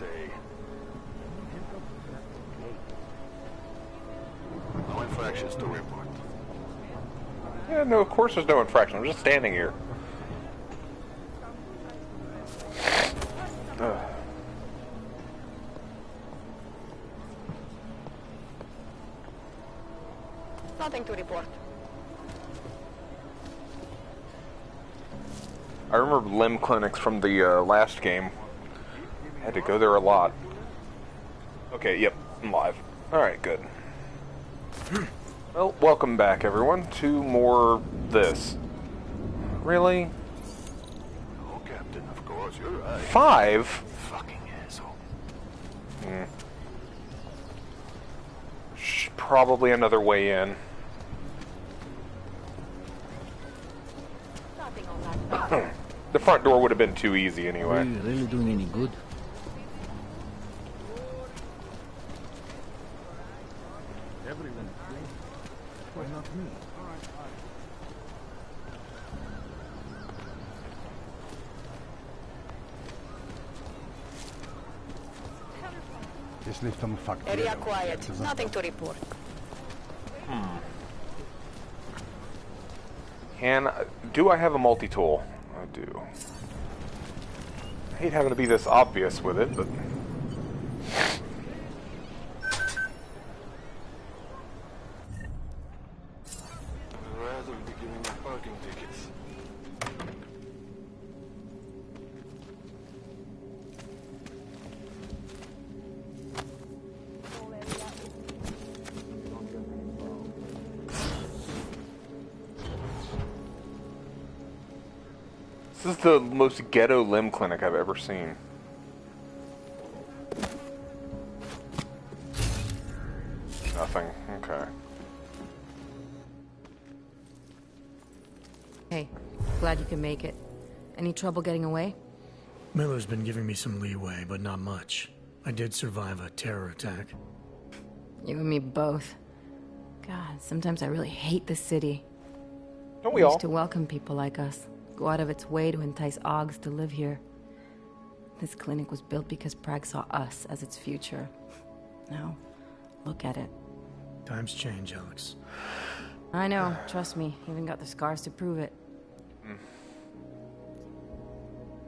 say. No infractions to report. Yeah, no, of course there's no infraction. I'm just standing here. Nothing to report. I remember limb clinics from the last game. I had to go there a lot. Okay, yep, I'm live. Alright, good. Well, welcome back, everyone, to more this. Really? Oh, Captain, of course, you're right. 5? Fucking asshole. Probably another way in. Nothing on that. The front door would have been too easy anyway. Are you really doing any good? Everyone. Why not me? Area quiet. Nothing to report. Do I have a multi-tool? I do. I hate having to be this obvious with it, but... I'd rather be giving me parking tickets. This is the most ghetto limb clinic I've ever seen. Nothing. Okay. Hey, glad you can make it. Any trouble getting away? Miller's been giving me some leeway, but not much. I did survive a terror attack. You and me both. God, sometimes I really hate this city. Don't we It all? used to welcome people like us. Go out of its way to entice Augs to live here. This clinic was built because Prague saw us as its future. Now, look at it. Times change, Alex. I know, trust me. Even got the scars to prove it.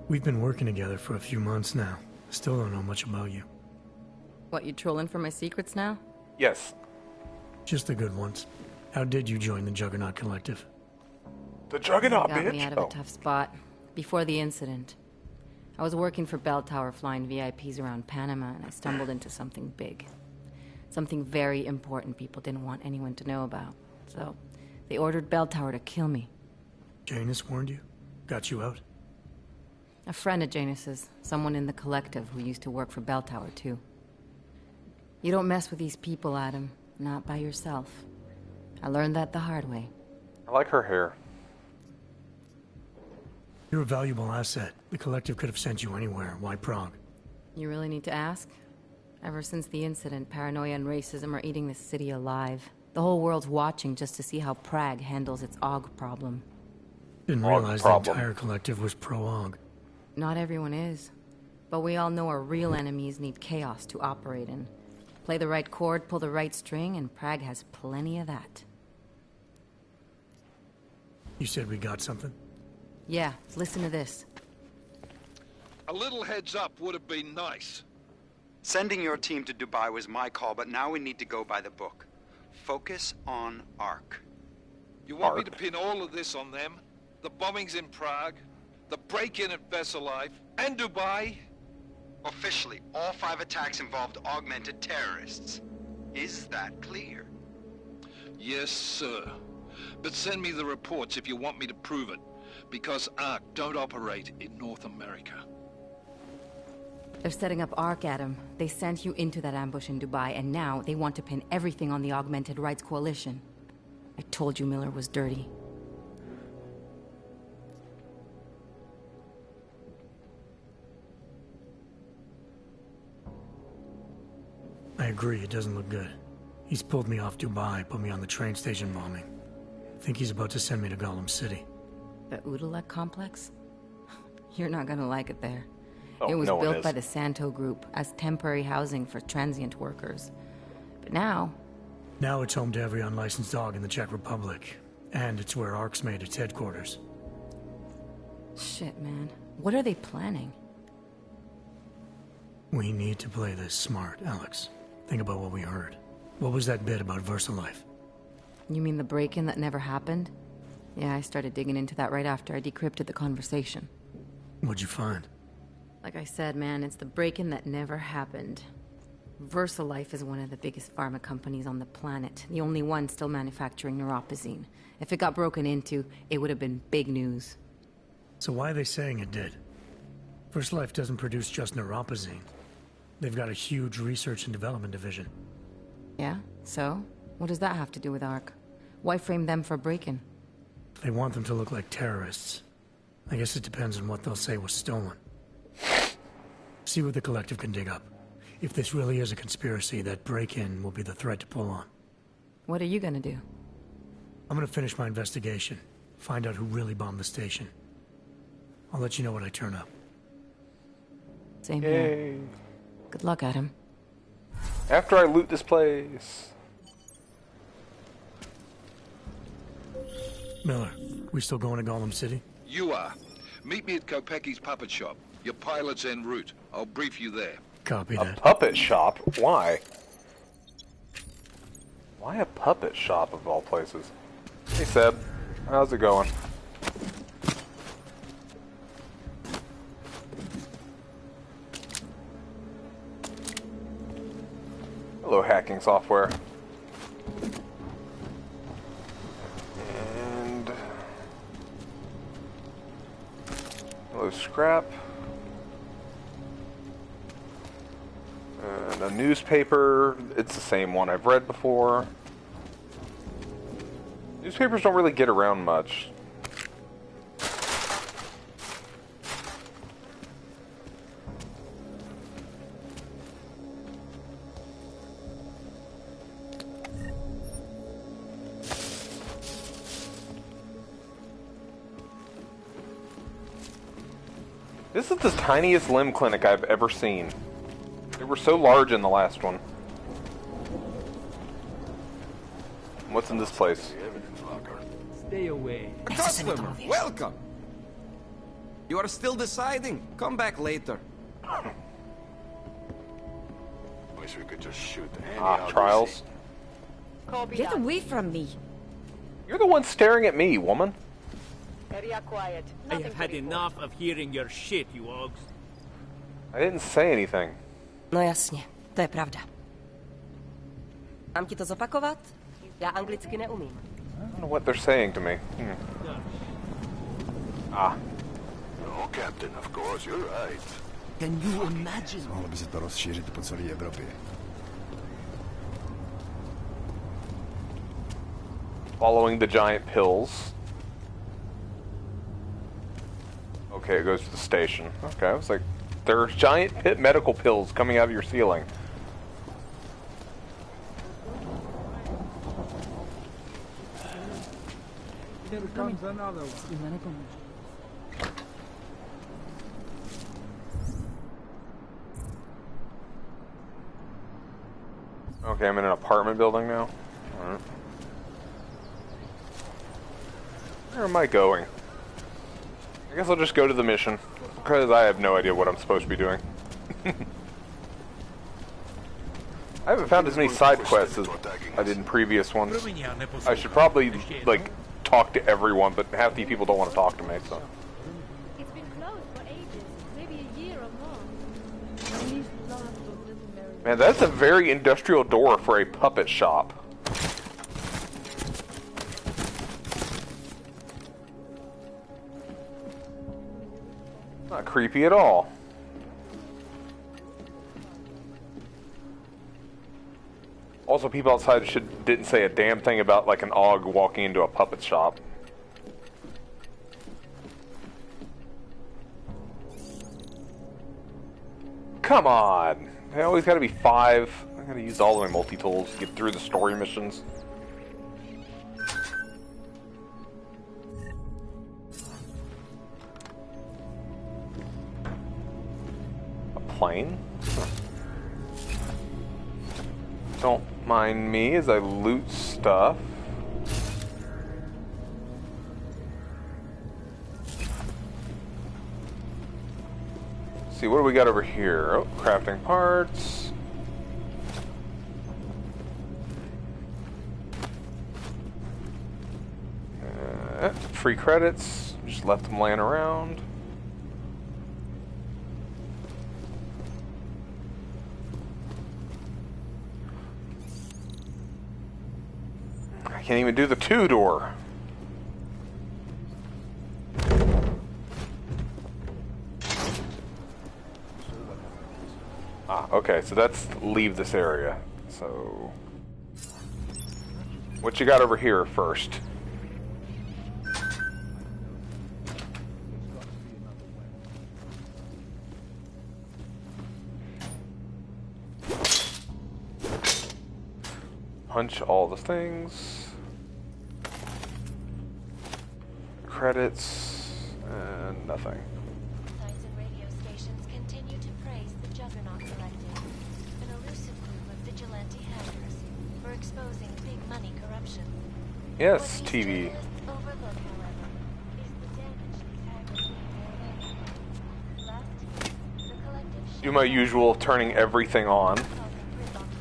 We've been working together for a few months now. Still don't know much about you. What, you trolling for my secrets now? Yes. Just the good ones. How did you join the Juggernaut Collective? The Juggernaut, Got bitch. me out of a tough spot. Before the incident, I was working for Bell Tower flying VIPs around Panama, and I stumbled into something big. Something very important people didn't want anyone to know about. So, they ordered Bell Tower to kill me. Janus warned you? Got you out? A friend of Janus's, someone in the collective who used to work for Bell Tower too. You don't mess with these people, Adam. Not by yourself. I learned that the hard way. I like her hair. You're a valuable asset. The collective could have sent you anywhere. Why Prague? You really need to ask? Ever since the incident, paranoia and racism are eating this city alive. The whole world's watching just to see how Prague handles its AUG problem. Didn't Aug realize problem. the entire collective was pro-AUG. Not everyone is. But we all know our real enemies need chaos to operate in. Play the right chord, pull the right string, and Prague has plenty of that. You said we got something? Yeah, listen to this. A little heads up would have been nice. Sending your team to Dubai was my call, but now we need to go by the book. Focus on ARC. You want me to pin all of this on them? The bombings in Prague, the break-in at Vesellive, and Dubai? Officially, all 5 attacks involved augmented terrorists. Is that clear? Yes, sir. But send me the reports if you want me to prove it, because ARC don't operate in North America. They're setting up ARC, Adam. They sent you into that ambush in Dubai, and now they want to pin everything on the Augmented Rights Coalition. I told you Miller was dirty. I agree, it doesn't look good. He's pulled me off Dubai, put me on the train station bombing. I think he's about to send me to Gollum City. The Udalek complex? You're not gonna like it there. Oh, It was no one built is. by the Santo Group as temporary housing for transient workers. But now, Now it's home to every unlicensed dog in the Czech Republic. And it's where ARC's made its headquarters. shit, man. What are they planning? We need to play this smart, Alex. Think about what we heard. What was that bit about VersaLife? You mean the break-in that never happened? Yeah, I started digging into that right after I decrypted the conversation. What'd you find? Like I said, man, it's the break-in that never happened. VersaLife is one of the biggest pharma companies on the planet. The only one still manufacturing neuropozyne. If it got broken into, it would have been big news. So why are they saying it did? VersaLife doesn't produce just neuropozyne. They've got a huge research and development division. Yeah? So? What does that have to do with ARC? Why frame them for break-in? They want them to look like terrorists. I guess it depends on what they'll say was stolen. See what the collective can dig up. If this really is a conspiracy, that break-in will be the thread to pull on. What are you gonna do? I'm gonna finish my investigation. Find out who really bombed the station. I'll let you know when I turn up. Same here. Good luck, Adam. After I loot this place. Miller, we still going to Gollum City? You are. Meet me at Kopecki's puppet shop. Your pilot's en route. I'll brief you there. Copy A that. puppet shop? Why? Why a puppet shop of all places? Hey Seb, how's it going? Hello, hacking software. And hello, scrap. And a newspaper. It's the same one I've read before. Newspapers don't really get around much. This is the tiniest limb clinic I've ever seen. They were so large in the last one. What's in this place? Stay away. Customer, welcome. You are still deciding? Come back later. Wish we could just shoot any Trials. Copy Get that. away from me. You're the one staring at me, woman. Area quiet. I Nothing have to had report. enough of hearing your shit, you ogs. I didn't say anything. No jasně, to je pravda. Mám ti to zopakovat? Já anglicky neumím. I don't know what they're saying to me. Ah. No, Captain, of course, you're right. Can you imagine? Mohlo by se to rozšířit po celé Evropě. Following the giant pills. Okay, it goes to the station. Okay, I was like, there's giant pit medical pills coming out of your ceiling. Here comes another one. Okay, I'm in an apartment building now. Alright. Where am I going? I guess I'll just go to the mission, because I have no idea what I'm supposed to be doing. I haven't found as many side quests as I did in previous ones. I should probably, like, talk to everyone, but half the people don't want to talk to me, so. It's been closed for ages, maybe a year or more. These lots of little Mary. Man, that's a very industrial door for a puppet shop. Not creepy at all. Also, people outside didn't say a damn thing about like an AUG walking into a puppet shop. Come on! They always gotta be 5. I gotta use all of my multi-tools to get through the story missions. fine. Don't mind me as I loot stuff. Let's see, what do we got over here? Oh, crafting parts. Free credits. Just left them laying around. I can't even do the 2-door. Ah, okay, so that's leave this area. So, what you got over here first? Punch all the things. Credits and nothing. Signs and radio stations continue to praise the Juggernaut Collective, an elusive group of vigilante hackers for exposing big money corruption. Yes, what TV. these journalists overlook, however, is the damage these hackers do. Last year, the collective Do my usual, turning everything on.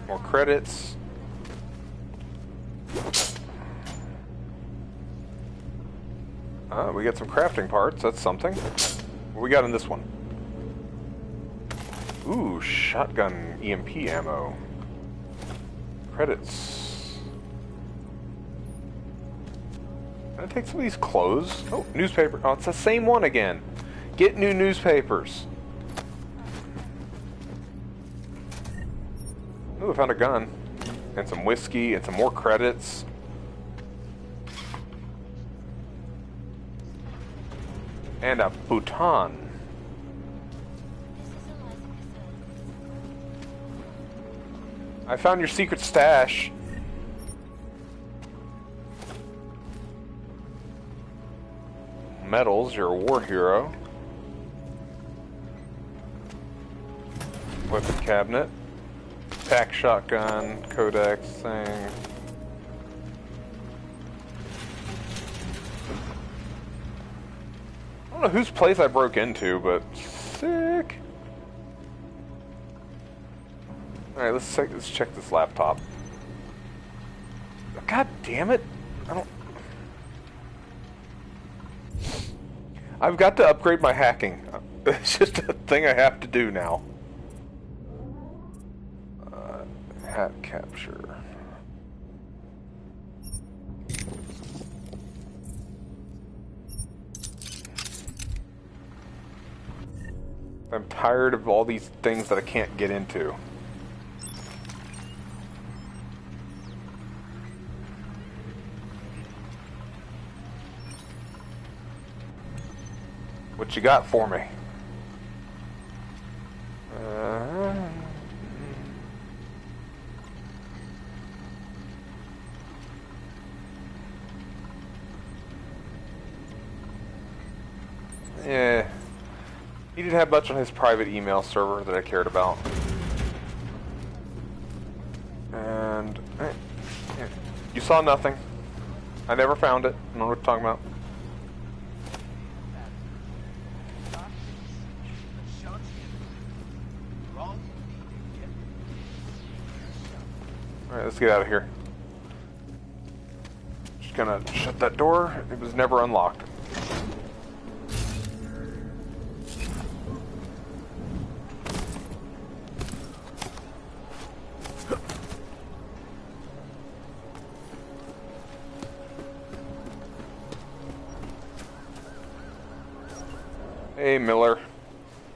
More credits. We got some crafting parts, that's something. What we got in this one? Ooh, shotgun EMP ammo. Credits. Can I take some of these clothes? Oh, newspaper. Oh, it's the same one again. Get new newspapers. Ooh, I found a gun. And some whiskey and some more credits. And a futon. I found your secret stash. Medals, you're a war hero. Weapon cabinet. Pack shotgun, codex thing. I don't know whose place I broke into, but sick. Alright, let's check this laptop. God damn it. I've got to upgrade my hacking. It's just a thing I have to do now. Hat capture. I'm tired of all these things that I can't get into. What you got for me? Yeah. He didn't have much on his private email server that I cared about. And yeah. You saw nothing. I never found it. I don't know what you're talking about. Alright, let's get out of here. Just gonna shut that door. It was never unlocked. Hey, Miller.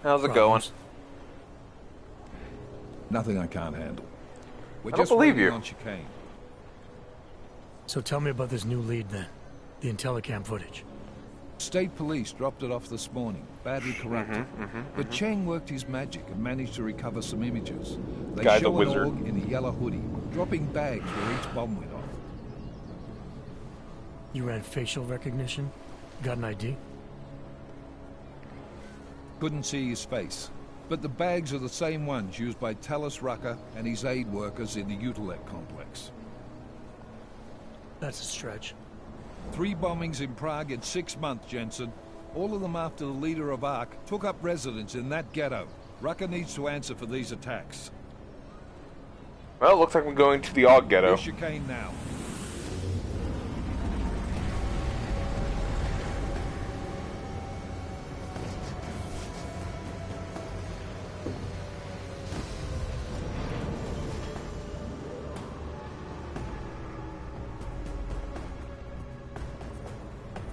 How's it going? Nothing I can't handle. We're I don't just believe waiting you. on chicane. So tell me about this new lead then. The Intellicam footage. State police dropped it off this morning, badly corrupted. But Cheng worked his magic and managed to recover some images. They Guy the show an wizard. org in a yellow hoodie, dropping bags where each bomb went off. You ran facial recognition? Got an ID? Couldn't see his face. But the bags are the same ones used by Talus Rucker and his aid workers in the Utilec complex. That's a stretch. 3 bombings in Prague in 6 months, Jensen. All of them after the leader of ARC took up residence in that ghetto. Rucker needs to answer for these attacks. Well, it looks like I'm going to the AUG ghetto. Chicane now.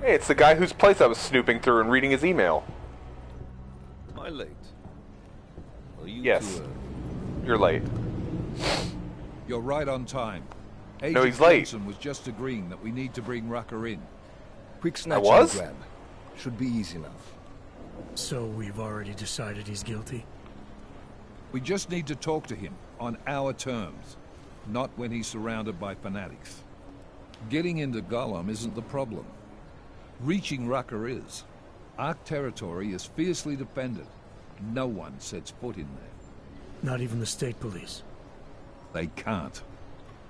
Hey, it's the guy whose place I was snooping through and reading his email. Am I late? Are you Yes. too, You're late. You're right on time. Agent No, he's late. Jensen was just agreeing that we need to bring Rucker in. Quick snatch was? and grab. Should be easy enough. So we've already decided he's guilty? We just need to talk to him on our terms, not when he's surrounded by fanatics. Getting into Gollum isn't the problem. Reaching Rucker is. Ark territory is fiercely defended. No one sets foot in there. Not even the state police. They can't.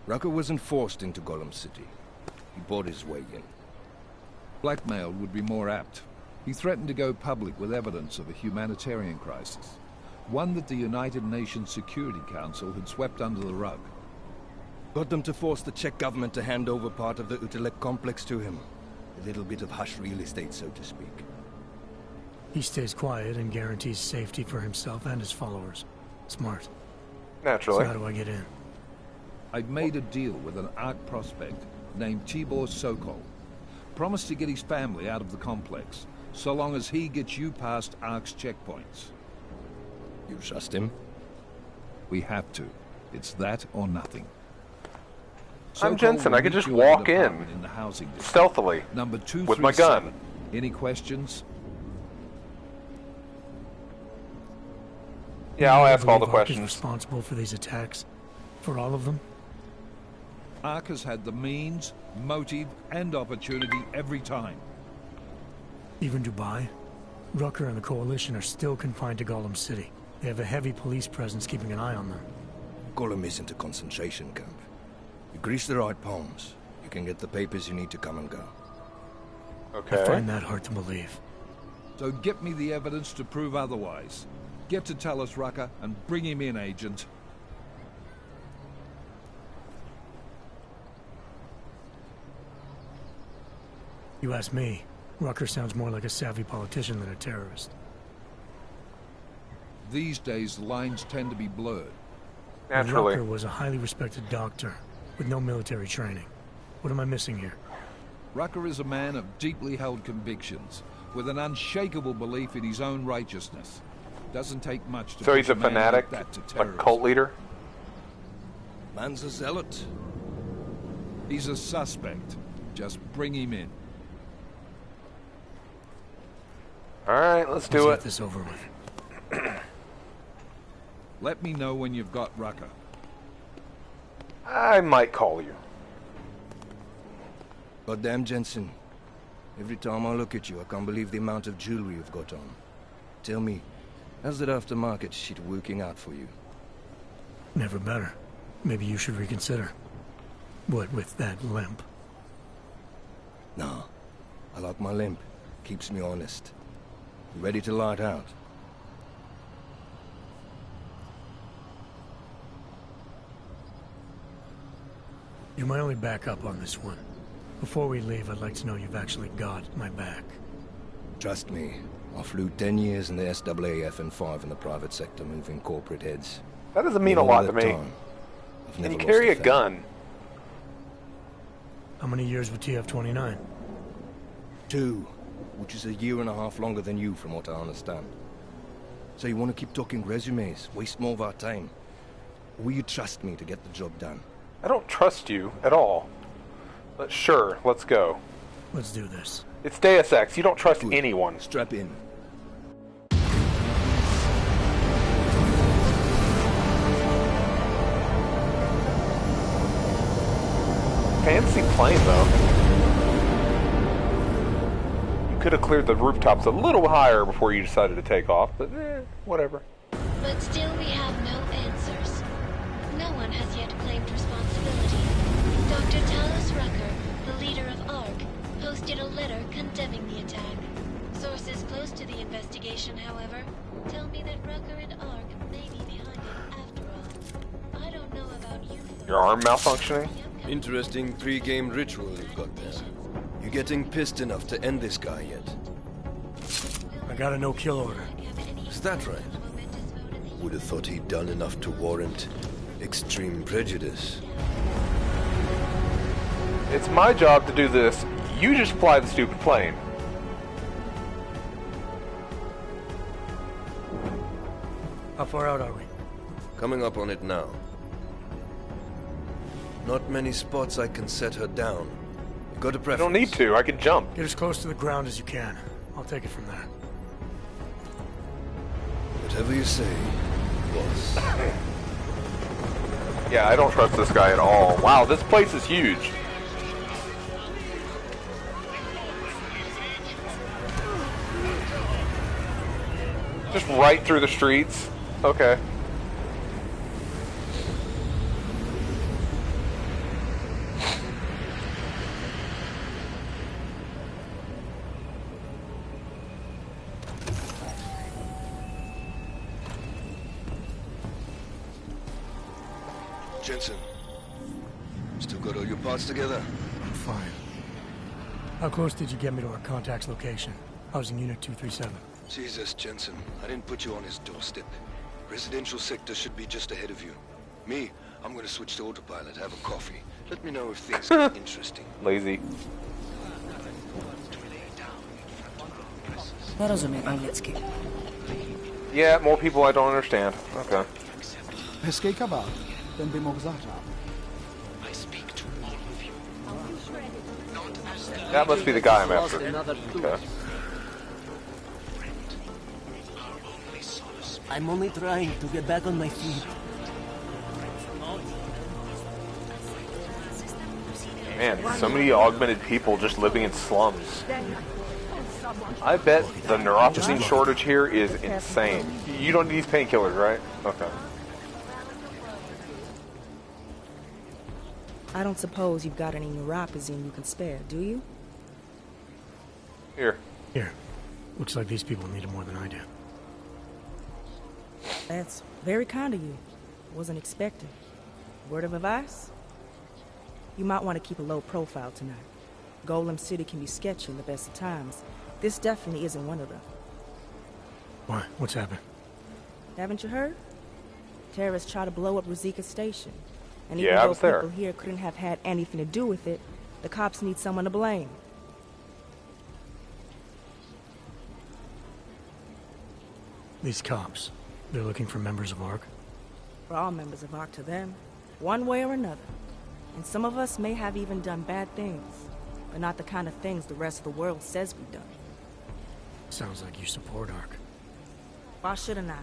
Rucker wasn't forced into Gollum City. He bought his way in. Blackmail would be more apt. He threatened to go public with evidence of a humanitarian crisis. One that the United Nations Security Council had swept under the rug. Got them to force the Czech government to hand over part of the Utilec complex to him. A little bit of hush real estate, so to speak. He stays quiet and guarantees safety for himself and his followers. Smart. Naturally. So how do I get in? I'd made a deal with an ARC prospect named Tibor Sokol. Promised to get his family out of the complex, so long as he gets you past ARC's checkpoints. You trust him? We have to. It's that or nothing. I'm Sokol Jensen. will I could meet just you at an walk in apartment the housing district. stealthily Number with my gun. 237. Any questions? Yeah, I'll ask all the Believe Ark is questions. responsible for these attacks? For all of them? ARC has had the means, motive, and opportunity every time. Even Dubai? Rucker and the Coalition are still confined to Gollum City. They have a heavy police presence keeping an eye on them. Gollum isn't a concentration camp. You grease the right palms, you can get the papers you need to come and go. Okay. I find that hard to believe. So get me the evidence to prove otherwise. Get to Talus Rucker and bring him in, Agent. You ask me, Rucker sounds more like a savvy politician than a terrorist. These days, the lines tend to be blurred. Naturally. Rucker was a highly respected doctor with no military training. What am I missing here? Rucker is a man of deeply held convictions, with an unshakable belief in his own righteousness. Doesn't take much to So he's push a man fanatic, like that to like terrorism. cult leader? Man's a zealot. He's a suspect. Just bring him in. Alright, let's do Get it. this over with. Let me know when you've got Rucker. I might call you. Goddamn, Jensen. Every time I look at you, I can't believe the amount of jewelry you've got on. Tell me, how's that aftermarket shit working out for you? Never better. Maybe you should reconsider. What with that limp? Nah, I like my limp. Keeps me honest. You ready to light out? You're my only backup on this one. Before we leave, I'd like to know you've actually got my back. Trust me, I flew 10 years in the SAAF and 5 in the private sector moving corporate heads. That doesn't mean a In all lot to that me. time, I've And never you lost carry a family. gun. How many years with TF-29? 2, which is a year and a half longer than you from what I understand. So you want to keep talking resumes, waste more of our time? Or will you trust me to get the job done? I don't trust you at all. But sure, let's go. Let's do this. It's Deus Ex. You don't trust anyone. Strap in. Fancy plane, though. You could have cleared the rooftops a little higher before you decided to take off, but whatever. Still, we have no answers. No one has yet claimed responsibility. Dr. Talos Rucker, the leader of ARC, posted a letter condemning the attack. Sources close to the investigation, however, tell me that Rucker and ARC may be behind it after all. I don't know about you. Your arm malfunctioning? Interesting pre-game ritual you've got there. You getting pissed enough to end this guy yet? I got a no-kill order. Is that right? Would have thought he'd done enough to warrant extreme prejudice. It's my job to do this. You just fly the stupid plane. How far out are we? Coming up on it now. Not many spots I can set her down. Go to preference. I don't need to. I can jump. Get as close to the ground as you can. I'll take it from there. Whatever you say, boss. Yeah, I don't trust this guy at all. Wow, this place is huge. Just right through the streets? Okay. Jensen, still got all your parts together? I'm fine. How close did you get me to our contact's location? Housing Unit 237. Jesus, Jensen, I didn't put you on his doorstep. Residential sector should be just ahead of you. Me, I'm gonna switch to autopilot, have a coffee. Let me know if things get interesting. Lazy. Nerozumiem anglicky. Yeah, more people I don't understand. Okay. Hezký kabát. Ten by mohl zahrát. That must be the guy I'm after. Okay. I'm only trying to get back on my feet. Man, so many augmented people just living in slums. I bet the neurotoxin shortage here is insane. You don't need these painkillers, right? Okay. I don't suppose you've got any neuropozyne you can spare, do you? Here. Here. Looks like these people need it more than I do. That's very kind of you. Wasn't expecting. Word of advice? You might want to keep a low profile tonight. Golem City can be sketchy in the best of times. This definitely isn't one of them. Why? What's happened? Haven't you heard? Terrorists try to blow up Ruzika Station. And Yeah, even I though was there. people here couldn't have had anything to do with it, the cops need someone to blame. These cops, they're looking for members of ARC? We're all members of ARC to them, one way or another. And some of us may have even done bad things, but not the kind of things the rest of the world says we've done. Sounds like you support ARC. Why shouldn't I?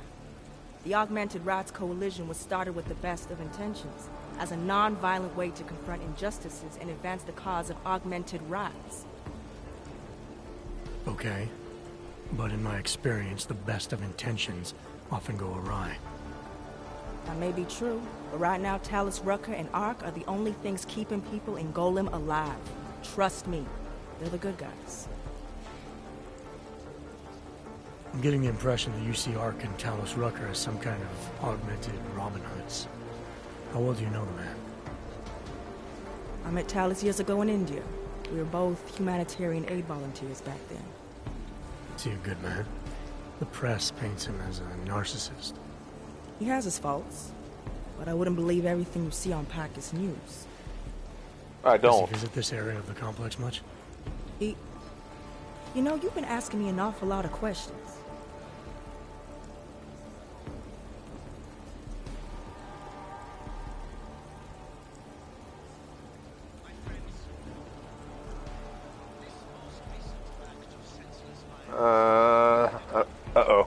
The Augmented Rights Coalition was started with the best of intentions, as a non-violent way to confront injustices and advance the cause of augmented rights. Okay. But in my experience, the best of intentions often go awry. That may be true, but right now Talos Rucker and ARC are the only things keeping people in Golem alive. Trust me, they're the good guys. I'm getting the impression that you see ARC and Talos Rucker as some kind of augmented Robin Hoods. How well do you know the man? I met Talos years ago in India. We were both humanitarian aid volunteers back then. Is he a good man? The press paints him as a narcissist. He has his faults, but I wouldn't believe everything you see on Packus News. I don't. Does he visit this area of the complex much? You know, you've been asking me an awful lot of questions. Uh-oh.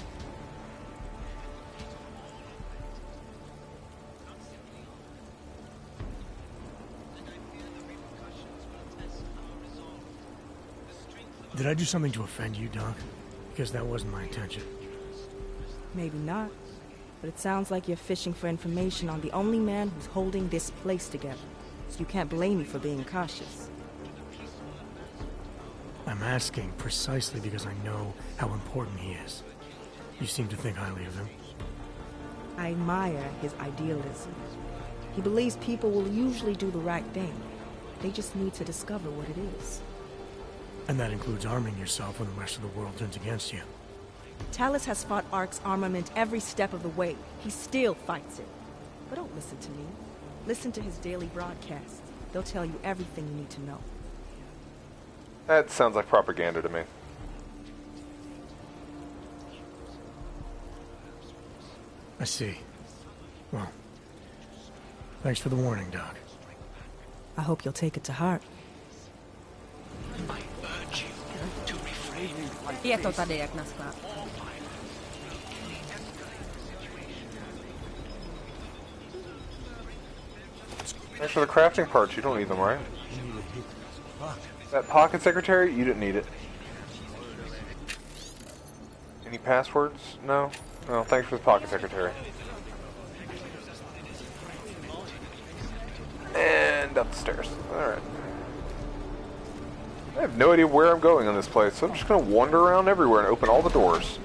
Did I do something to offend you, Doc? Because that wasn't my intention. Maybe not. But it sounds like you're fishing for information on the only man who's holding this place together. So you can't blame me for being cautious. I'm asking precisely because I know how important he is. You seem to think highly of him. I admire his idealism. He believes people will usually do the right thing. They just need to discover what it is. And that includes arming yourself when the rest of the world turns against you. Talus has fought Ark's armament every step of the way. He still fights it. But don't listen to me. Listen to his daily broadcasts. They'll tell you everything you need to know. That sounds like propaganda to me. I see. Well, thanks for the warning, Doc. I hope you'll take it to heart. I urge you to refrain. Je to tady jak na sklad. Thanks for the crafting parts. You don't need them, right? That pocket secretary, you didn't need it. Any passwords? No? No, thanks for the pocket secretary. And up the stairs. Alright. I have no idea where I'm going in this place, so I'm just going to wander around everywhere and open all the doors.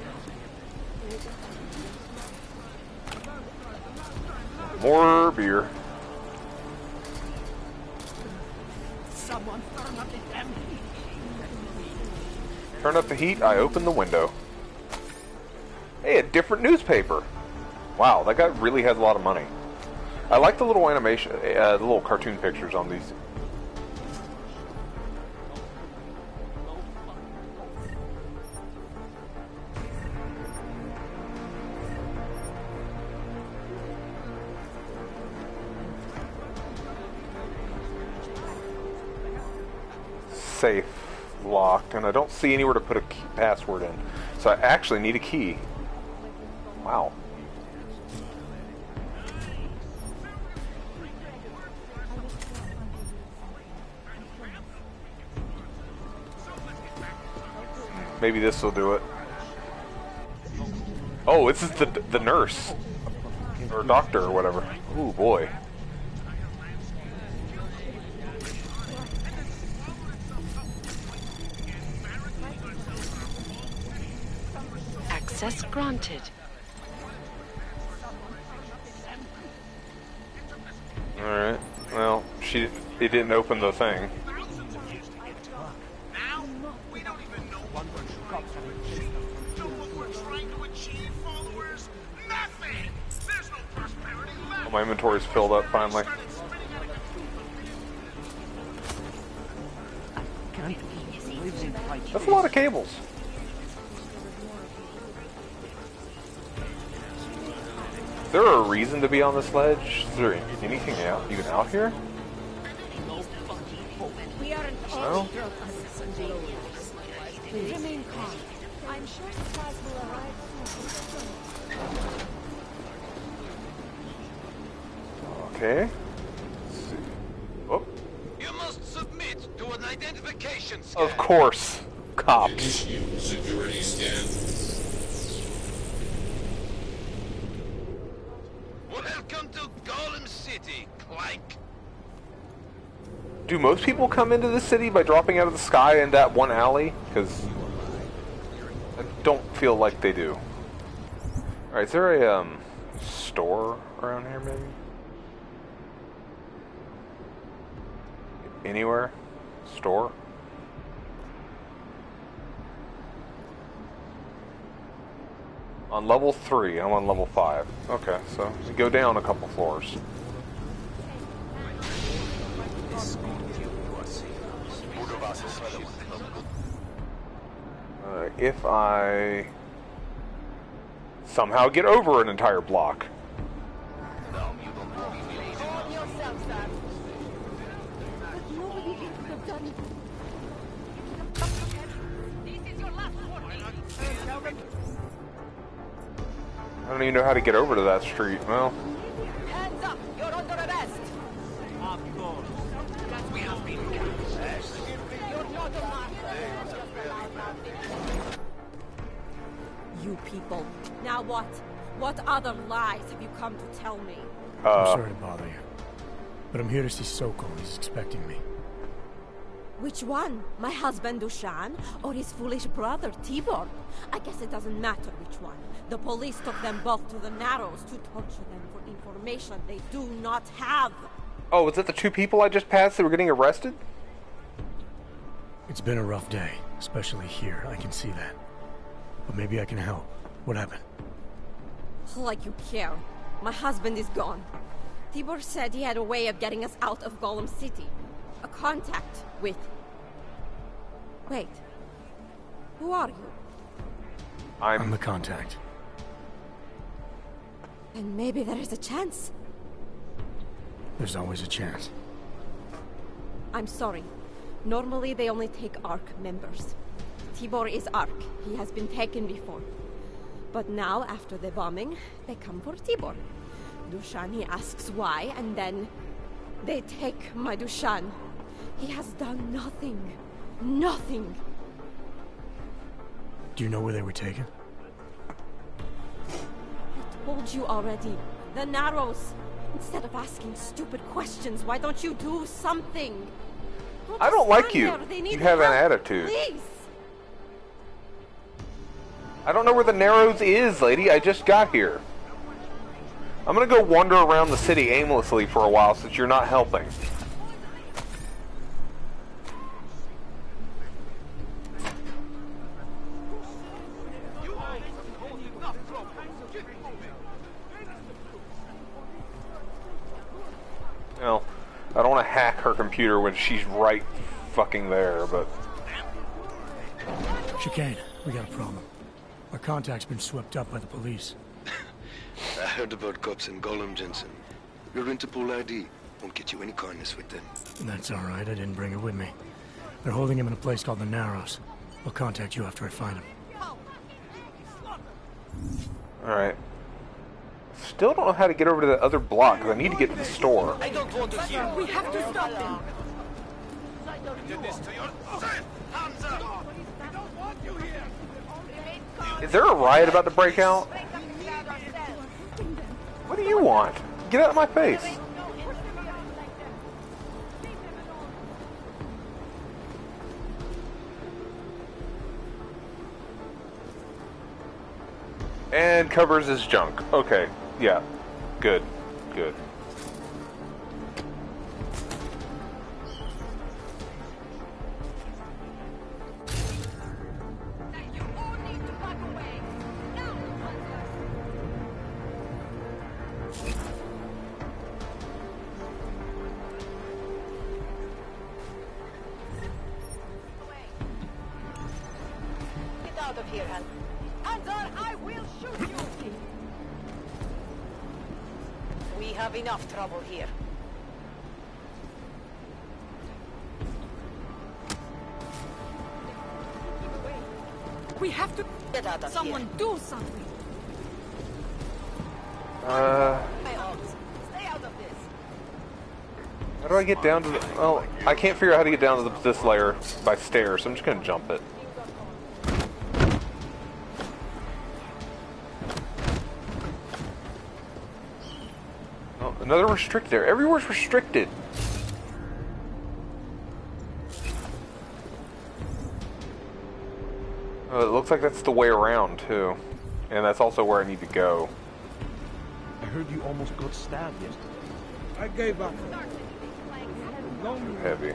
More beer. Someone turn up the damn heat. Turn up the heat, I open the window. Hey, a different newspaper. Wow, that guy really has a lot of money. I like the little animation, the little cartoon pictures on these. Safe locked, and I don't see anywhere to put a key password in, so I actually need a key. Wow. Maybe this will do it. Oh, this is the nurse or doctor or whatever. Ooh boy. Access granted. Alright. Well, it didn't open the thing. Oh, my inventory's filled up finally. That's a lot of cables. Is there a reason to be on this ledge? Is there anything out even out here? We aren't all remain calm. I'm sure supplies will arrive soon. Okay. Let's see. Oh. You must submit to an identification scan. Of course. Cops. Security scan. Welcome to Golem City, Clank. Do most people come into the city by dropping out of the sky in that one alley? Because I don't feel like they do. Alright, is there a store around here maybe? Anywhere? Store? On level 3, I'm on level 5. Okay, so we go down a couple floors. If I somehow get over an entire block. I don't even know how to get over to that street. Well, Hands up! You're under arrest! Of course. We have been You're not a You people. Now what? What other lies have you come to tell me? I'm sorry to bother you, but I'm here to see Sokol. He's expecting me. Which one? My husband Dushan, or his foolish brother Tibor? I guess it doesn't matter which one. The police took them both to the Narrows to torture them for information they do not have. Oh, is that the two people I just passed that were getting arrested? It's been a rough day, especially here. I can see that. But maybe I can help. What happened? Like you care. My husband is gone. Tibor said he had a way of getting us out of Golem City. A contact with... Wait. Who are you? I'm the contact. And maybe there is a chance. There's always a chance. I'm sorry. Normally they only take ARC members. Tibor is ARC. He has been taken before. But now, after the bombing, they come for Tibor. Dushan, he asks why, and then they take my Dushan. He has done nothing. Nothing. Do you know where they were taken? I told you already. The Narrows. Instead of asking stupid questions, why don't you do something? I don't like you. You have an help. attitude. Please. I don't know where the Narrows is, lady. I just got here. I'm gonna go wander around the city aimlessly for a while since you're not helping. Well, I don't want to hack her computer when she's right fucking there, but... Chicane, we got a problem. Our contact's been swept up by the police. I heard about cops in Golem, Jensen. Your Interpol ID won't get you any kindness with them. That's all right. I didn't bring it with me. They're holding him in a place called the Narrows. I'll contact you after I find him. Alright. Still don't know how to get over to the other block, because I need to get to the store. I don't want to hear. We have to stop them. Did this to your... Hands up! We don't want you here! Is there a riot about to break out? What do you want? Get out of my face. And covers his junk. Okay. Yeah. Good. Good. Get out of here, hands or I will shoot you! We have enough trouble here. We have to... Get out of Someone here. do something. My arms. Stay out of this. How do I get down to the... Well, I can't figure out how to get down to this layer by stairs, so I'm just gonna jump it. Oh, another restricted area. Everywhere's restricted. Oh, it looks like that's the way around, too. And that's also where I need to go. I heard you almost got stabbed yesterday. I gave up. Too heavy.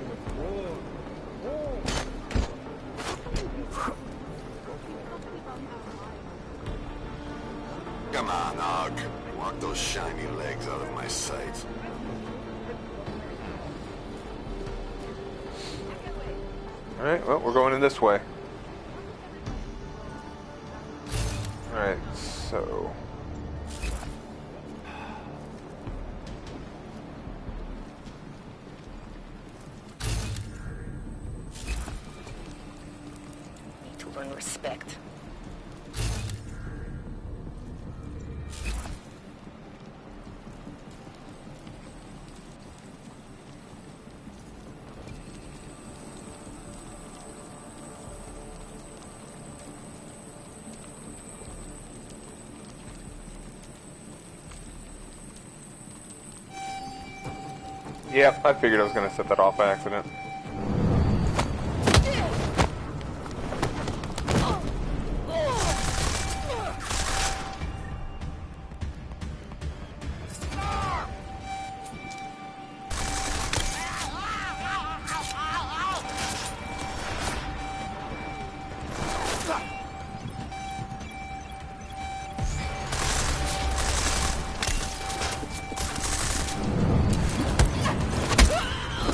Come on, Og. Walk those shiny legs out of my sight. Alright, well, we're going in this way. Alright, so... Need to earn respect. Yep, I figured I was going to set that off by accident.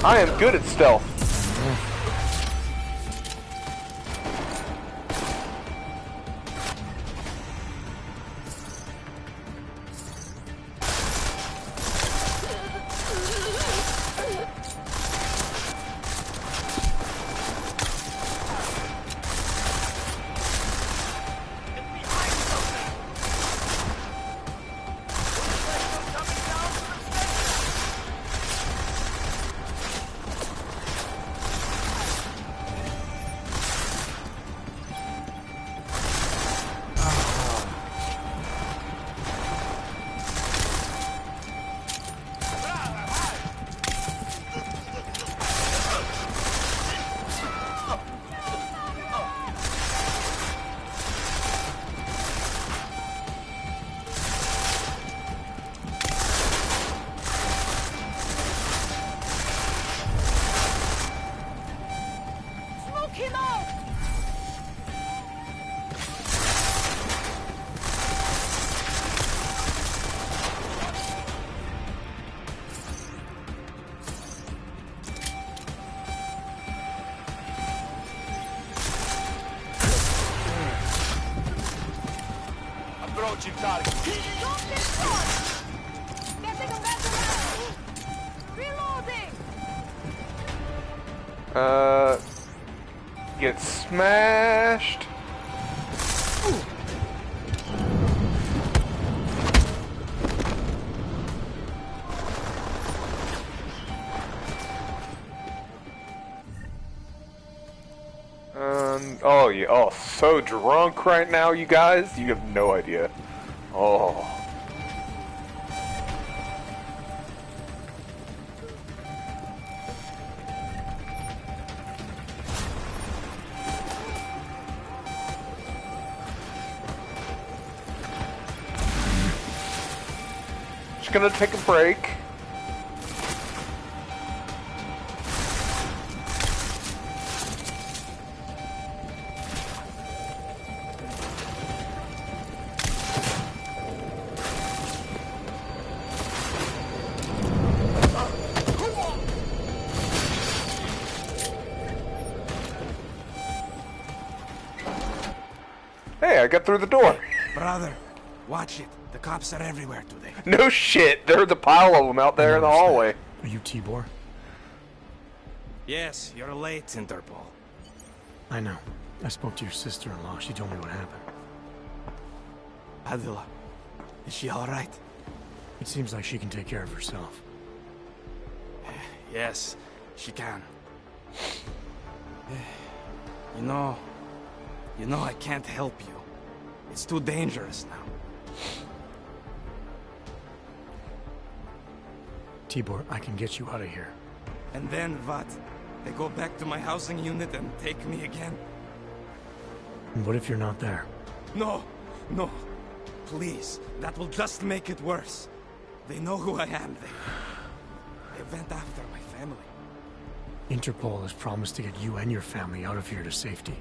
I am good at stealth. Approaching target. Reloading! Get smashed. Oh yeah, oh, so drunk right now, you guys. You have no idea. Oh. Just gonna take a break. Hey, I got through the door. Brother, watch it. The cops are everywhere today. No shit. There's a pile of them out there in the hallway. Are you Tibor? Yes, you're late, Interpol. I know. I spoke to your sister-in-law. She told me what happened. Adela, is she all right? It seems like she can take care of herself. Yes, she can. You know, I can't help you. It's too dangerous now. Tibor, I can get you out of here. And then what? They go back to my housing unit and take me again? And what if you're not there? No, no. Please, that will just make it worse. They know who I am. They went after my family. Interpol has promised to get you and your family out of here to safety.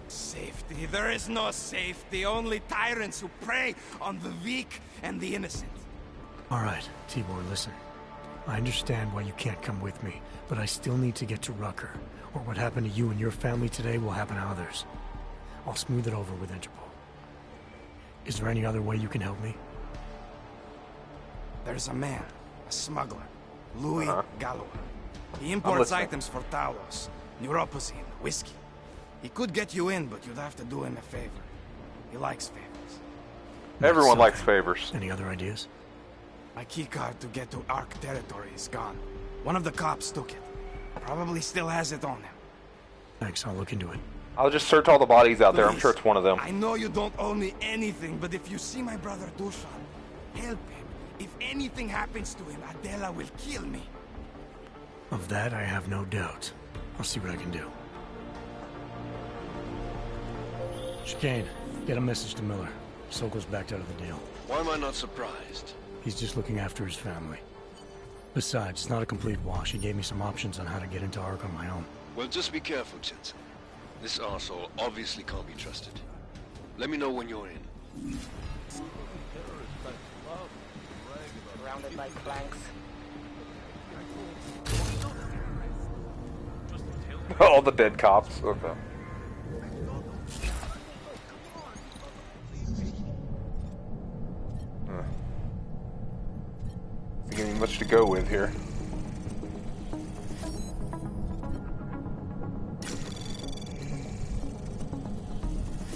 Safety? There is no safety. Only tyrants who prey on the weak and the innocent. All right, Tibor, listen. I understand why you can't come with me, but I still need to get to Rucker, or what happened to you and your family today will happen to others. I'll smooth it over with Interpol. Is there any other way you can help me? There's a man, a smuggler, Louis Galloway. He imports items for Talos, neuropozyne, whiskey. He could get you in, but you'd have to do him a favor. He likes favors. Everyone likes favors. Any other ideas? My keycard to get to Ark territory is gone. One of the cops took it. Probably still has it on him. Thanks, I'll look into it. I'll just search all the bodies out there. I'm Please. sure it's one of them. I know you don't owe me anything, but if you see my brother Dusan, help him. If anything happens to him, Adela will kill me. Of that, I have no doubt. I'll see what I can do. Chicane, get a message to Miller. Sokol's backed out of the deal. Why am I not surprised? He's just looking after his family. Besides, it's not a complete wash. He gave me some options on how to get into Ark on my own. Well, just be careful, Jensen. This arsehole obviously can't be trusted. Let me know when you're in. Surrounded by planks. All the dead cops. Okay. Isn't giving me much to go with here.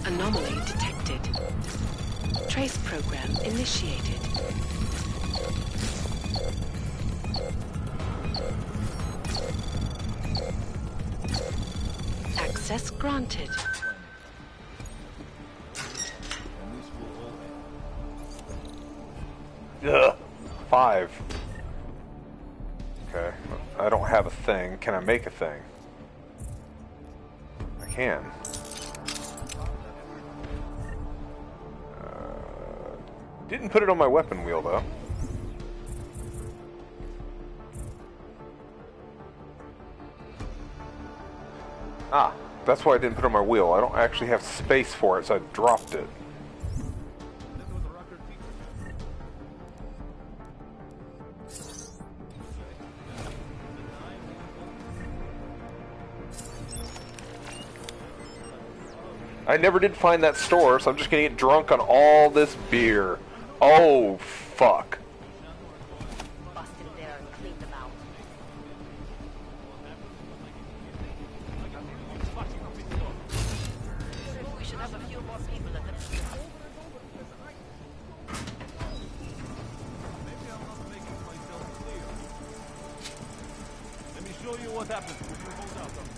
Anomaly detected. Trace program initiated. Access granted. Ugh. 5. Okay. I don't have a thing. Can I make a thing? I can. Didn't put it on my weapon wheel, though. Ah, that's why I didn't put it on my wheel. I don't actually have space for it, so I dropped it. I never did find that store, so I'm just gonna get drunk on all this beer. Oh, fuck. Bust in there and clean them out. We should have a few more people at the... Let me show you what happens when you hold out on me.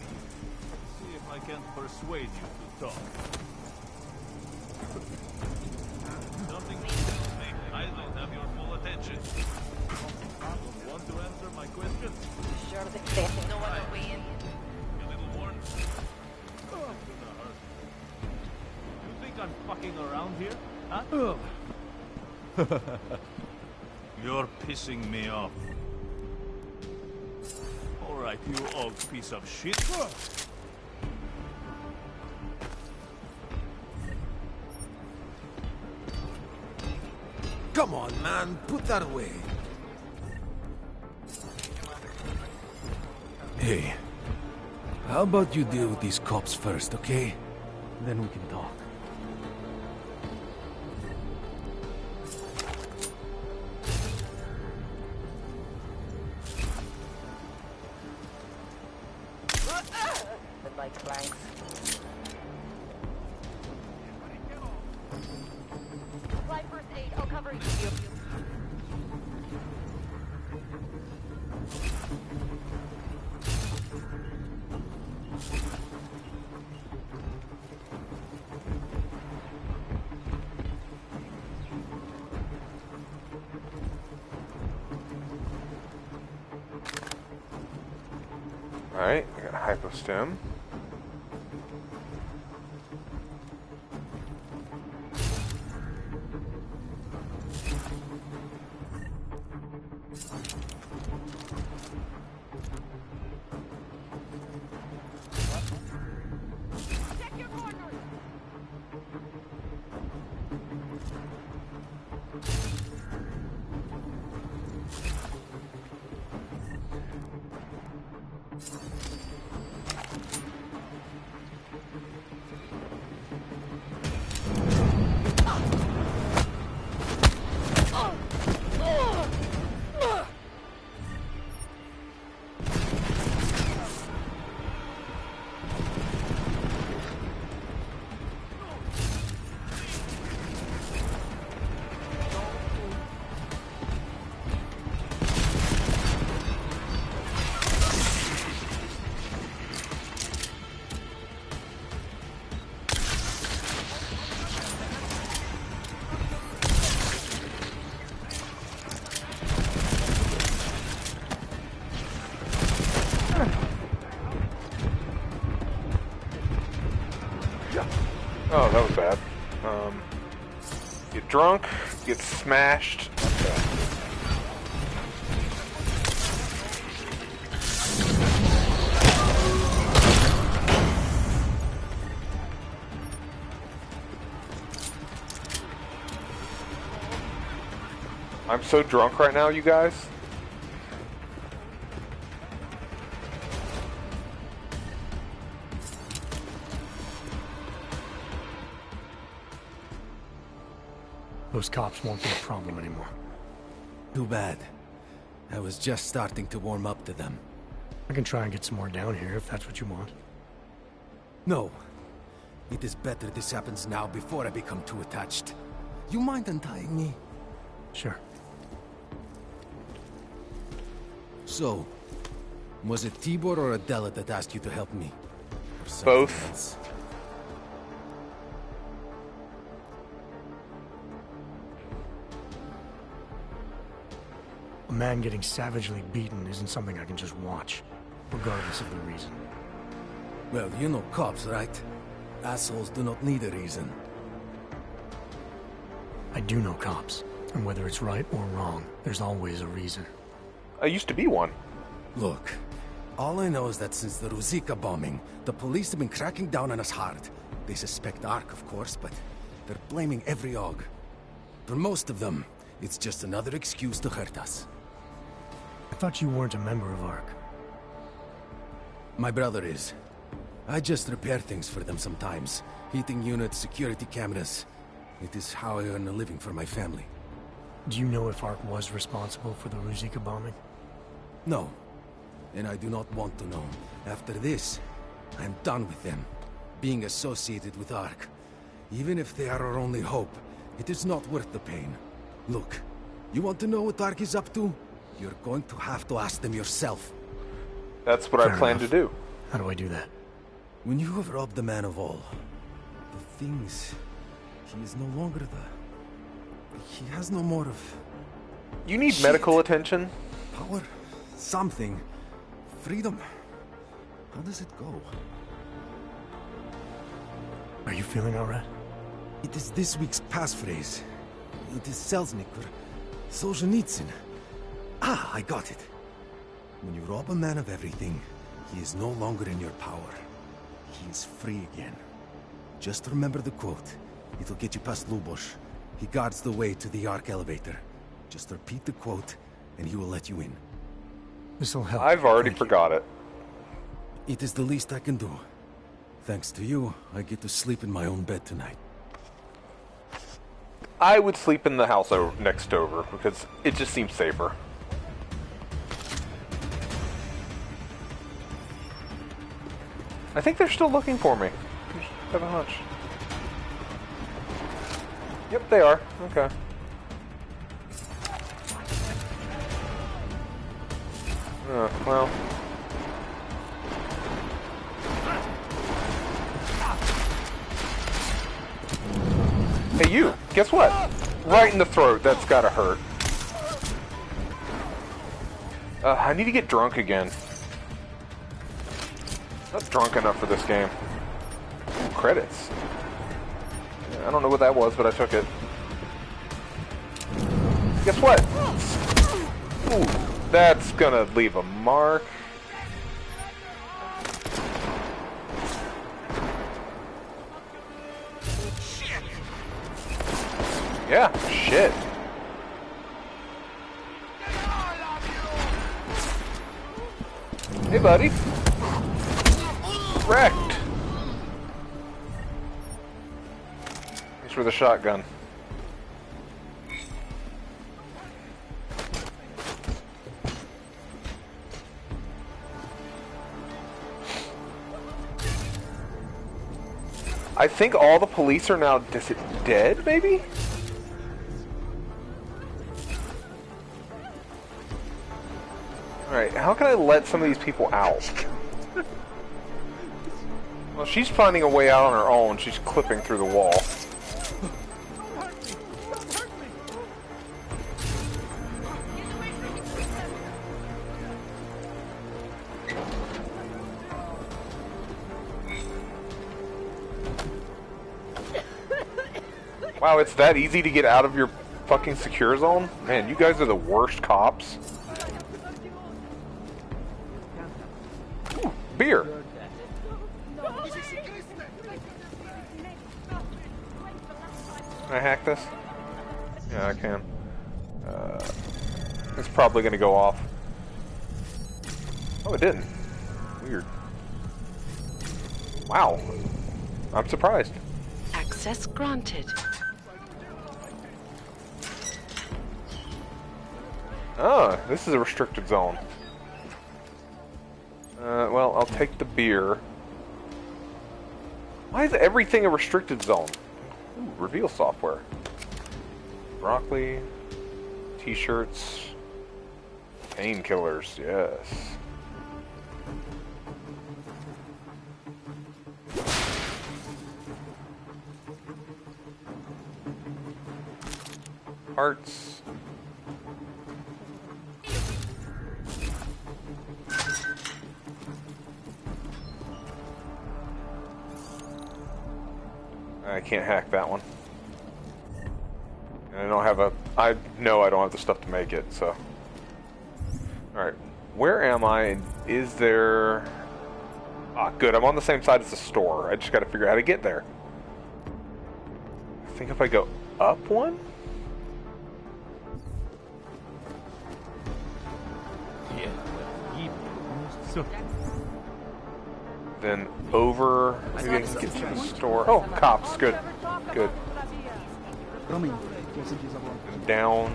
See if I can persuade you to talk. Nothing to me. I don't have your full attention. Want to answer my question? Sure there's no other way in. You little warn. You think I'm fucking around here? Huh? You're pissing me off. Alright, you old piece of shit. Come on, man. Put that away. Hey. How about you deal with these cops first, okay? Then we can talk. Like planks. Apply first aid. I'll cover you. Alright, I got a hypostem. drunk, get smashed. I'm so drunk right now, you guys. Those cops won't be a problem anymore. Too bad. I was just starting to warm up to them. I can try and get some more down here if that's what you want. No. It is better this happens now before I become too attached. You mind untying me? Sure. So, was it Tibor or Adela that asked you to help me? Both. Else? A man getting savagely beaten isn't something I can just watch, regardless of the reason. Well, you know cops, right? Assholes do not need a reason. I do know cops, and whether it's right or wrong, there's always a reason. I used to be one. Look, all I know is that since the Ruzicka bombing, the police have been cracking down on us hard. They suspect Ark, of course, but they're blaming every AUG. For most of them, it's just another excuse to hurt us. I thought you weren't a member of ARK. My brother is. I just repair things for them sometimes. Heating units, security cameras. It is how I earn a living for my family. Do you know if ARK was responsible for the Ruzicka bombing? No. And I do not want to know. After this, I'm done with them. Being associated with ARK. Even if they are our only hope, it is not worth the pain. Look, you want to know what ARK is up to? You're going to have to ask them yourself. That's what I plan to do. How do I do that? When you have robbed the man of all, the things... He is no longer the... He has no more of... You need medical attention? Power? Something. Freedom. How does it go? Are you feeling alright? It is this week's passphrase. It is Selznick or Solzhenitsyn. Ah, I got it. When you rob a man of everything, he is no longer in your power. He is free again. Just remember the quote. It'll get you past Lubosh. He guards the way to the Ark elevator. Just repeat the quote, and he will let you in. This'll help. I've already forgot it. It is the least I can do. Thanks to you, I get to sleep in my own bed tonight. I would sleep in the house next over, because it just seems safer. I think they're still looking for me. I have a hunch. Yep, they are. Okay. Well. Hey, you. Guess what? Right in the throat. That's gotta hurt. I need to get drunk again. Not drunk enough for this game. Ooh, credits. Yeah, I don't know what that was, but I took it. Guess what? Ooh, that's gonna leave a mark. Yeah, shit. Hey, buddy. Wrecked. Thanks for the shotgun. I think all the police are now dead, maybe? Alright, how can I let some of these people out? Well, she's finding a way out on her own. She's clipping through the wall. Wow, it's that easy to get out of your fucking secure zone? Man, you guys are the worst cops. Ooh, beer. Can I hack this? Yeah, I can. It's probably gonna go off. Oh, it didn't. Weird. Wow. I'm surprised. Access granted. Oh, this is a restricted zone. Well, I'll take the beer. Why is everything a restricted zone? Ooh, reveal software. Broccoli, t-shirts, painkillers, yes. Hearts. I can't hack that one. And I don't have I know I don't have the stuff to make it, so. Alright, where am I, and is there... Ah, good, I'm on the same side as the store. I just gotta figure out how to get there. I think if I go up one? Then over, maybe I can get to the store. Oh, cops, good. Good. Down.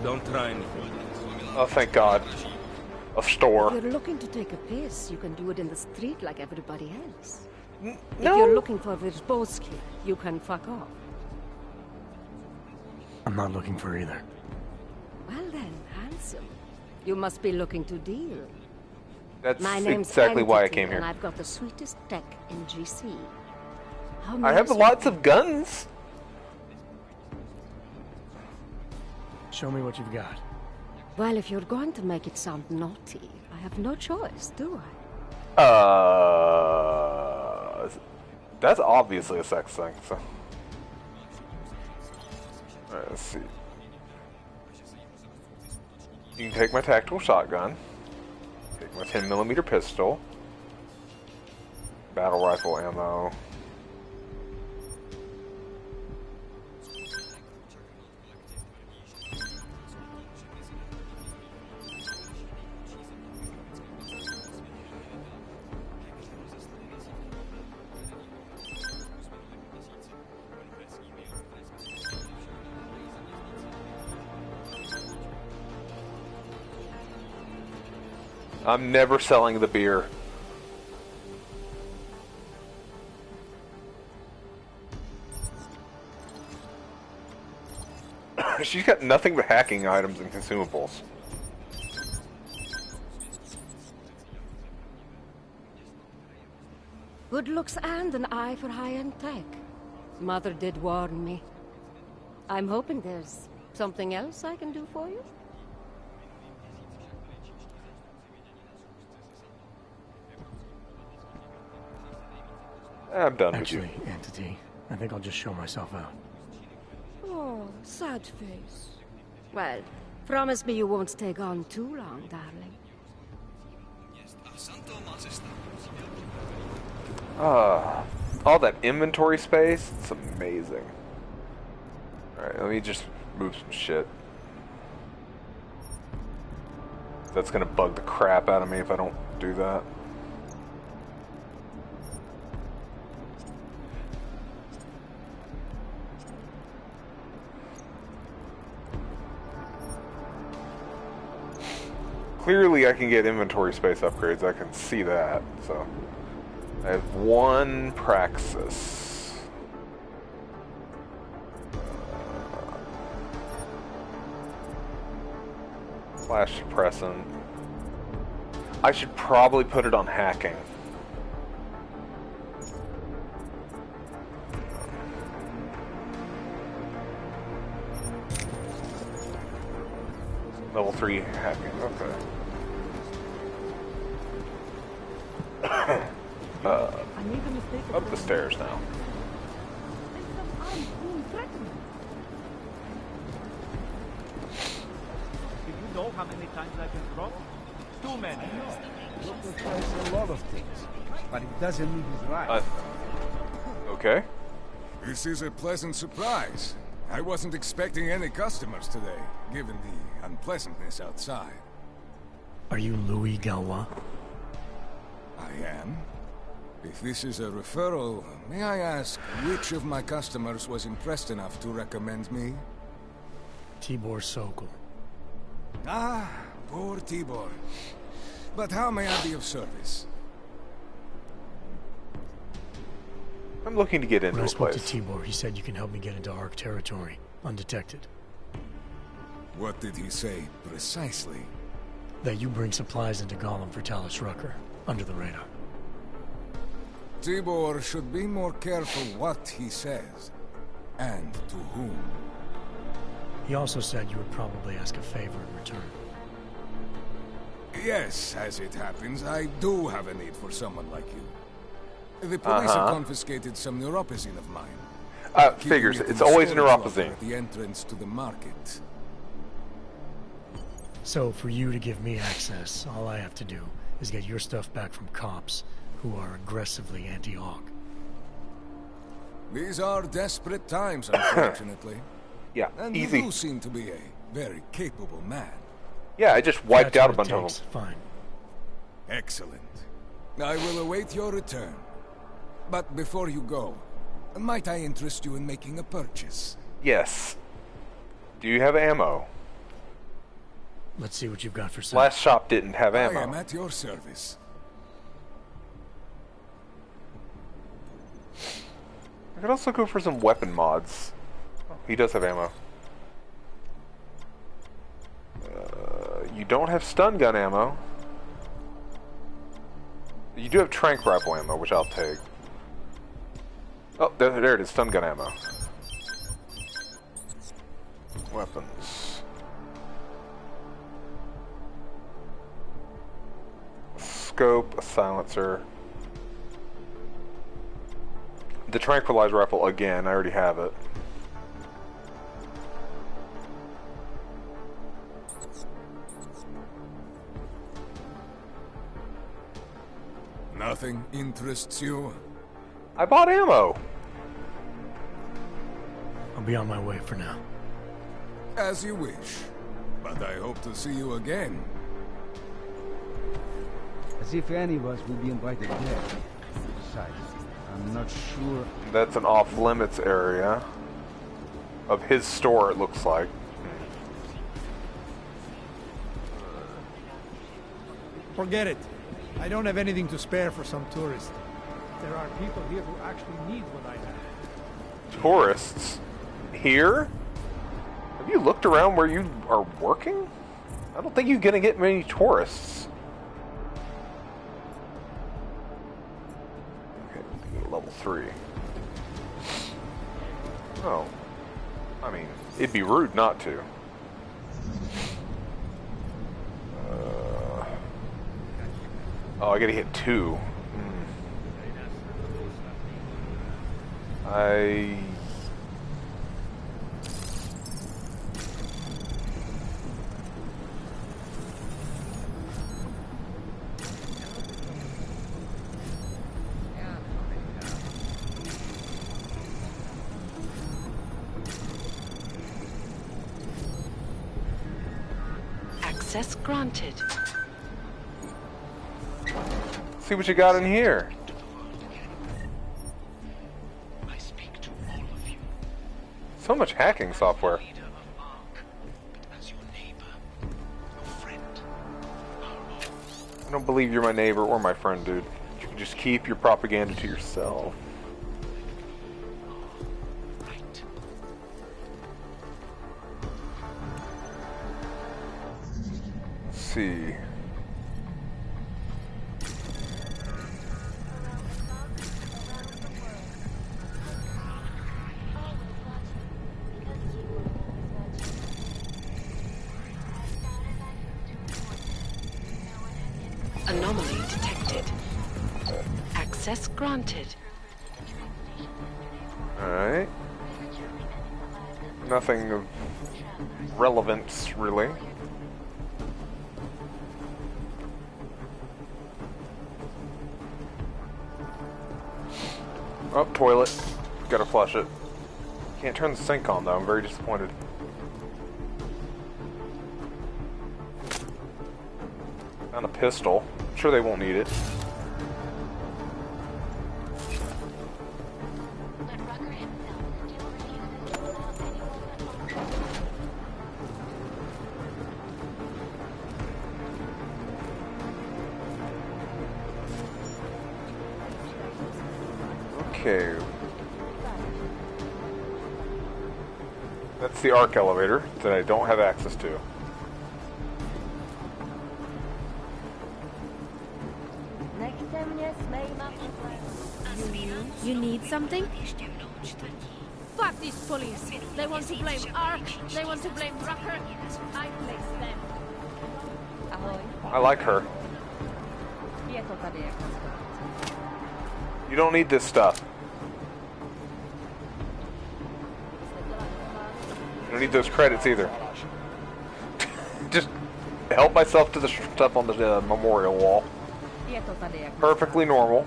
Don't try me. Oh, thank God. A store. If you're looking to take a piss, you can do it in the street like everybody else. No. If you're looking for Virzboski, you can fuck off. I'm not looking for either. Well then, handsome. You must be looking to deal. That's My name's exactly why I Entity, came here. And I've got the sweetest tech in GC. How I have nice lots of guns. Show me what you've got. Well, if you're going to make it sound naughty, I have no choice, do I? That's obviously a sex thing, so. Alright, let's see. You can take my tactical shotgun. Take my 10mm pistol. Battle rifle ammo. I'm never selling the beer. She's got nothing but hacking items and consumables. Good looks and an eye for high-end tech. Mother did warn me. I'm hoping there's something else I can do for you? I'm done Actually, with you. Entity, I think I'll just show myself out. Oh, sad face. Well, promise me you won't take on too long, darling. All that inventory space, it's amazing. Alright, let me just move some shit. That's gonna bug the crap out of me if I don't do that. Clearly I can get inventory space upgrades, I can see that, so. I have one Praxis. Flash suppressant. I should probably put it on hacking. Level 3 hacking, okay. Up the stairs now. Do you know how many times I've been drunk? Too many. Doctor tries a lot of things, but it doesn't mean he's right. Okay. This is a pleasant surprise. I wasn't expecting any customers today, given the unpleasantness outside. Are you Louis Galois? I am. If this is a referral, may I ask which of my customers was impressed enough to recommend me? Tibor Sokol. Ah, poor Tibor. But how may I be of service? I'm looking to get into When I a spoke place. to Tibor, he said you can help me get into Ark territory, undetected. What did he say, precisely? That you bring supplies into Gollum for Talus Rucker, under the radar. Tibor should be more careful what he says, and to whom. He also said you would probably ask a favor in return. Yes, as it happens, I do have a need for someone like you. The police have confiscated some neuropazine of mine. Figures. Keeping it It's in the always storage locker neuropazine. at the entrance to the market. So, for you to give me access, all I have to do is get your stuff back from cops who are aggressively anti-Hawk. These are desperate times, unfortunately. Yeah, and easy. you do seem to be a very capable man. Yeah, I just wiped That's out a what bunch it of takes. them. Fine. Excellent. I will await your return. But before you go, might I interest you in making a purchase? Yes. Do you have ammo? Let's see what you've got for sale. Last shop didn't have ammo. I am at your service. I could also go for some weapon mods. Oh, he does have ammo. You don't have stun gun ammo. You do have tranq rifle ammo, which I'll take. Oh, there it is, stun gun ammo. Weapons. A scope, a silencer. The tranquilizer rifle again, I already have it. Nothing interests you? I bought ammo. I'll be on my way for now. As you wish. But I hope to see you again. As if any of us will be invited there. Besides, I'm not sure. That's an off-limits area of his store, it looks like. Forget it. I don't have anything to spare for some tourist. There are people here who actually need what I have. Tourists? Here? Have you looked around where you are working? I don't think you're gonna get many tourists. Okay, level 3. Oh. I mean, it'd be rude not to. Oh, I gotta hit 2. Access granted. See what you got in here. So much hacking software. I don't believe you're my neighbor or my friend, dude. You can just keep your propaganda to yourself. Let's see. Access granted. Alright. Nothing of relevance, really. Oh, toilet. Gotta flush it. Can't turn the sink on, though. I'm very disappointed. Found a pistol. I'm sure they won't need it. Okay. That's the arc elevator that I don't have access to. You need something? Fuck these police! They want to blame Ark, they want to blame Rucker. I place them. I like her. You don't need this stuff. You don't need those credits either. Just help myself to the stuff on the memorial wall. Perfectly normal.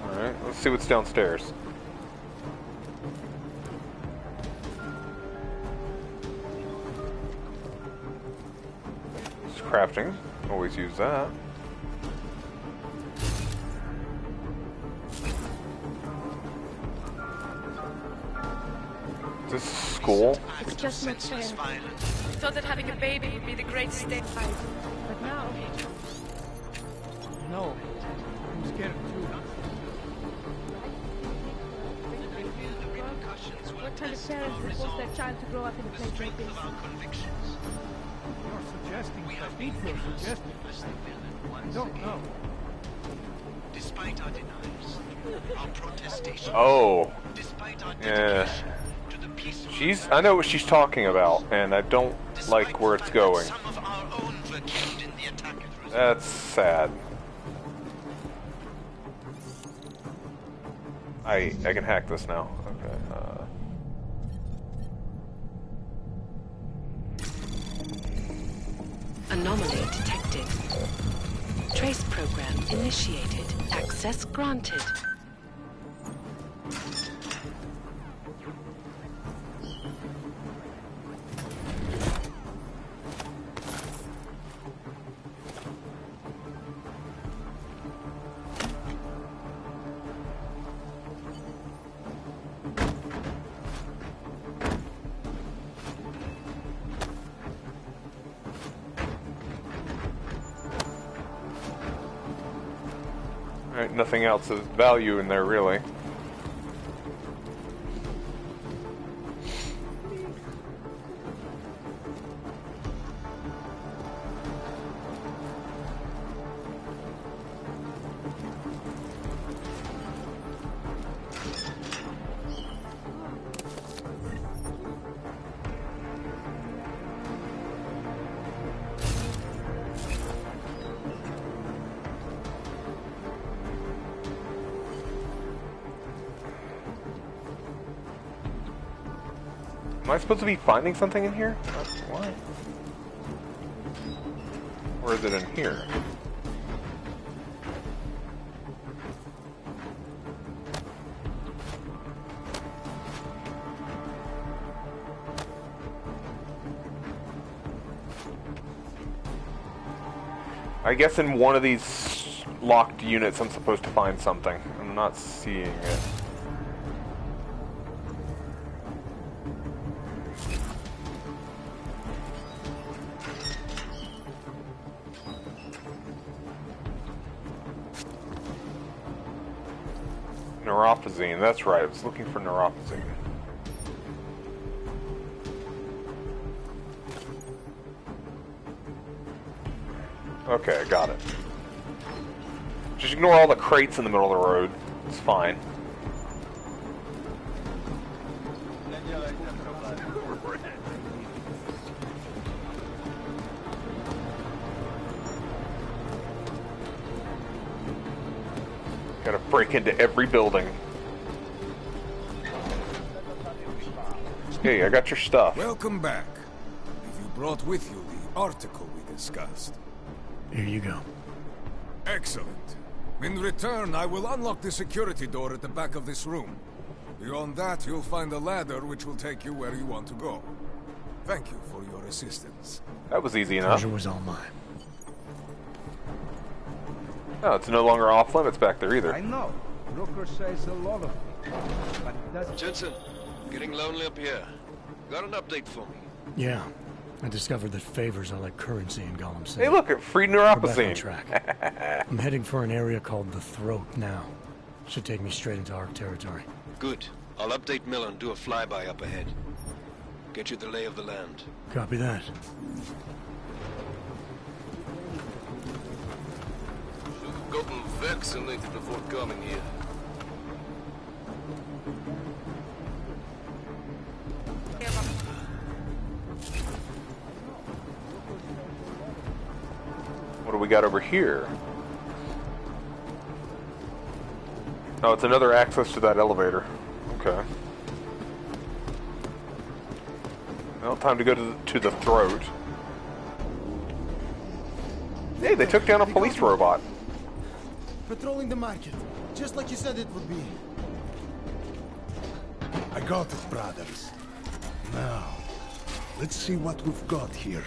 Alright, let's see what's downstairs. It's crafting. Always use that. Is this school? It's just not fair. I thought that having a baby would be the greatest thing. But now... No. I'm scared too. What kind of parents would force their child to grow up in a place like this? You're suggesting. I think you're suggesting. I don't know. Despite our denials, our protestation. Oh. Yeah. I know what she's talking about, and I don't like where it's going. That's sad. I can hack this now. Okay. Anomaly detected. Trace program initiated. Access granted. Alright, nothing else of value in there, really. Am I supposed to be finding something in here? Why? Or is it in here? I guess in one of these locked units I'm supposed to find something. I'm not seeing it. Neurophazine, that's right, I was looking for neurophazine. Okay, I got it. Just ignore all the crates in the middle of the road. It's fine. break into every building. Hey, I got your stuff. Welcome back. Have you brought with you the article we discussed? Here you go. Excellent. In return, I will unlock the security door at the back of this room. Beyond that, you'll find a ladder which will take you where you want to go. Thank you for your assistance. That was easy enough. Pleasure was all mine. No, it's no longer off limits back there either. I know. Brooker says a lot of things, but it doesn't... Jensen, getting lonely up here. Got an update for me? Yeah. I discovered that favors are like currency in Gollum City. Hey, look, at freed We're back on neuropathy. track. I'm heading for an area called the Throat now. Should take me straight into Ark territory. Good. I'll update Miller and do a flyby up ahead. Get you the lay of the land. Copy that. Should have gotten vaccinated before coming here. What do we got over here? Oh, it's another access to that elevator. Okay. Well, time to go to the Throat. Hey, they took down a police robot. Patrolling the market, just like you said it would be. I got it, brothers. Now, let's see what we've got here.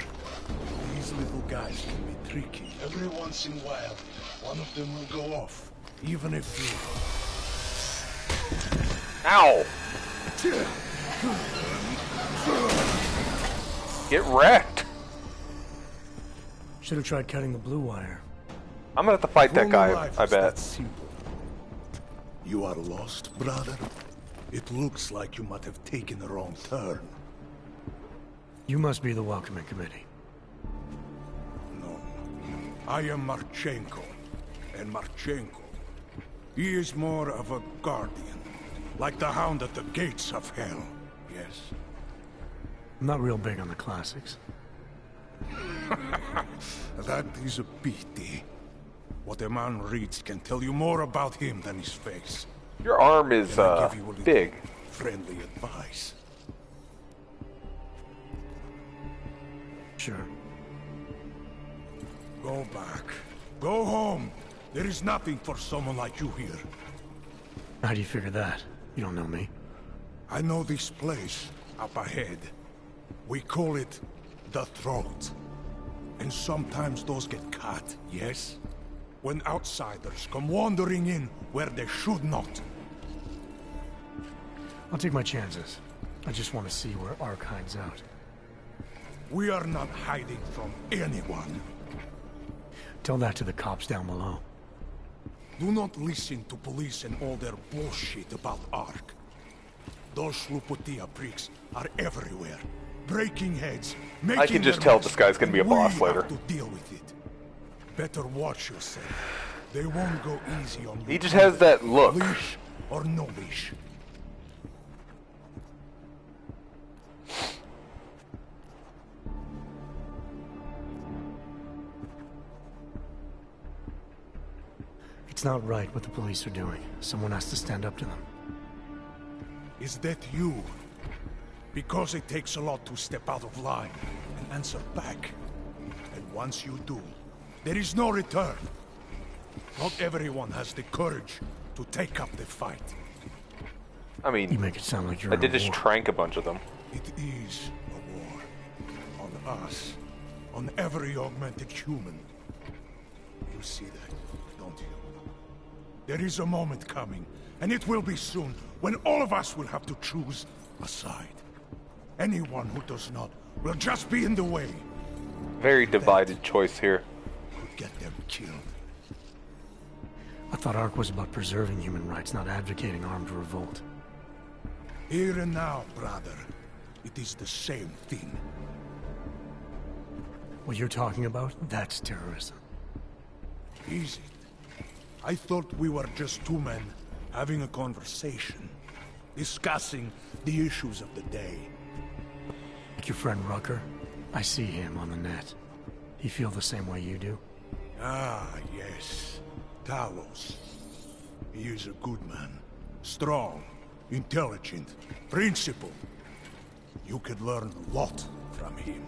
These little guys can be tricky. Every once in a while, one of them will go off, even if you... Ow! Get wrecked! Should have tried cutting the blue wire. I'm gonna have to fight that guy, Life I is that bet. simple. You are lost, brother? It looks like you might have taken a wrong turn. You must be the welcoming committee. No. I am Marchenko. And Marchenko, he is more of a guardian. Like the hound at the gates of hell. Yes. I'm not real big on the classics. That is a pity. What a man reads can tell you more about him than his face. Your arm is, Can I give you a little big. friendly advice? Sure. Go back. Go home. There is nothing for someone like you here. How do you figure that? You don't know me. I know this place up ahead. We call it the Throat. And sometimes those get cut, yes? When outsiders come wandering in where they should not. I'll take my chances. I just want to see where Ark hides out. We are not hiding from anyone. Tell that to the cops down below. Do not listen to police and all their bullshit about Ark. Those Slupotia pricks are everywhere. Breaking heads, making I can just their tell mess, this guy's gonna be a and boss we later. have to deal with it. Better watch yourself. They won't go easy on you. He just has that look. Leash or no leash. It's not right what the police are doing. Someone has to stand up to them. Is that you? Because it takes a lot to step out of line and answer back. And once you do, there is no return. Not everyone has the courage to take up the fight. I mean, you make it sound like you're I did in a just war. trank a bunch of them. It is a war. On us. On every augmented human. You see that, don't you? There is a moment coming, and it will be soon, when all of us will have to choose a side. Anyone who does not will just be in the way. Very divided choice here. Could get them killed. I thought Ark was about preserving human rights, not advocating armed revolt. Here and now, brother, it is the same thing. What you're talking about, that's terrorism. Is it? I thought we were just two men having a conversation, discussing the issues of the day. Like your friend Rucker? I see him on the net. He feel the same way you do? Ah, yes. Talos. He is a good man. Strong, intelligent, principled. You could learn a lot from him.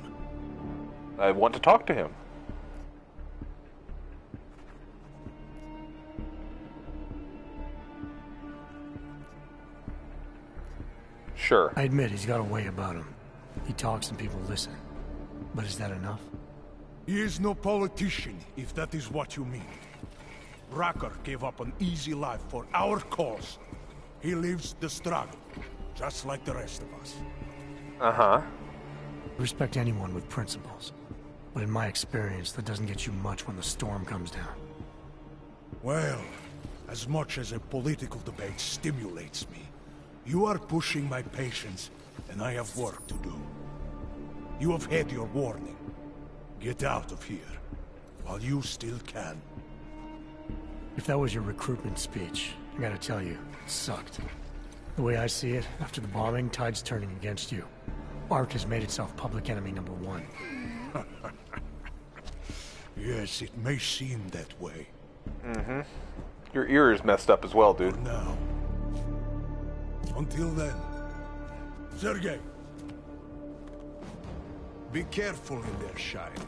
I want to talk to him. Sure. I admit he's got a way about him. He talks and people listen. But is that enough? He is no politician, if that is what you mean. Rucker gave up an easy life for our cause. He lives the struggle, just like the rest of us. Uh-huh. Respect anyone with principles. But in my experience, that doesn't get you much when the storm comes down. Well, as much as a political debate stimulates me, you are pushing my patience, and I have work to do. You have had your warning. Get out of here, while you still can. If that was your recruitment speech, I gotta tell you, it sucked. The way I see it, after the bombing, tide's turning against you. ARC has made itself public enemy #1. Yes, it may seem that way. Mm-hmm. Your ear is messed up as well, dude. Now. Until then. Sergei! Be careful in there, Shiny.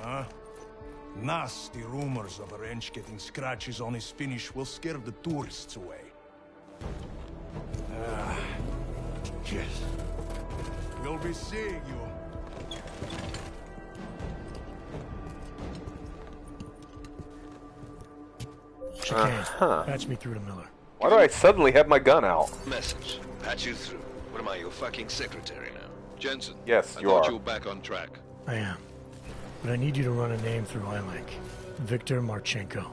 Huh? Nasty rumors of a wrench getting scratches on his finish will scare the tourists away. Yes. We'll be seeing you. Chicane. Patch me through to Miller. Why do I suddenly have my gun out? Message. Patch you through. What am I, your fucking secretary now? Jensen. Yes, I you thought are. you were back on track. I am. But I need you to run a name through ILAC. Victor Marchenko.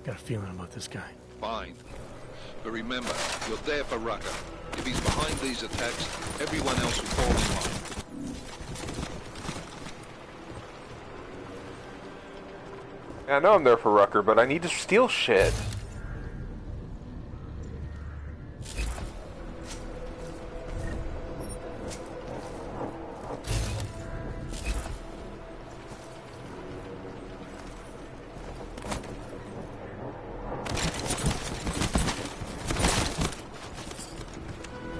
Got a feeling about this guy. Fine. But remember, you're there for Rucker. If he's behind these attacks, everyone else will fall in line. Yeah, I know I'm there for Rucker, but I need to steal shit.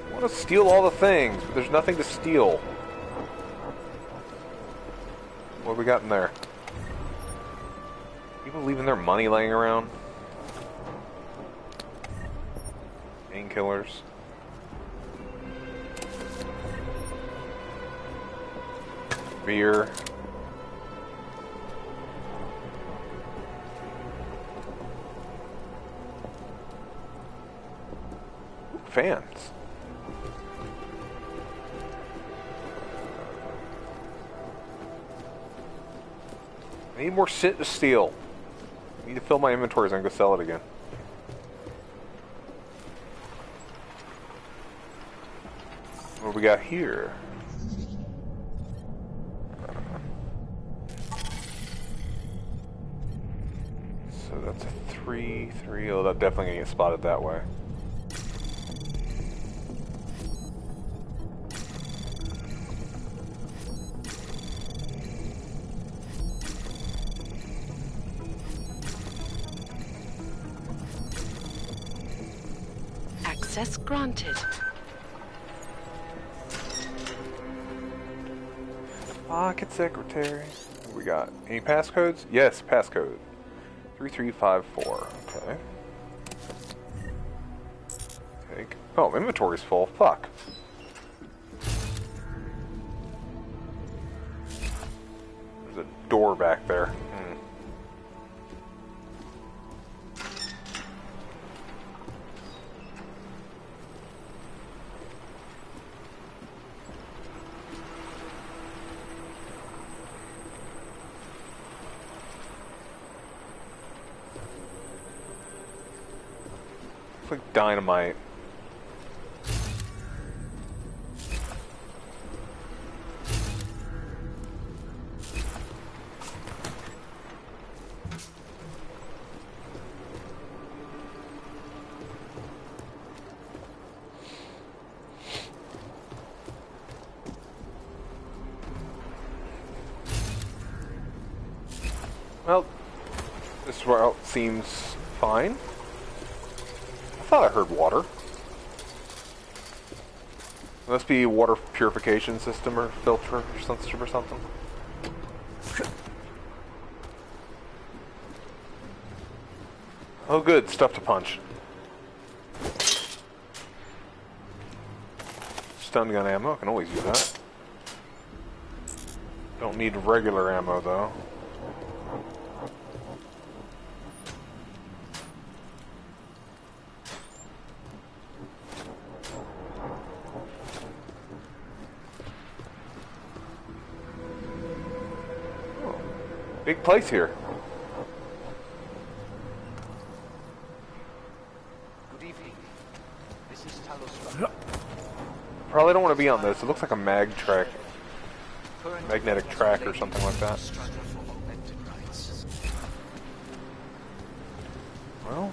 I want to steal all the things, but there's nothing to steal. What have we got in there? People leaving their money laying around? Painkillers. Beer. Fans. I need more shit to steal. I need to fill my inventories and go sell it again. What do we got here? So that's a 3-3. Oh, that's definitely gonna get spotted that way. Access granted. Pocket secretary. What do we got? Any passcodes? Yes, passcode. 3354. Okay. Take. Oh, inventory's full. Fuck. There's a door back there. It's like dynamite. Well, this route seems fine. thought I heard water. Must be water purification system or filter or something. Oh good, stuff to punch. Stun gun ammo, I can always use that. Don't need regular ammo though. Oh, big place here. Good evening. This is Talos. Probably don't want to be on this. It looks like a magnetic track or something like that. Well,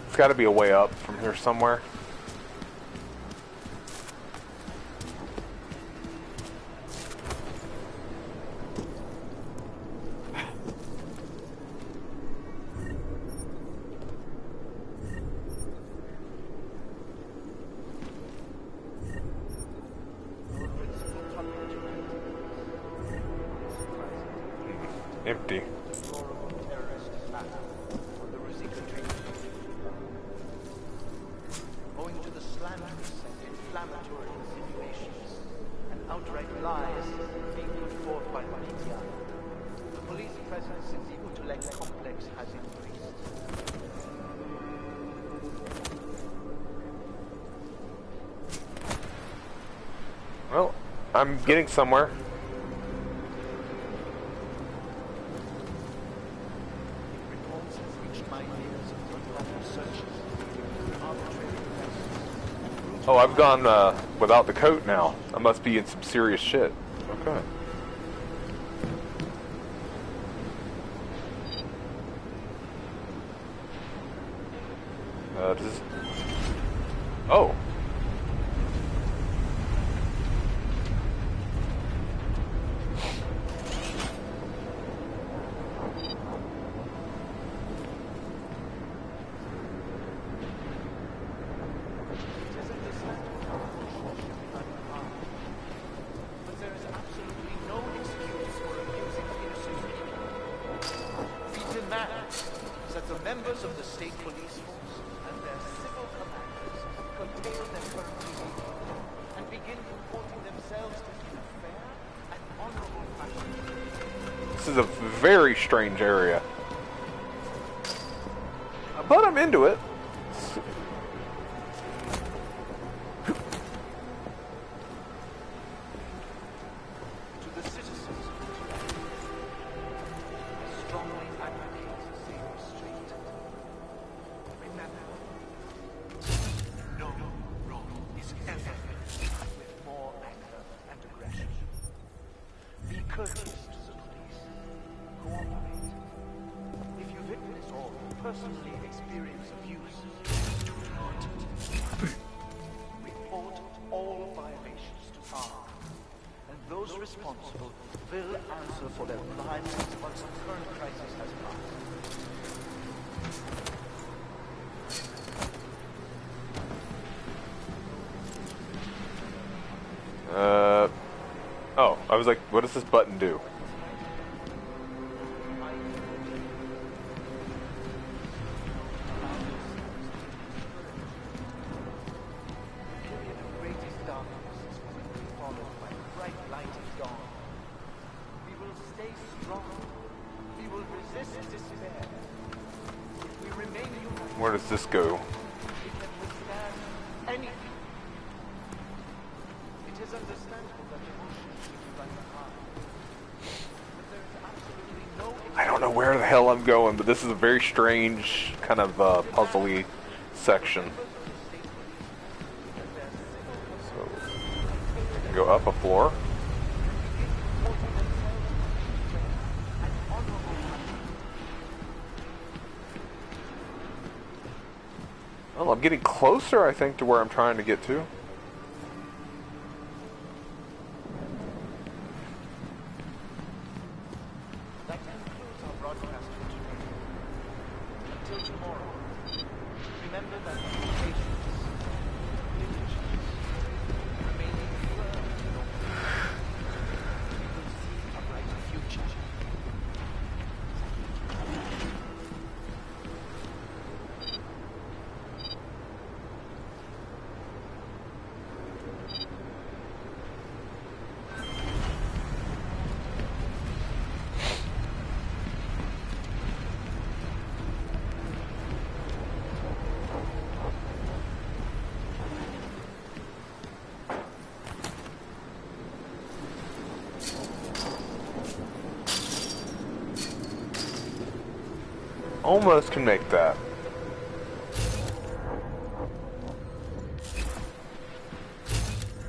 it's got to be a way up from here somewhere. Empty. Owing to the slanderous and inflammatory insinuations and outright lies being put forth by Meridian, the police presence in the Utulek complex has increased. Well, I'm getting somewhere. Oh, I've gone without the coat now. I must be in some serious shit. Okay. Oh. That the members of the state police force and their civil commanders curtail their current behavior and begin comporting themselves in a fair and honorable fashion. This is a very strange area. But I'm into it. To the citizens of Utulek, I strongly advocate safe restraint. Remember, no wrong is ever met with more anger and aggression. Be courteous to the police. Cooperate. If you witness or personally experience abuse, do not report all violations to ARC, and those responsible will answer for their crimes once the current crisis has passed. Oh, I was like, what does this button do? Where does this go? I don't know where the hell I'm going, but this is a very strange kind of puzzly section. So, go up a floor. Well, I'm getting closer, I think, to where I'm trying to get to. That concludes our broadcast for today. almost can make that.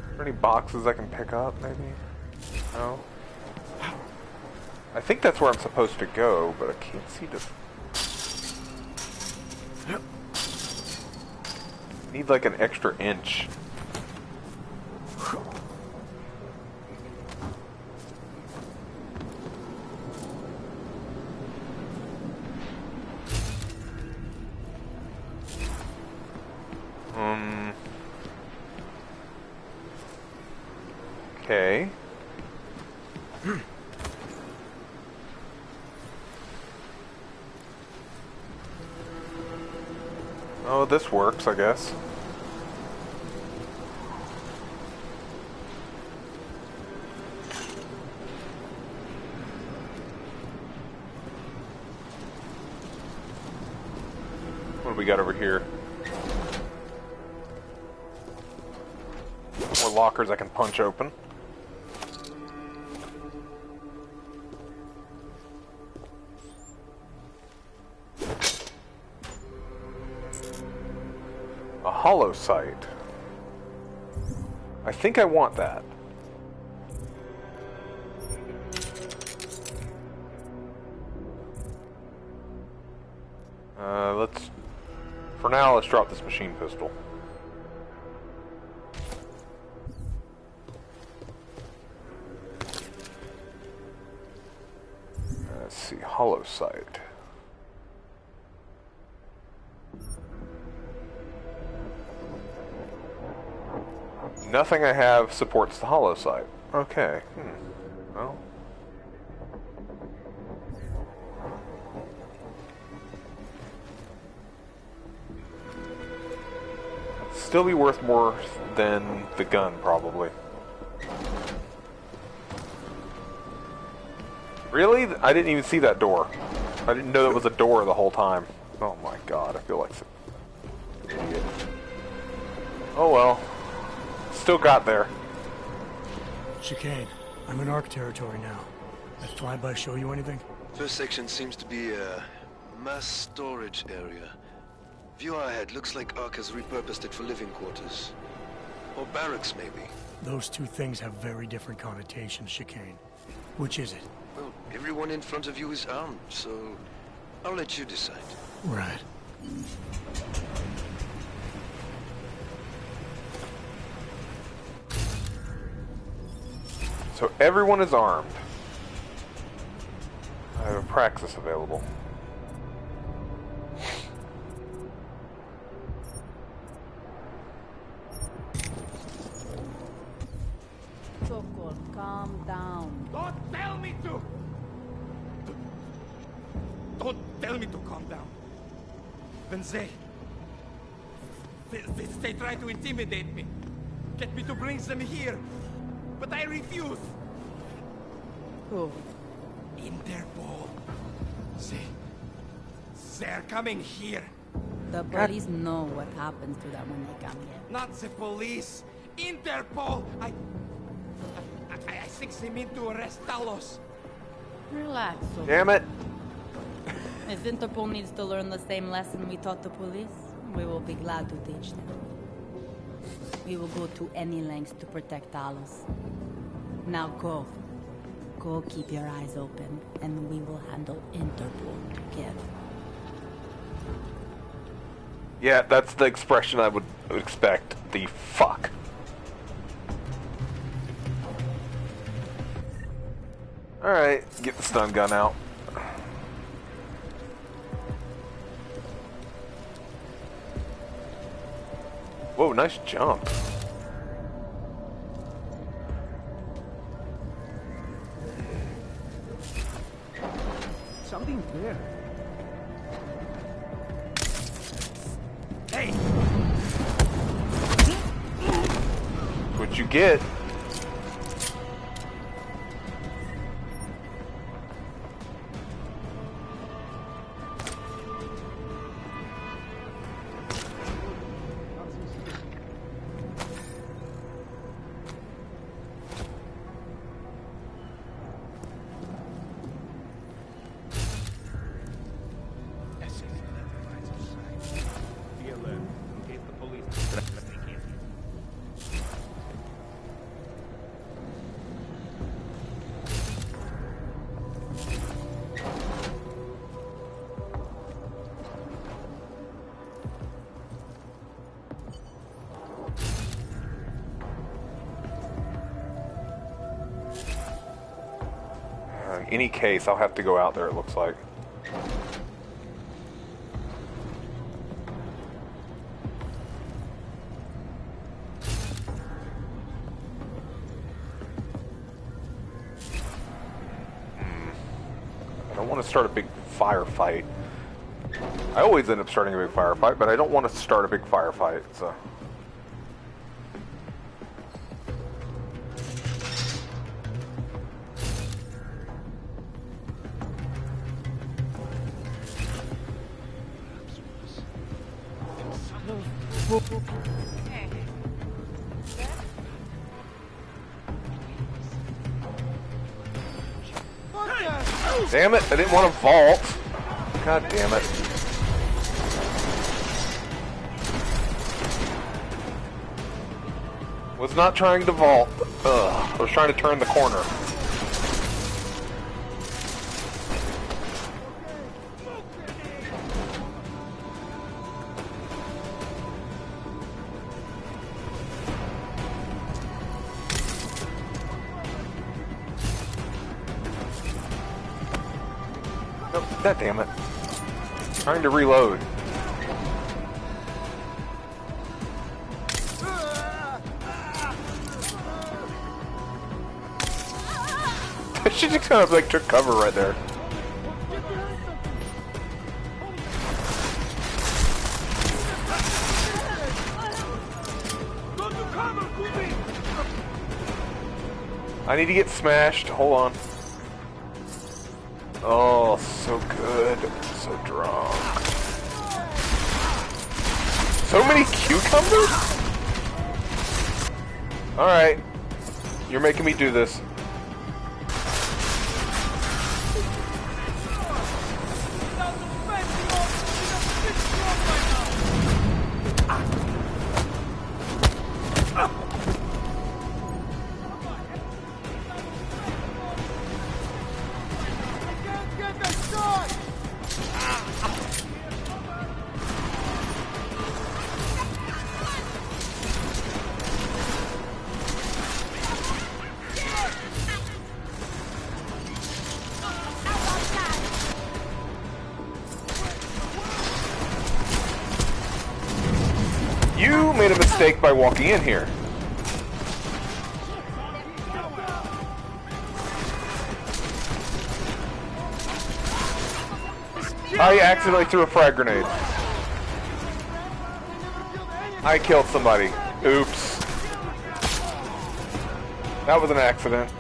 Are there any boxes I can pick up, maybe? No? I think that's where I'm supposed to go, but I can't see the... Need like an extra inch. Okay. Oh, this works, I guess. What do we got over here? More lockers I can punch open. A hollow sight. I think I want that. For now, let's drop this machine pistol. Let's see, hollow sight. Nothing I have supports the hollow sight. Okay. Well. Still be worth more than the gun, probably. Really? I didn't even see that door. I didn't know that was a door the whole time. Oh my god, I feel like an idiot. Oh well. Still got there. Chicane, I'm in ARC territory now. That flyby show you anything? First section seems to be a mass storage area. View ahead, looks like ARC has repurposed it for living quarters. Or barracks, maybe. Those two things have very different connotations, Chicane. Which is it? Well, everyone in front of you is armed, so I'll let you decide. Right. So everyone is armed. I have a praxis available. Sokol, calm down. Don't tell me to! Don't tell me to calm down. When they try to intimidate me. Get me to bring them here. But I refuse. Who? Interpol. They're coming here. The police know what happens to them when they come here. Not the police. Interpol. I think they mean to arrest Talos. Relax. Sophie. Damn it. If Interpol needs to learn the same lesson we taught the police, we will be glad to teach them. We will go to any lengths to protect Talos. Now go. Go keep your eyes open, and we will handle Interpol together. Yeah, that's the expression I would expect. The fuck. Alright, get the stun gun out. Whoa, nice jump. Something there. Hey! What you get? any case, I'll have to go out there, it looks like. I don't want to start a big firefight. I always end up starting a big firefight, but I don't want to start a big firefight, so... Damn it, I didn't want to vault. God damn it. Was not trying to vault. Ugh, I was trying to turn the corner. God damn it. Trying to reload. She just kind of like took cover right there. I need to get smashed. Hold on. Oh, so good. So drunk. So many cucumbers? Alright. You're making me do this. You made a mistake by walking in here. I accidentally threw a frag grenade. I killed somebody. Oops. That was an accident.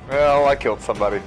Well, I killed somebody.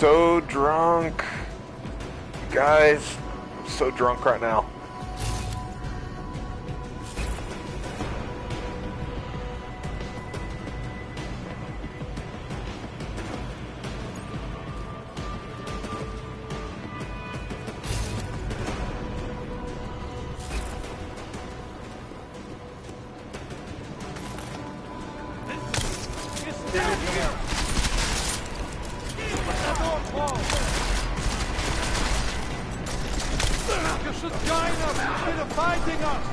So drunk. Guys, I'm so drunk right now. You should join us instead of fighting us!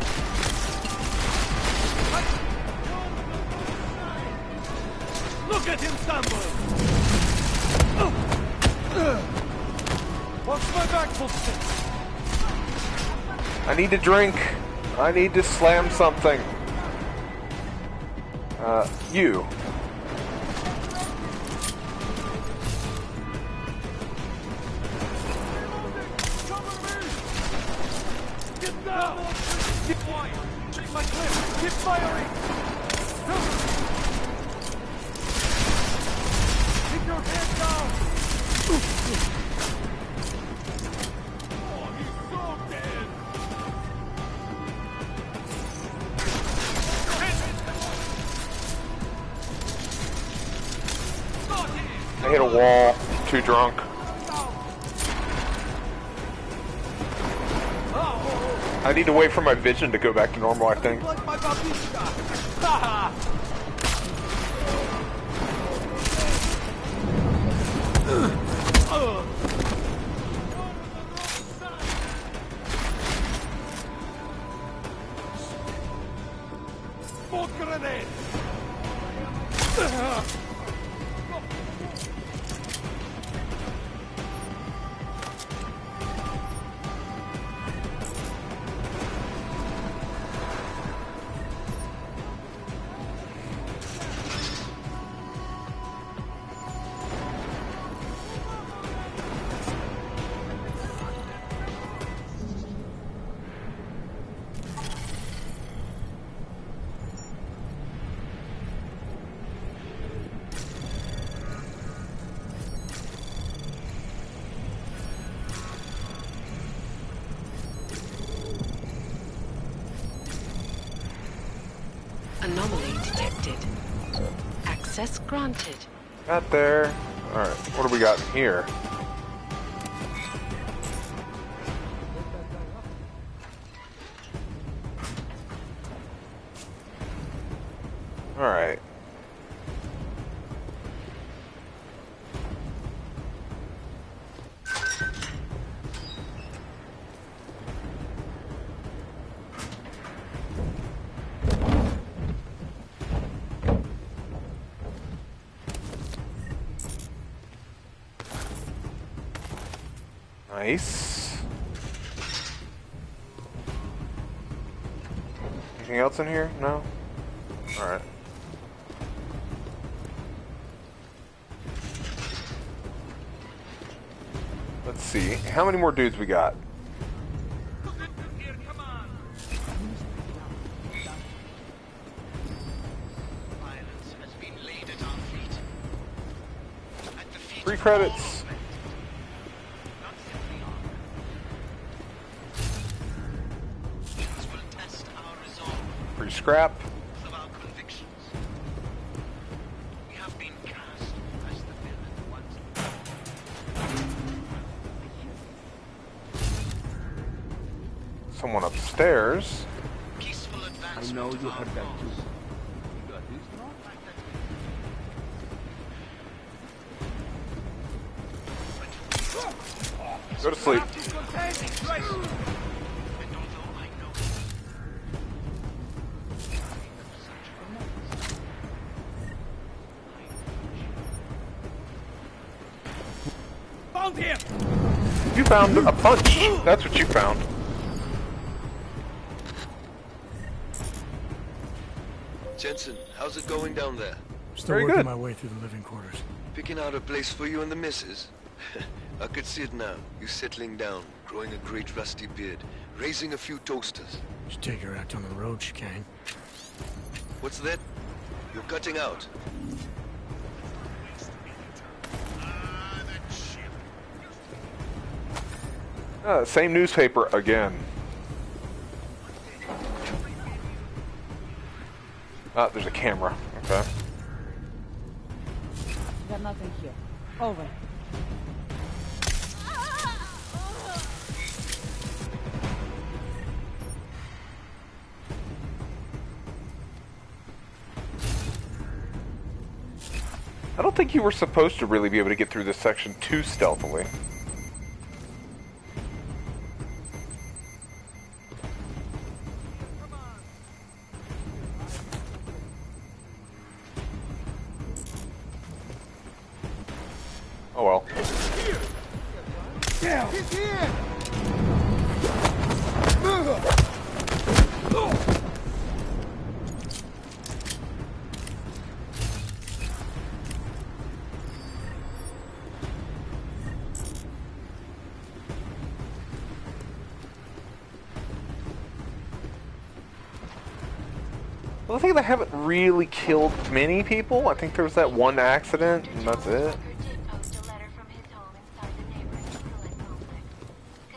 Look at him stumble! Watch my back, footsteps! I need to drink. I need to slam something. You. Get down! Keep quiet! Check my clip! Keep firing! Keep your head down! Oh, he's so dead! I hit a wall. Too drunk. I need to wait for my vision to go back to normal, I think. Like my babishka! Ha Smoke grenade! Anomaly detected. Access granted. Got there. Alright, what do we got in here? Alright. Nice. Anything else in here? No? Alright. Let's see. How many more dudes we got? Free credits. Free scrap. Someone upstairs. I know you heard that too. Go to sleep. Found him! You found a punch. That's what you found. Jensen, how's it going down there? Still working my way through the living quarters. Picking out a place for you and the missus? I could see it now. You settling down, growing a great rusty beard, raising a few toasters. Should take your act on the road, Chicane. What's that? You're cutting out. Same newspaper again. There's a camera. Okay. Got nothing here. Over. I don't think you were supposed to really be able to get through this section too stealthily. Oh well. Damn! He's here! Well, I think they haven't really killed many people. I think there was that one accident, and that's it.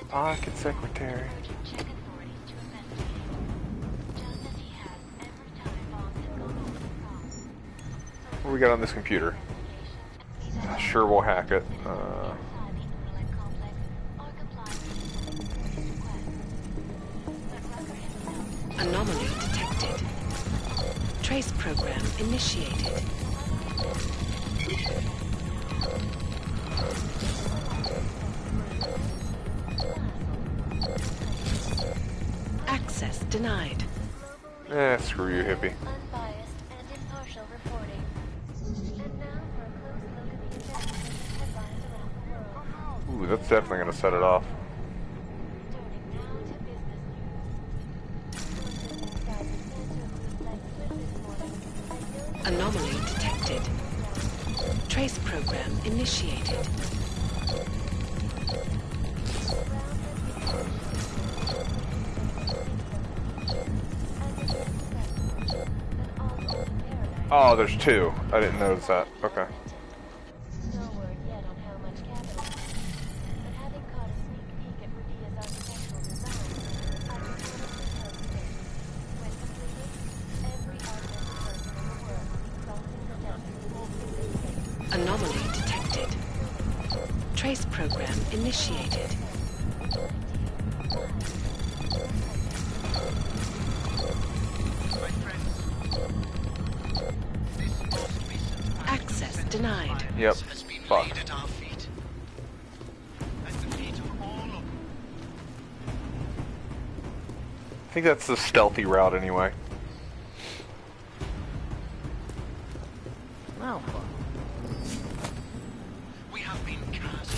Pocket secretary. What do we got on this computer? Sure, we'll hack it. Anomaly detected. Trace program initiated. Access denied. Screw you, hippie. Unbiased and impartial reporting. And now for a close look at the events and headlines around the world. Ooh, that's definitely gonna set it off. Anomaly detected. Trace program initiated. Oh, there's two. I didn't notice that. Okay. No word yet on how much capital. But having caught a sneak peek at Radia's architectural design, I can honestly tell you this. When completed, every augmented person in the world exalting the destiny in this case. Anomaly detected. Trace program initiated. Access denied. Yep. Fuck. I think that's the stealthy route anyway. Now, We have been cast.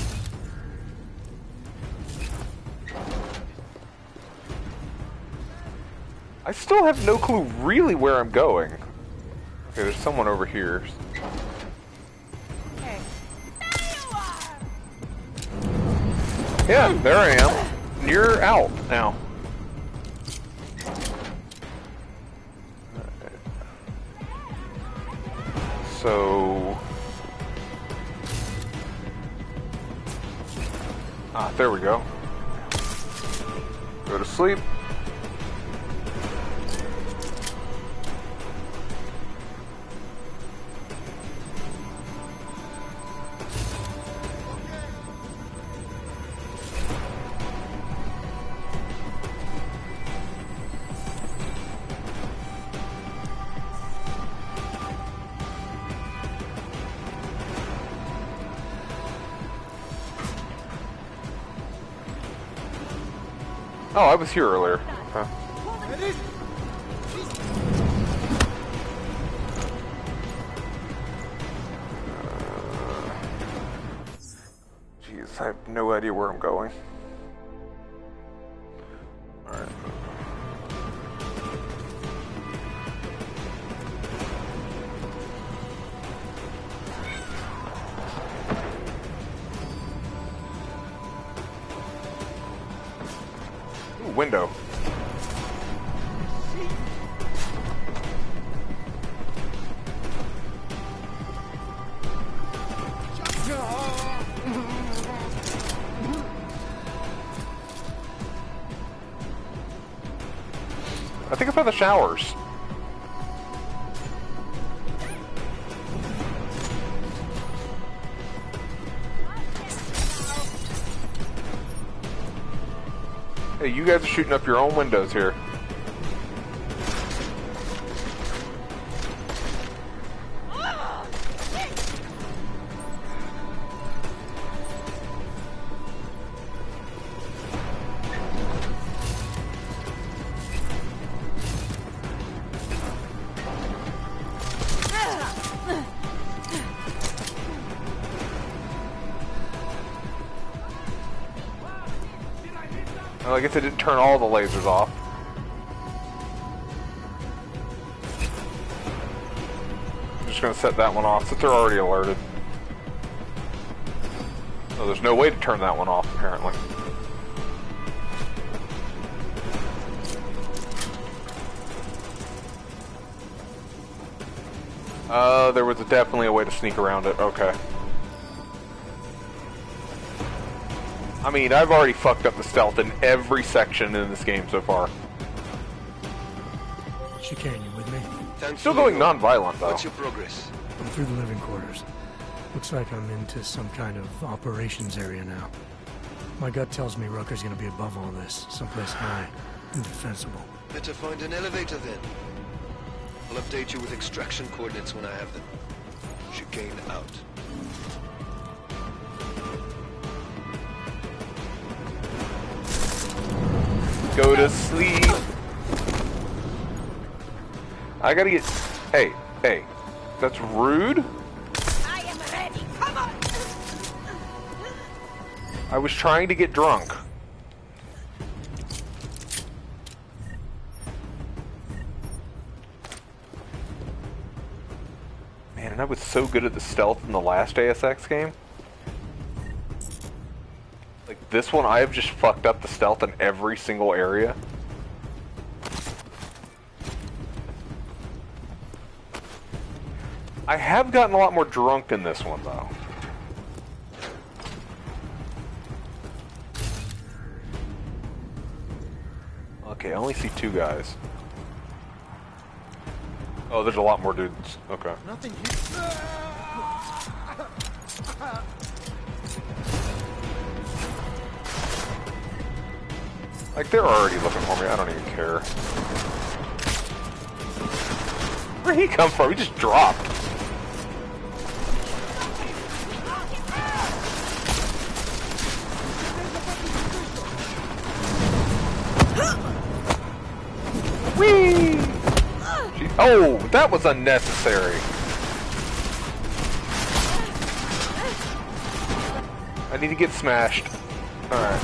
I still have no clue really where I'm going. Okay, there's someone over here. Yeah, there I am. You're out now. So... there we go. Go to sleep. Oh, I was here earlier. Huh. Jeez, I have no idea where I'm going. Alright. Window. think it's by the showers. Hey, you guys are shooting up your own windows here. Well, I guess I didn't turn all the lasers off. I'm just gonna set that one off since they're already alerted. Oh, there's no way to turn that one off, apparently. There was definitely a way to sneak around it. Okay. I mean, I've already fucked up the stealth in every section in this game so far. Chicane, you with me? Still going non-violent, though. What's your progress? I'm through the living quarters. Looks like I'm into some kind of operations area now. My gut tells me Rucker's gonna be above all this, someplace high and defensible. Better find an elevator then. I'll update you with extraction coordinates when I have them. Chicane out. Go to sleep. I gotta get... Hey, hey. That's rude? I am ready. Come on. I was trying to get drunk. Man, and I was so good at the stealth in the last ASX game. Like, this one, I have just fucked up the stealth in every single area. I have gotten a lot more drunk in this one, though. Okay, I only see 2 guys. Oh, there's a lot more dudes. Okay. Nothing Like, they're already looking for me. I don't even care. Where'd he come from? He just dropped. Whee! Oh, that was unnecessary. I need to get smashed. Alright.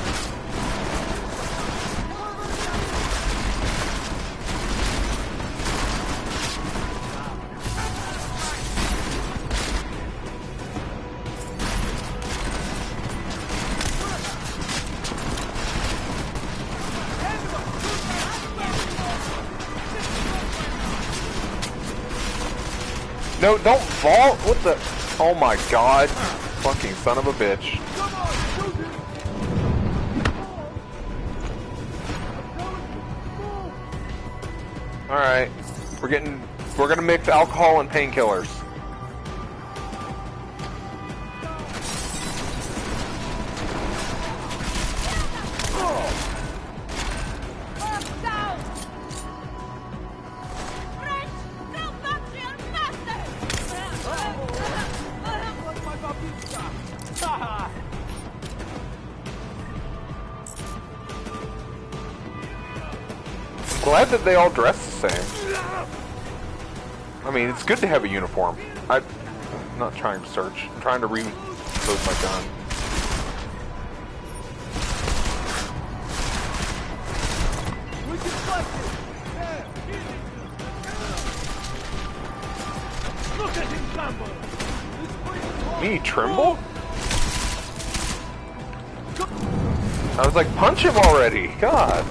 No, don't vault! What the? Oh my god. Fucking son of a bitch. Alright. We're gonna mix alcohol and painkillers. Glad that they all dress the same. I mean, it's good to have a uniform. I'm not trying to search. I'm trying to reload my gun. Look at him clamber! Me, Trimble? I was like, punch him already! God!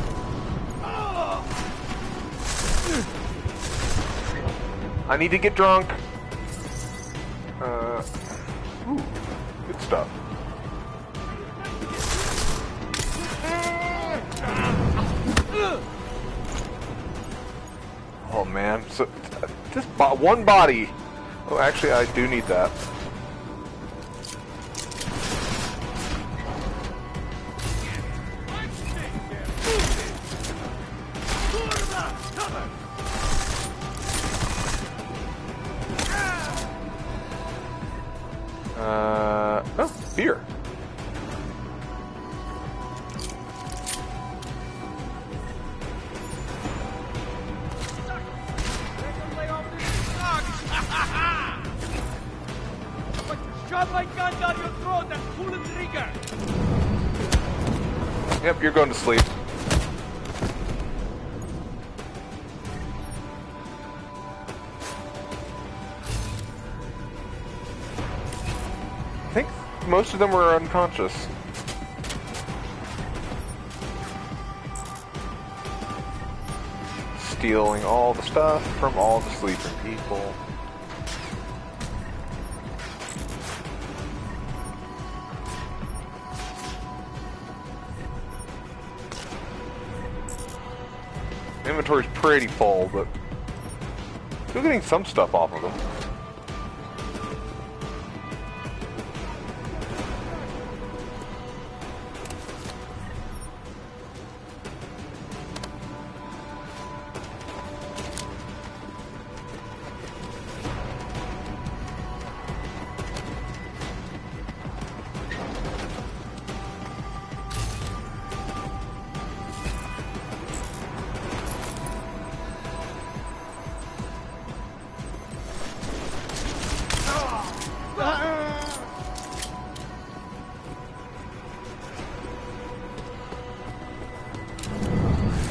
I need to get drunk. Ooh, good stuff. Oh man, so just one body. Oh, actually, I do need that. Oh, beer. Shove my gun down your throat and pull the trigger! Yep, you're going to sleep. I think most of them were unconscious. Stealing all the stuff from all the sleeping people. Inventory's pretty full, but still getting some stuff off of them.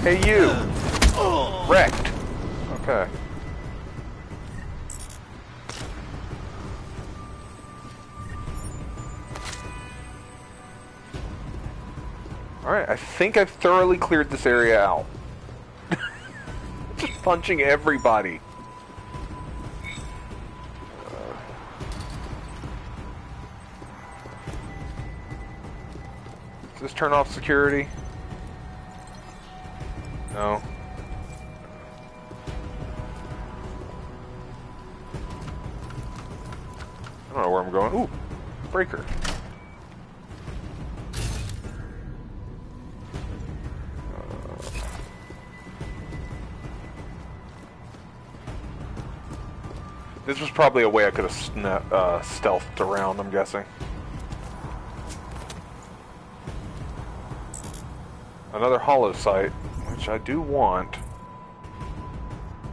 Hey, you! Wrecked. Okay. Alright, I think I've thoroughly cleared this area out. Just punching everybody. Does this turn off security? No. I don't know where I'm going. Ooh, breaker. This was probably a way I could have stealthed around, I'm guessing. Another hollow site, which I do want.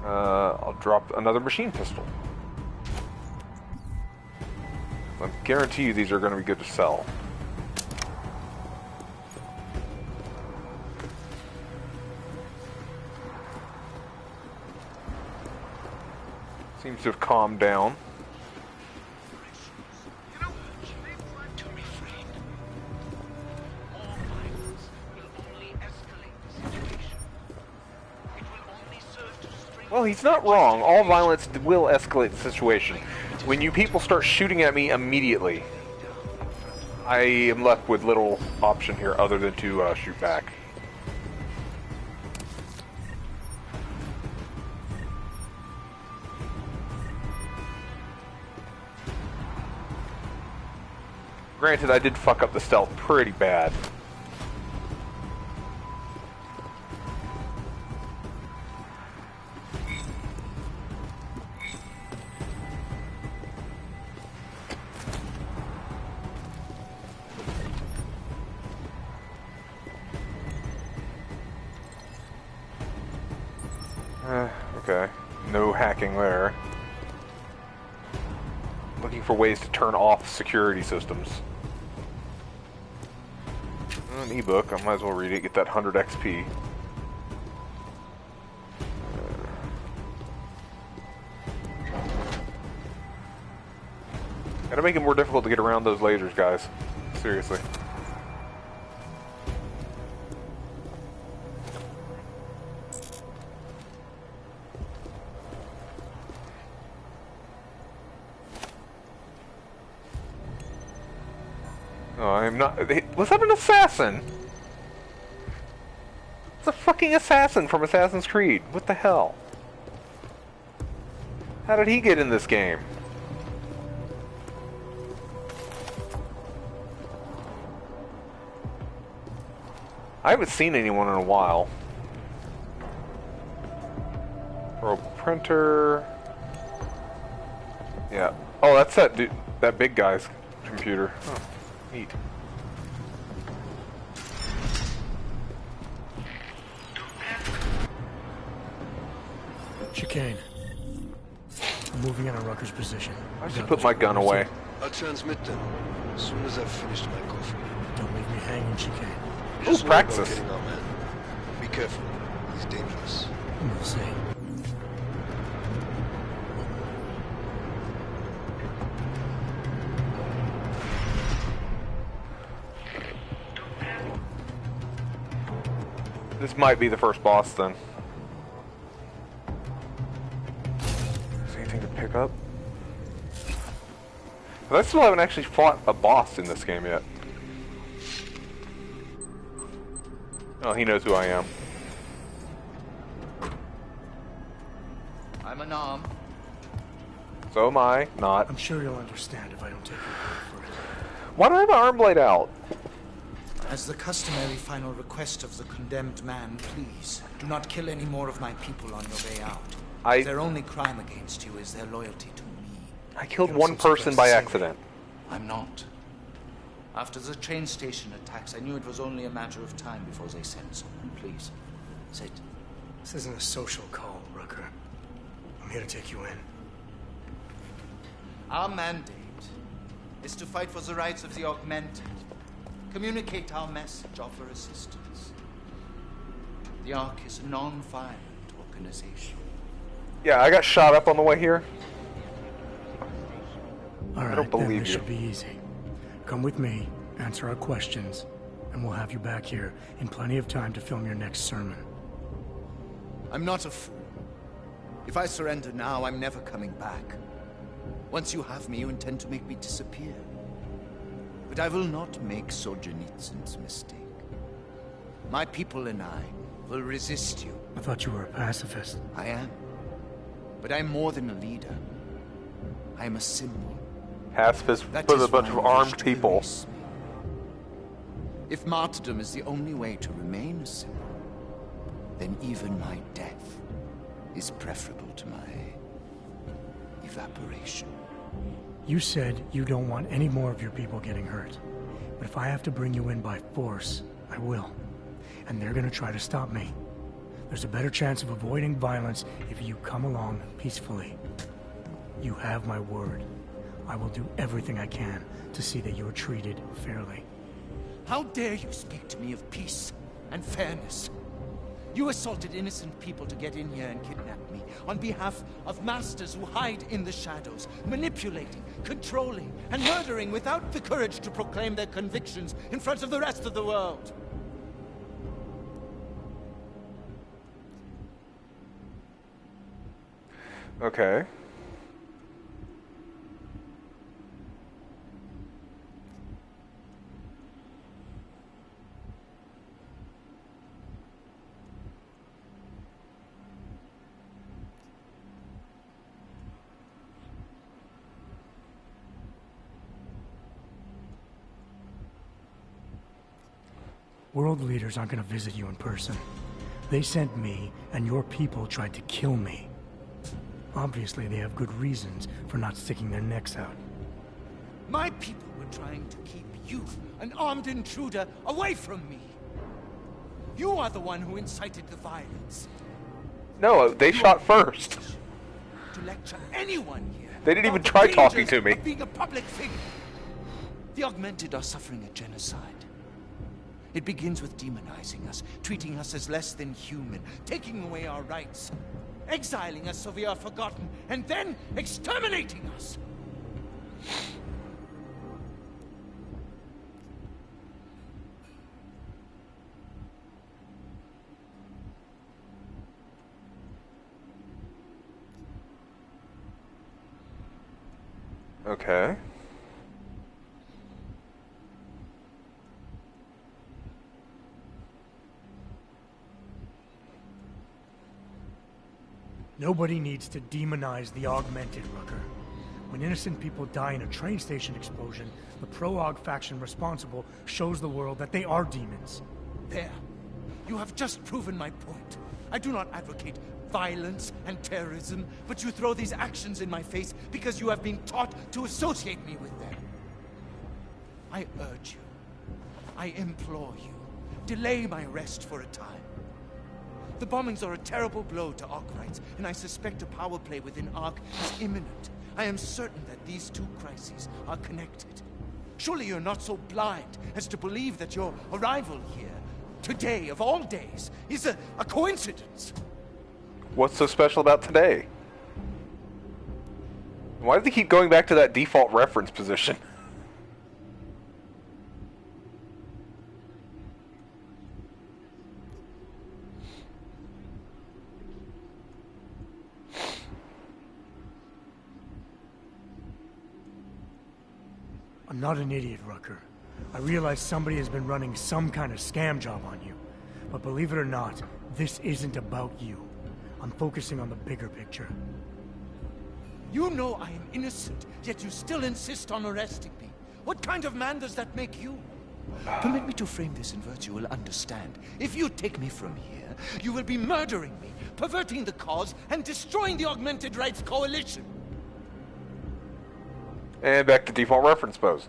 I'll drop another machine pistol. I guarantee you these are going to be good to sell. Seems to have calmed down. Well, he's not wrong. All violence will escalate the situation. When you people start shooting at me immediately, I am left with little option here other than to shoot back. Granted, I did fuck up the stealth pretty bad. Okay. No hacking there. Looking for ways to turn off security systems. An ebook, I might as well read it, get that 100 XP. Gotta make it more difficult to get around those lasers, guys. Seriously. Oh, I'm not... Was that an assassin? It's a fucking assassin from Assassin's Creed. What the hell? How did he get in this game? I haven't seen anyone in a while. Pro printer. Yeah. Oh, that's that dude, that big guy's computer. Oh, neat. Chicane. I'm moving in on Rucker's position. I should put my gun away. I'll transmit them as soon as I've finished my coffee. Don't leave me hanging, Chicane. Who's Praxis? Getting our man. Be careful. He's dangerous. We'll see. This might be the first boss then. Is there anything to pick up? But I still haven't actually fought a boss in this game yet. Oh, he knows who I am. I'm unarmed. So am I. Not. I'm sure you'll understand if I don't take your word for it. Why do I have my arm blade out? As the customary final request of the condemned man, please, do not kill any more of my people on your way out. Their only crime against you is their loyalty to me. I killed one person by accident. I'm not. After the train station attacks, I knew it was only a matter of time before they sent someone. Please, sit. This isn't a social call, Rucker. I'm here to take you in. Our mandate is to fight for the rights of the augmented. Communicate our message, offer assistance. The Ark is a non-violent organization. Yeah, I got shot up on the way here. All right, I don't believe this you. should be easy. Come with me, answer our questions, and we'll have you back here in plenty of time to film your next sermon. I'm not a fool. If I surrender now, I'm never coming back. Once you have me, you intend to make me disappear. But I will not make Solzhenitsyn's mistake. My people and I will resist you. I thought you were a pacifist. I am. But I'm more than a leader. I am a symbol. Pacifist That with a is bunch why of you armed wish to people. erase me. If martyrdom is the only way to remain a symbol, then even my death is preferable to my evaporation. You said you don't want any more of your people getting hurt. But if I have to bring you in by force, I will. And they're gonna try to stop me. There's a better chance of avoiding violence if you come along peacefully. You have my word. I will do everything I can to see that you are treated fairly. How dare you speak to me of peace and fairness? You assaulted innocent people to get in here and kidnap me on behalf of masters who hide in the shadows, manipulating, controlling, and murdering without the courage to proclaim their convictions in front of the rest of the world. Okay. World leaders aren't gonna visit you in person. They sent me, and your people tried to kill me. Obviously, they have good reasons for not sticking their necks out. My people were trying to keep you, an armed intruder, away from me. You are the one who incited the violence. No, they shot first. To lecture anyone here. They didn't even about the try talking dangers to me. of being a public figure. The augmented are suffering a genocide. It begins with demonizing us, treating us as less than human, taking away our rights, exiling us so we are forgotten, and then exterminating us. Okay. Nobody needs to demonize the augmented, Rucker. When innocent people die in a train station explosion, the pro-aug faction responsible shows the world that they are demons. There. You have just proven my point. I do not advocate violence and terrorism, but you throw these actions in my face because you have been taught to associate me with them. I urge you, I implore you, delay my arrest for a time. The bombings are a terrible blow to Ark rights, and I suspect a power play within Ark is imminent. I am certain that these two crises are connected. Surely you're not so blind as to believe that your arrival here, today of all days, is a coincidence. What's so special about today? Why do they keep going back to that default reference position? I'm not an idiot, Rucker. I realize somebody has been running some kind of scam job on you. But believe it or not, this isn't about you. I'm focusing on the bigger picture. You know I am innocent, yet you still insist on arresting me. What kind of man does that make you? Permit me to frame this in words you will understand. If you take me from here, you will be murdering me, perverting the cause, and destroying the Augmented Rights Coalition. And back to default reference pose.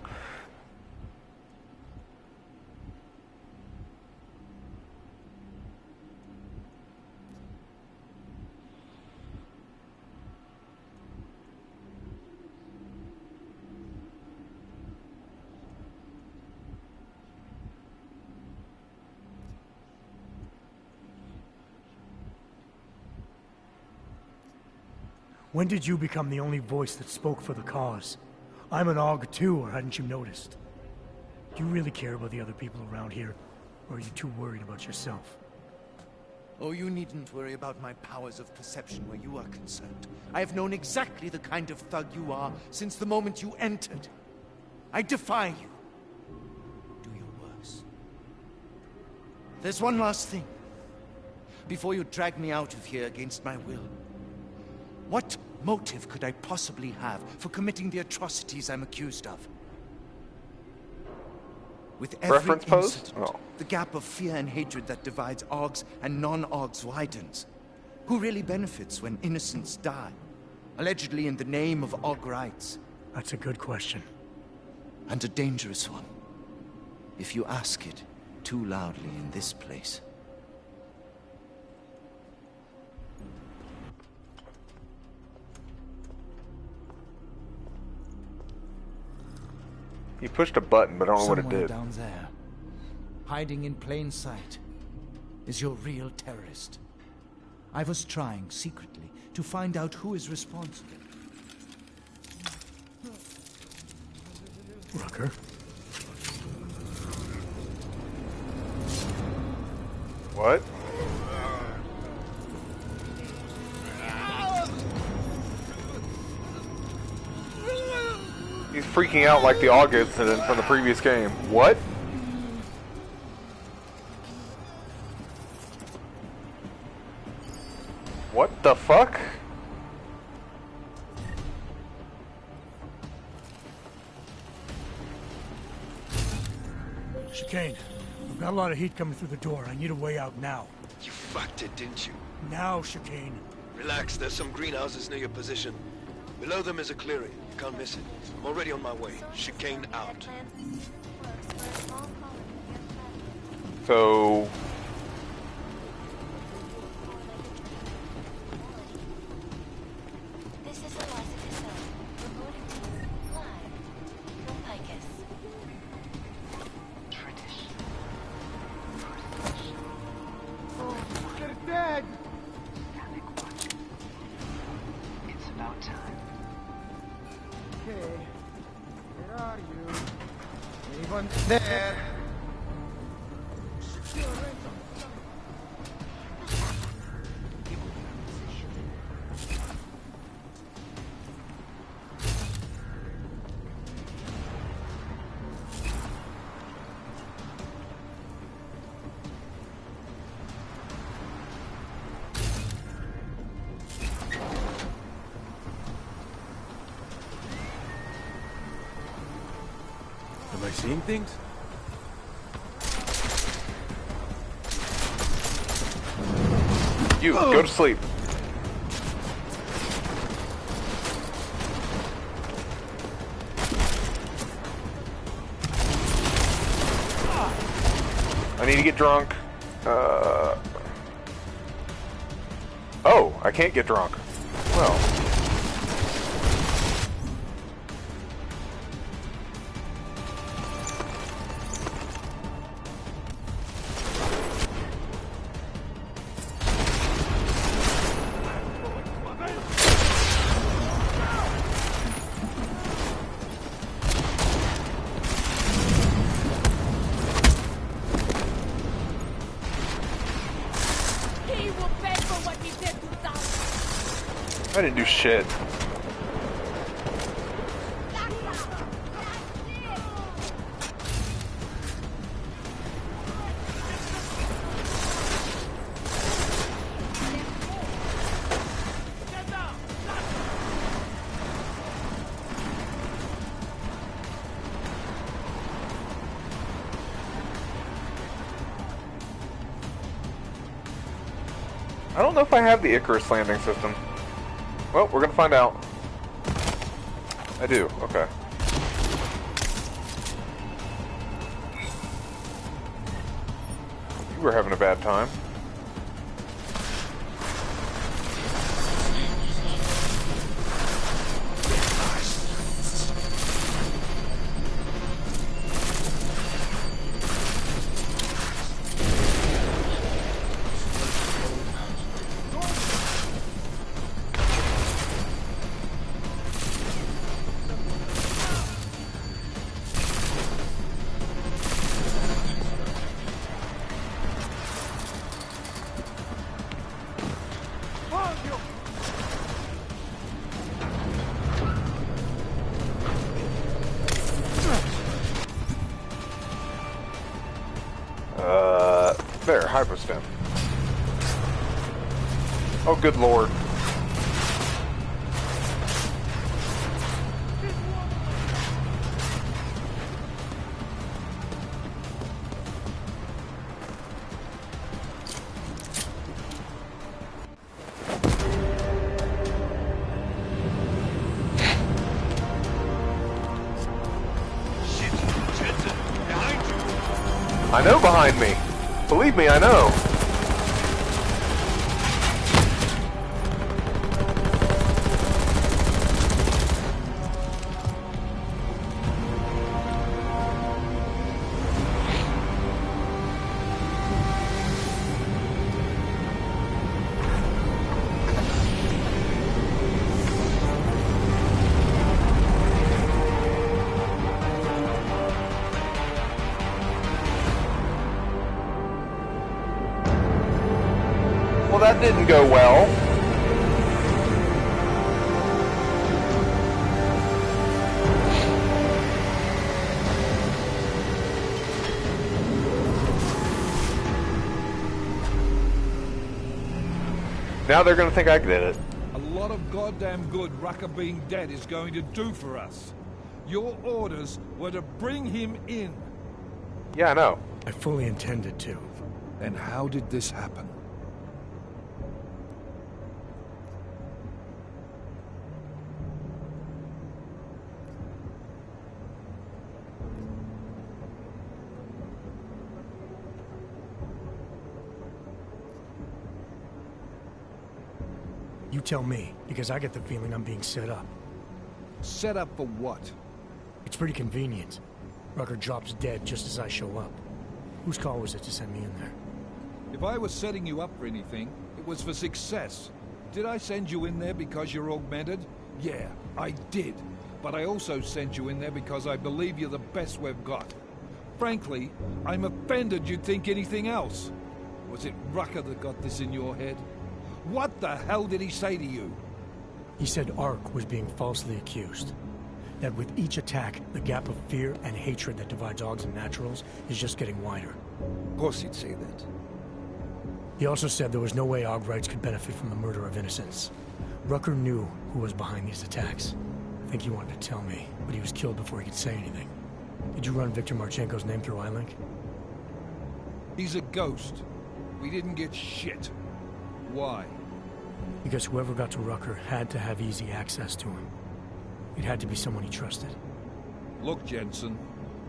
When did you become the only voice that spoke for the cause? I'm an AUG too, or hadn't you noticed? Do you really care about the other people around here, or are you too worried about yourself? Oh, you needn't worry about my powers of perception where you are concerned. I have known exactly the kind of thug you are since the moment you entered. I defy you. Do your worst. There's one last thing. Before you drag me out of here against my will. What motive could I possibly have for committing the atrocities I'm accused of? With every Reference pose? incident, the gap of fear and hatred that divides AUGs and non-AUGs widens. Who really benefits when innocents die? Allegedly in the name of AUG rights. That's a good question. And a dangerous one. If you ask it too loudly in this place. He pushed a button, but I don't know what it Somewhere did. down there, hiding in plain sight, is your real terrorist. I was trying secretly to find out who is responsible. Rucker? What? He's freaking out like the AUG incident from the previous game. What? What the fuck? Chicane, we've got a lot of heat coming through the door. I need a way out now. You fucked it, didn't you? Now, Chicane. Relax, there's some greenhouses near your position. Below them is a clearing. You can't miss it. I'm already on my way. Chicane out. So... This is Eliza Cassell, reporting to you live from Picus. They're dead! It's about time. Okay. Where are you? Anyone there? Am I seeing things? You, go to sleep. I need to get drunk. Oh, I can't get drunk. Well. He will pay for what he did to us. I didn't do shit. I don't know if I have the Icarus landing system. Well, we're gonna find out. I do, okay. You were having a bad time. There, hypostem. Oh, good lord. I know behind me. Believe me, I know. Well, that didn't go well. Now they're gonna think I did it. A lot of goddamn good Rucker being dead is going to do for us. Your orders were to bring him in. Yeah, I know. I fully intended to. And how did this happen? You tell me, because I get the feeling I'm being set up. Set up for what? It's pretty convenient. Rucker drops dead just as I show up. Whose call was it to send me in there? If I was setting you up for anything, it was for success. Did I send you in there because you're augmented? Yeah, I did. But I also sent you in there because I believe you're the best we've got. Frankly, I'm offended you'd think anything else. Was it Rucker that got this in your head? What the hell did he say to you? He said Ark was being falsely accused. That with each attack, the gap of fear and hatred that divides Augs and Naturals is just getting wider. Of course he'd say that. He also said there was no way Augrites could benefit from the murder of innocents. Rucker knew who was behind these attacks. I think he wanted to tell me, but he was killed before he could say anything. Did you run Victor Marchenko's name through iLink? He's a ghost. We didn't get shit. Why? Because whoever got to Rucker had to have easy access to him. It had to be someone he trusted. Look, Jensen.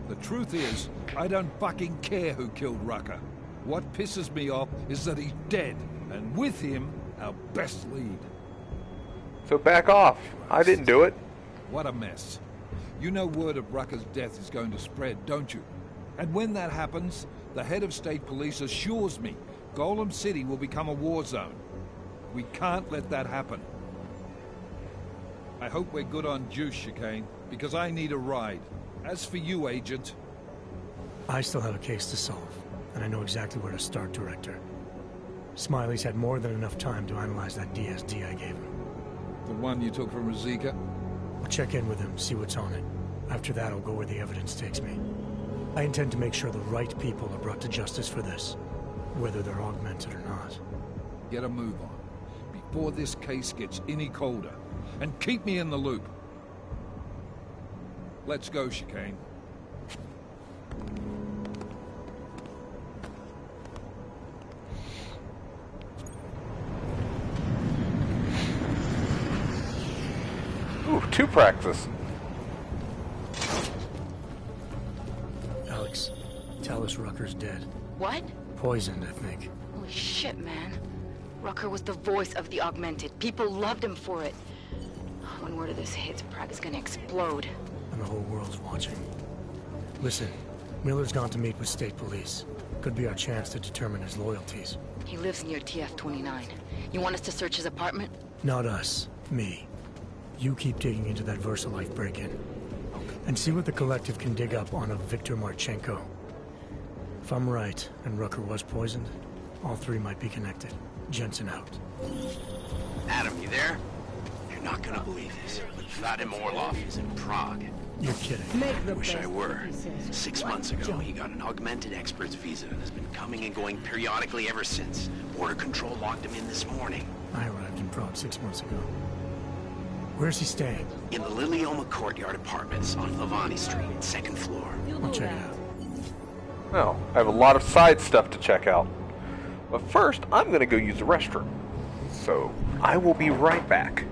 The truth is, I don't fucking care who killed Rucker. What pisses me off is that he's dead, and with him, our best lead. So back off. I didn't do it. What a mess. You know word of Rucker's death is going to spread, don't you? And when that happens, the head of state police assures me Golem City will become a war zone. We can't let that happen. I hope we're good on juice, Chicane, because I need a ride. As for you, Agent... I still have a case to solve, and I know exactly where to start, Director. Smiley's had more than enough time to analyze that DSD I gave him. The one you took from Razika? I'll check in with him, see what's on it. After that, I'll go where the evidence takes me. I intend to make sure the right people are brought to justice for this, whether they're augmented or not. Get a move on, before this case gets any colder. And keep me in the loop. Let's go, Chicane. Ooh, 2 practice. Alex, tell us Rucker's dead. What? Poisoned, I think. Holy shit, man. Rucker was the voice of the Augmented. People loved him for it. When word of this hits, Prague is gonna explode. And the whole world's watching. Listen, Miller's gone to meet with state police. Could be our chance to determine his loyalties. He lives near TF-29. You want us to search his apartment? Not us. Me. You keep digging into that VersaLife break-in. And see what the Collective can dig up on a Victor Marchenko. If I'm right, and Rucker was poisoned, all 3 might be connected. Jensen out. Adam, you there? You're not gonna believe this, but Vadim Orlov is in Prague. You're kidding. I wish I were. 6 months ago, he got an augmented expert's visa and has been coming and going periodically ever since. Border Control locked him in this morning. I arrived in Prague 6 months ago. Where's he staying? In the Lilioma Courtyard Apartments on Lavani Street, 2nd floor. I'll check it out. Well, I have a lot of side stuff to check out. But first, I'm gonna go use the restroom. So, I will be right back.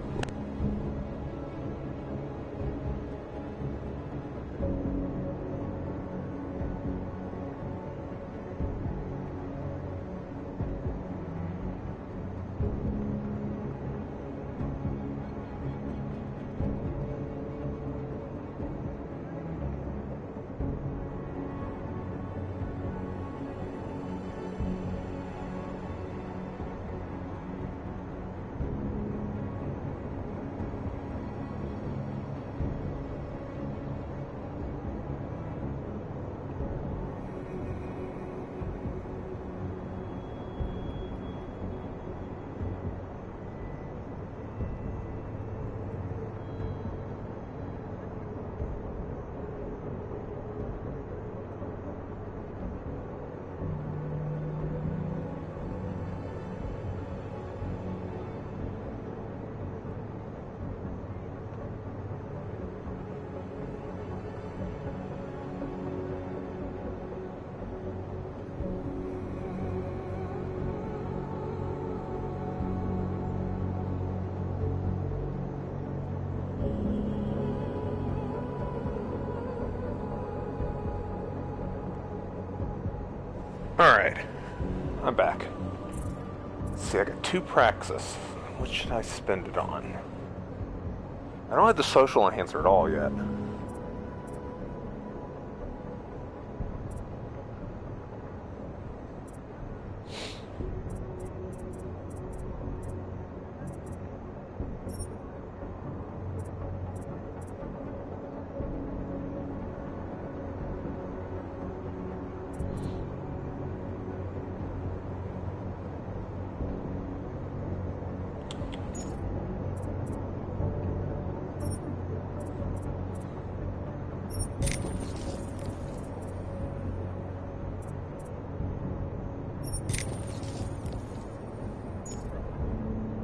Alright, I'm back. Let's see, I got 2 praxis. What should I spend it on? I don't have the social enhancer at all yet.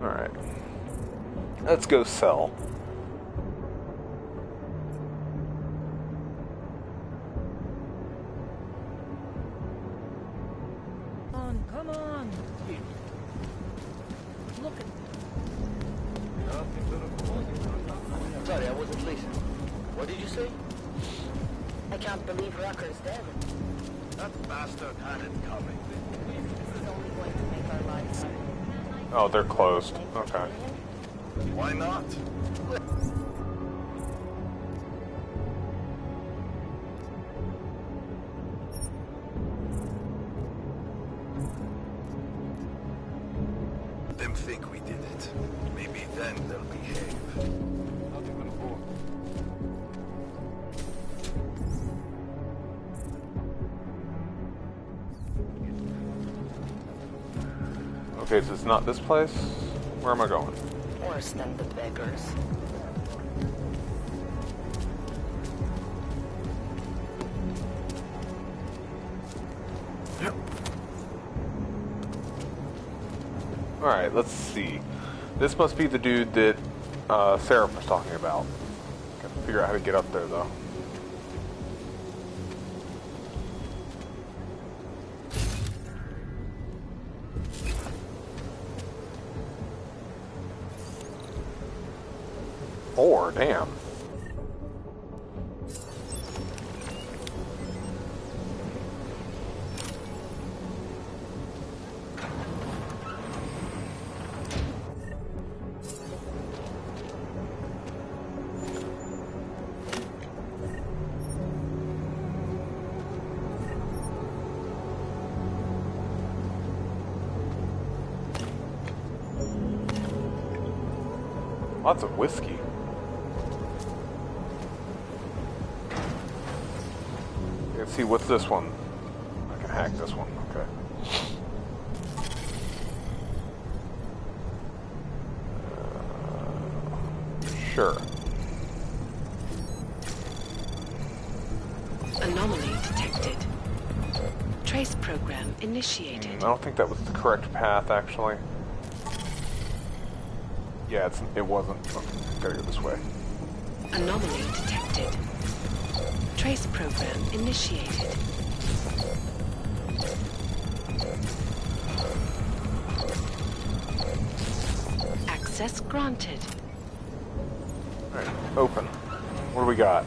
Alright. Let's go sell. on, come on. Here. Look at Sorry, I wasn't listening. What did you say? I can't believe Rucker's dead. That bastard had it coming. This is only going to make our lives harder. Oh, they're closed. Okay. Why not? Them think we did it. Maybe then they'll behave. Okay, so it's not this place? Where am I going? Worse than the beggars. Alright, let's see. This must be the dude that Sarah was talking about. Gotta figure out how to get up there, though. Four, damn. Lots of whiskey. Let's see, what's this one? I can hack this one, okay. Sure. Anomaly detected. Trace program initiated. I don't think that was the correct path, actually. Yeah, it wasn't. Okay, gotta go this way. Anomaly detected. Trace program initiated. Access granted. Alright, open. What do we got?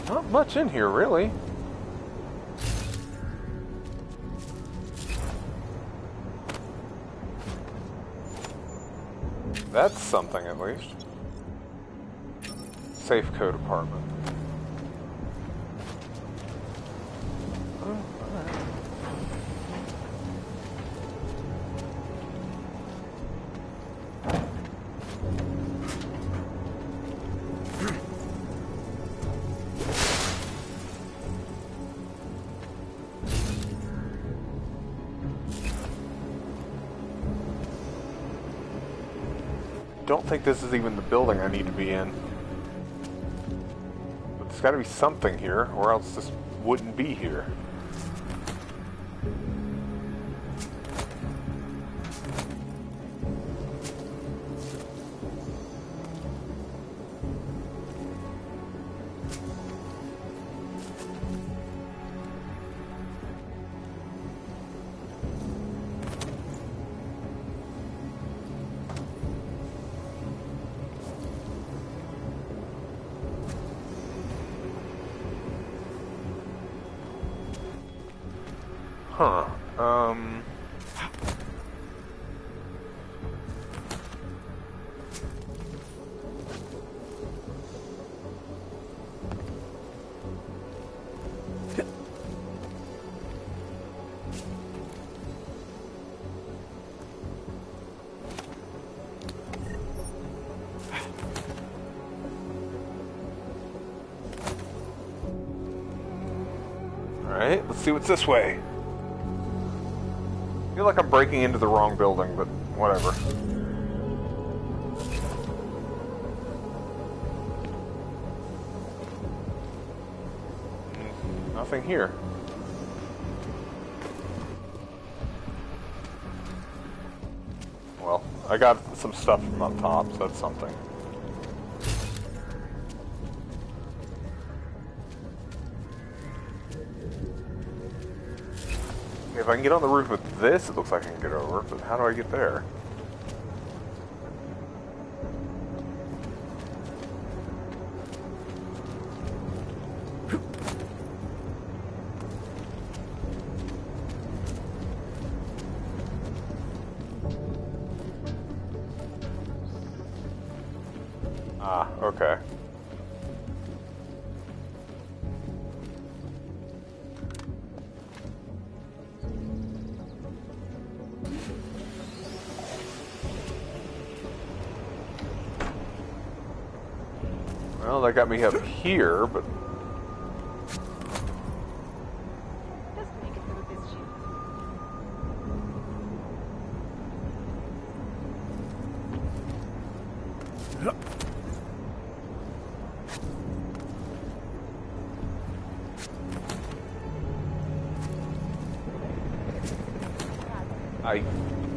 Not much in here, really. That's something, at least. Safe code apartment. Oh, alright. Don't think this is even the building I need to be in. But there's got to be something here, or else this wouldn't be here. Huh. Alright, let's see what's this way. I feel like I'm breaking into the wrong building, but whatever. Nothing here. Well, I got some stuff from up top, so that's something. If I can get on the roof with this, it looks like I can get over, but how do I get there? Ah, okay. Well, that got me up here, but... Just make it through this shit.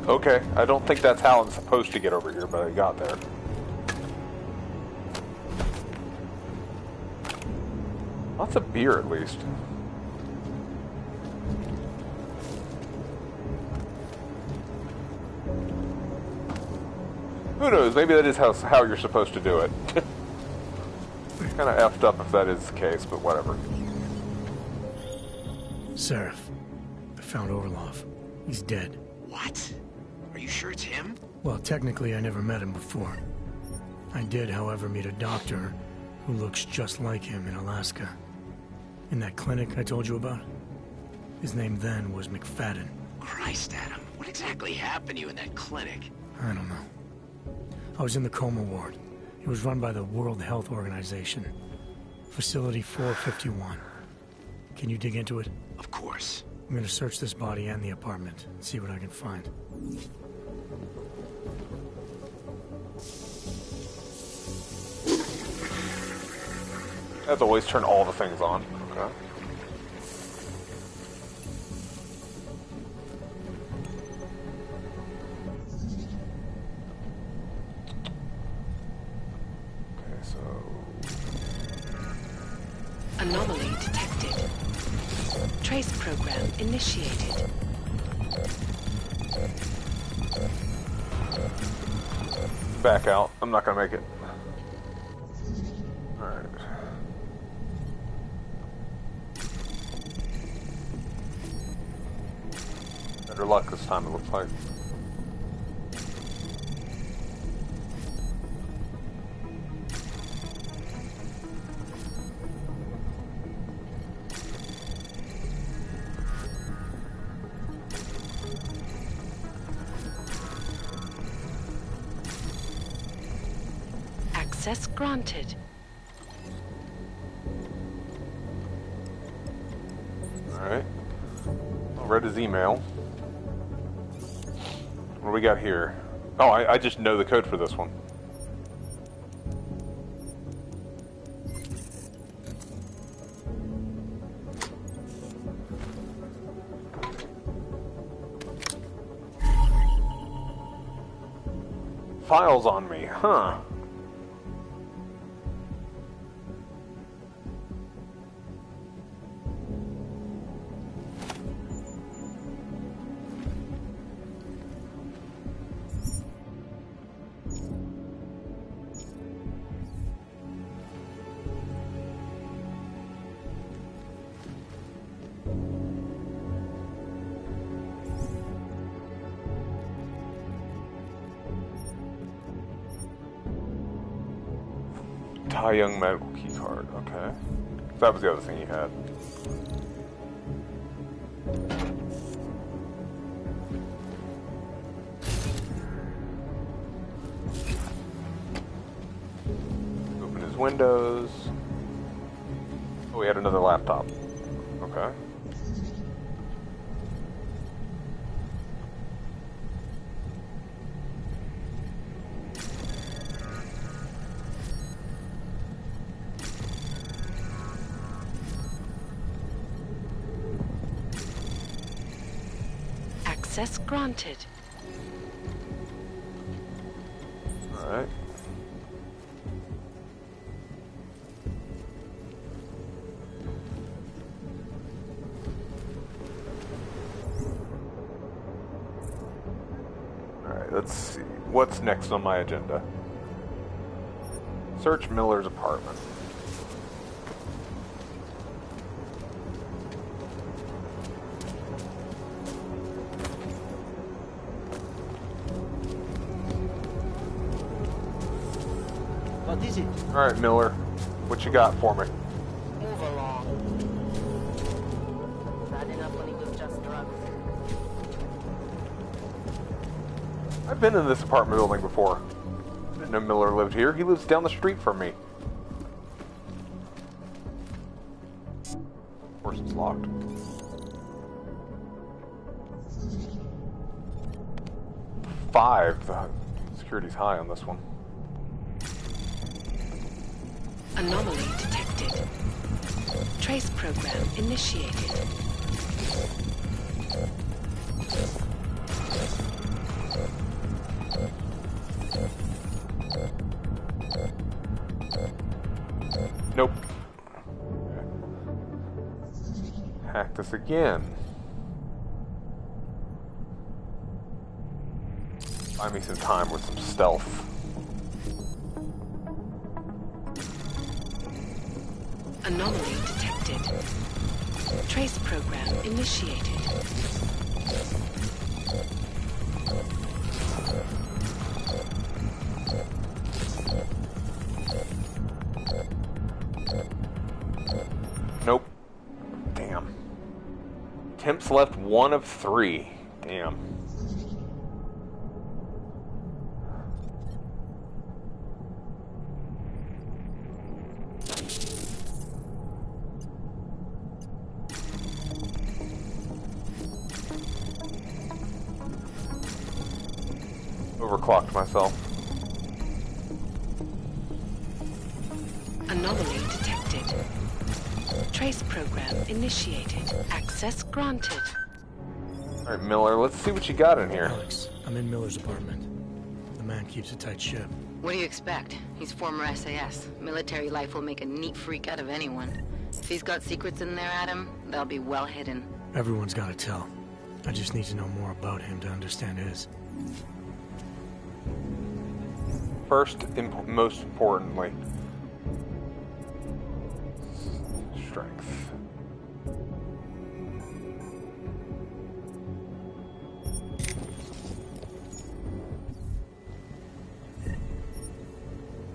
Okay, I don't think that's how I'm supposed to get over here, but I got there. Lots of beer, at least. Who knows? Maybe that is how you're supposed to do it. Kind of effed up if that is the case, but whatever. Seraph, I found Orlov. He's dead. What? Are you sure it's him? Well, technically I never met him before. I did, however, meet a doctor who looks just like him in Alaska. In that clinic I told you about? His name then was McFadden. Christ, Adam. What exactly happened to you in that clinic? I don't know. I was in the coma ward. It was run by the World Health Organization. Facility 451. Can you dig into it? Of course. I'm gonna search this body and the apartment and see what I can find. I have to always turn all the things on. Okay. Okay, so... Anomaly detected. Trace program initiated. Back out. I'm not gonna make it. Alright. Better luck this time, it looks like. Access granted. Alright. I read his email. What do we got here? Oh, I just know the code for this one. Files on me, huh? Tai Young medical key card, okay. That was the other thing you had. Open his windows. Oh, we had another laptop. Okay. Access granted. Alright. Alright, let's see. What's next on my agenda? Search Miller's apartment. What is it? Alright, Miller. What you got for me? Move along. Bad enough when he was just drugs. I've been in this apartment building before. Didn't know Miller lived here. He lives down the street from me. Of course it's locked. Five. The security's high on this one. Anomaly detected. Trace program initiated. Nope. Hack this again. Buy me some time with some stealth. Anomaly detected. Trace program initiated. Nope. Damn. Temps left 1 of 3. Damn. Overclocked myself. Anomaly detected. Trace program initiated. Access granted. Alright, Miller, let's see what you got in here. Alex, I'm in Miller's apartment. The man keeps a tight ship. What do you expect? He's former SAS. Military life will make a neat freak out of anyone. If he's got secrets in there, Adam, they'll be well hidden. Everyone's got to tell. I just need to know more about him to understand his. First, most importantly, strength.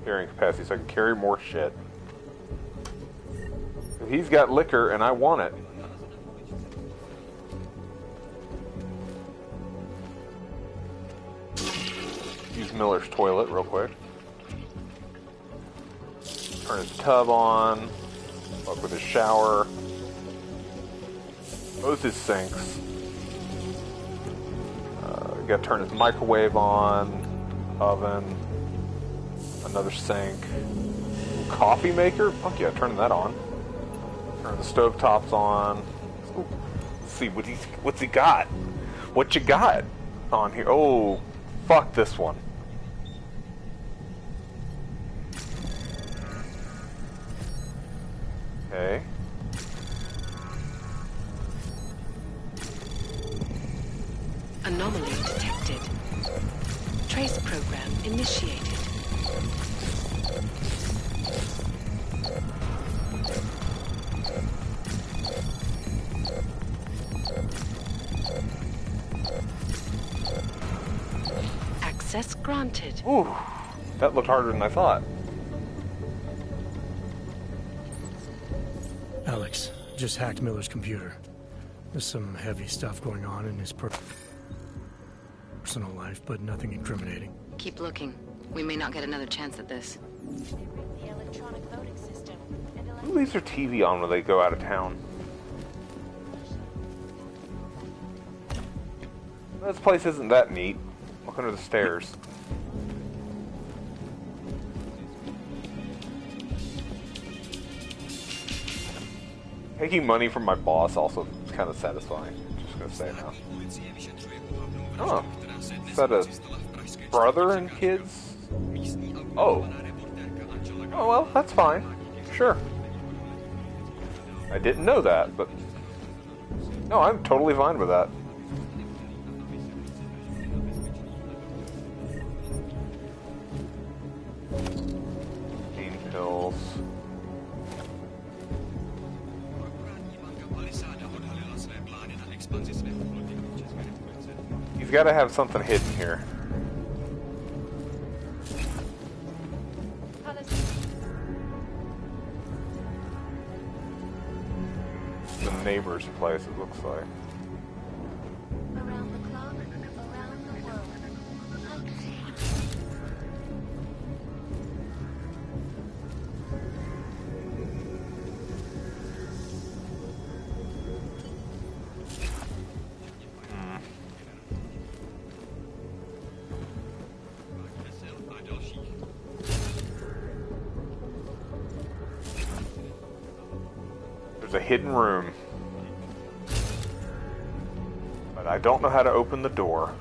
Carrying capacity so I can carry more shit. He's got liquor and I want it. Use Miller's toilet real quick. Turn his tub on. Fuck with his shower. Both his sinks. Gotta turn his microwave on. Oven. Another sink. Coffee maker? Fuck yeah, turning that on. Turn the stove tops on. Ooh. Let's see what's he got? What you got on here? Oh, fuck this one. Okay. Anomaly detected. Trace program initiated. Access granted. Ooh, that looked harder than I thought. Alex, just hacked Miller's computer. There's some heavy stuff going on in his personal life, but nothing incriminating. Keep looking. We may not get another chance at this. The electronic voting system. Who leaves their TV on when they go out of town? This place isn't that neat. Look under the stairs. Taking money from my boss also is kind of satisfying. Just gonna say now. Oh, is that a brother and kids Oh. Oh, well, that's fine. Sure. I didn't know that, but... No, I'm totally fine with that. Pain pills. He's got to have something hidden here. The neighbor's place, it looks like. Around the clock, around the world. There's a hidden room. But I don't know how to open the door.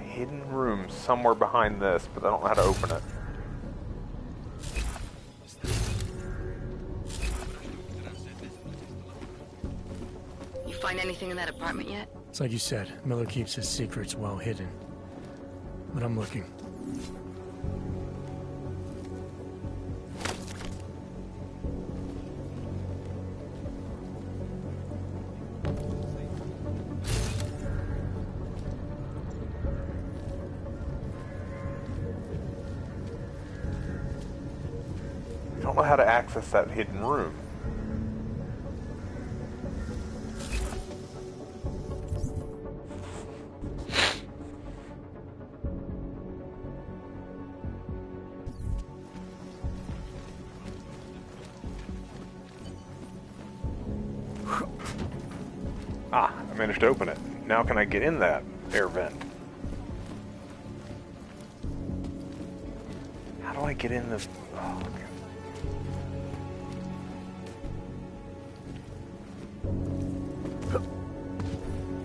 Hidden room somewhere behind this, but I don't know how to open it. You find anything in that apartment yet? It's like you said, Miller keeps his secrets well hidden. But I'm looking. I don't know how to access that hidden room. Ah, I managed to open it. Now can I get in that air vent? How do I get in this? Oh, okay.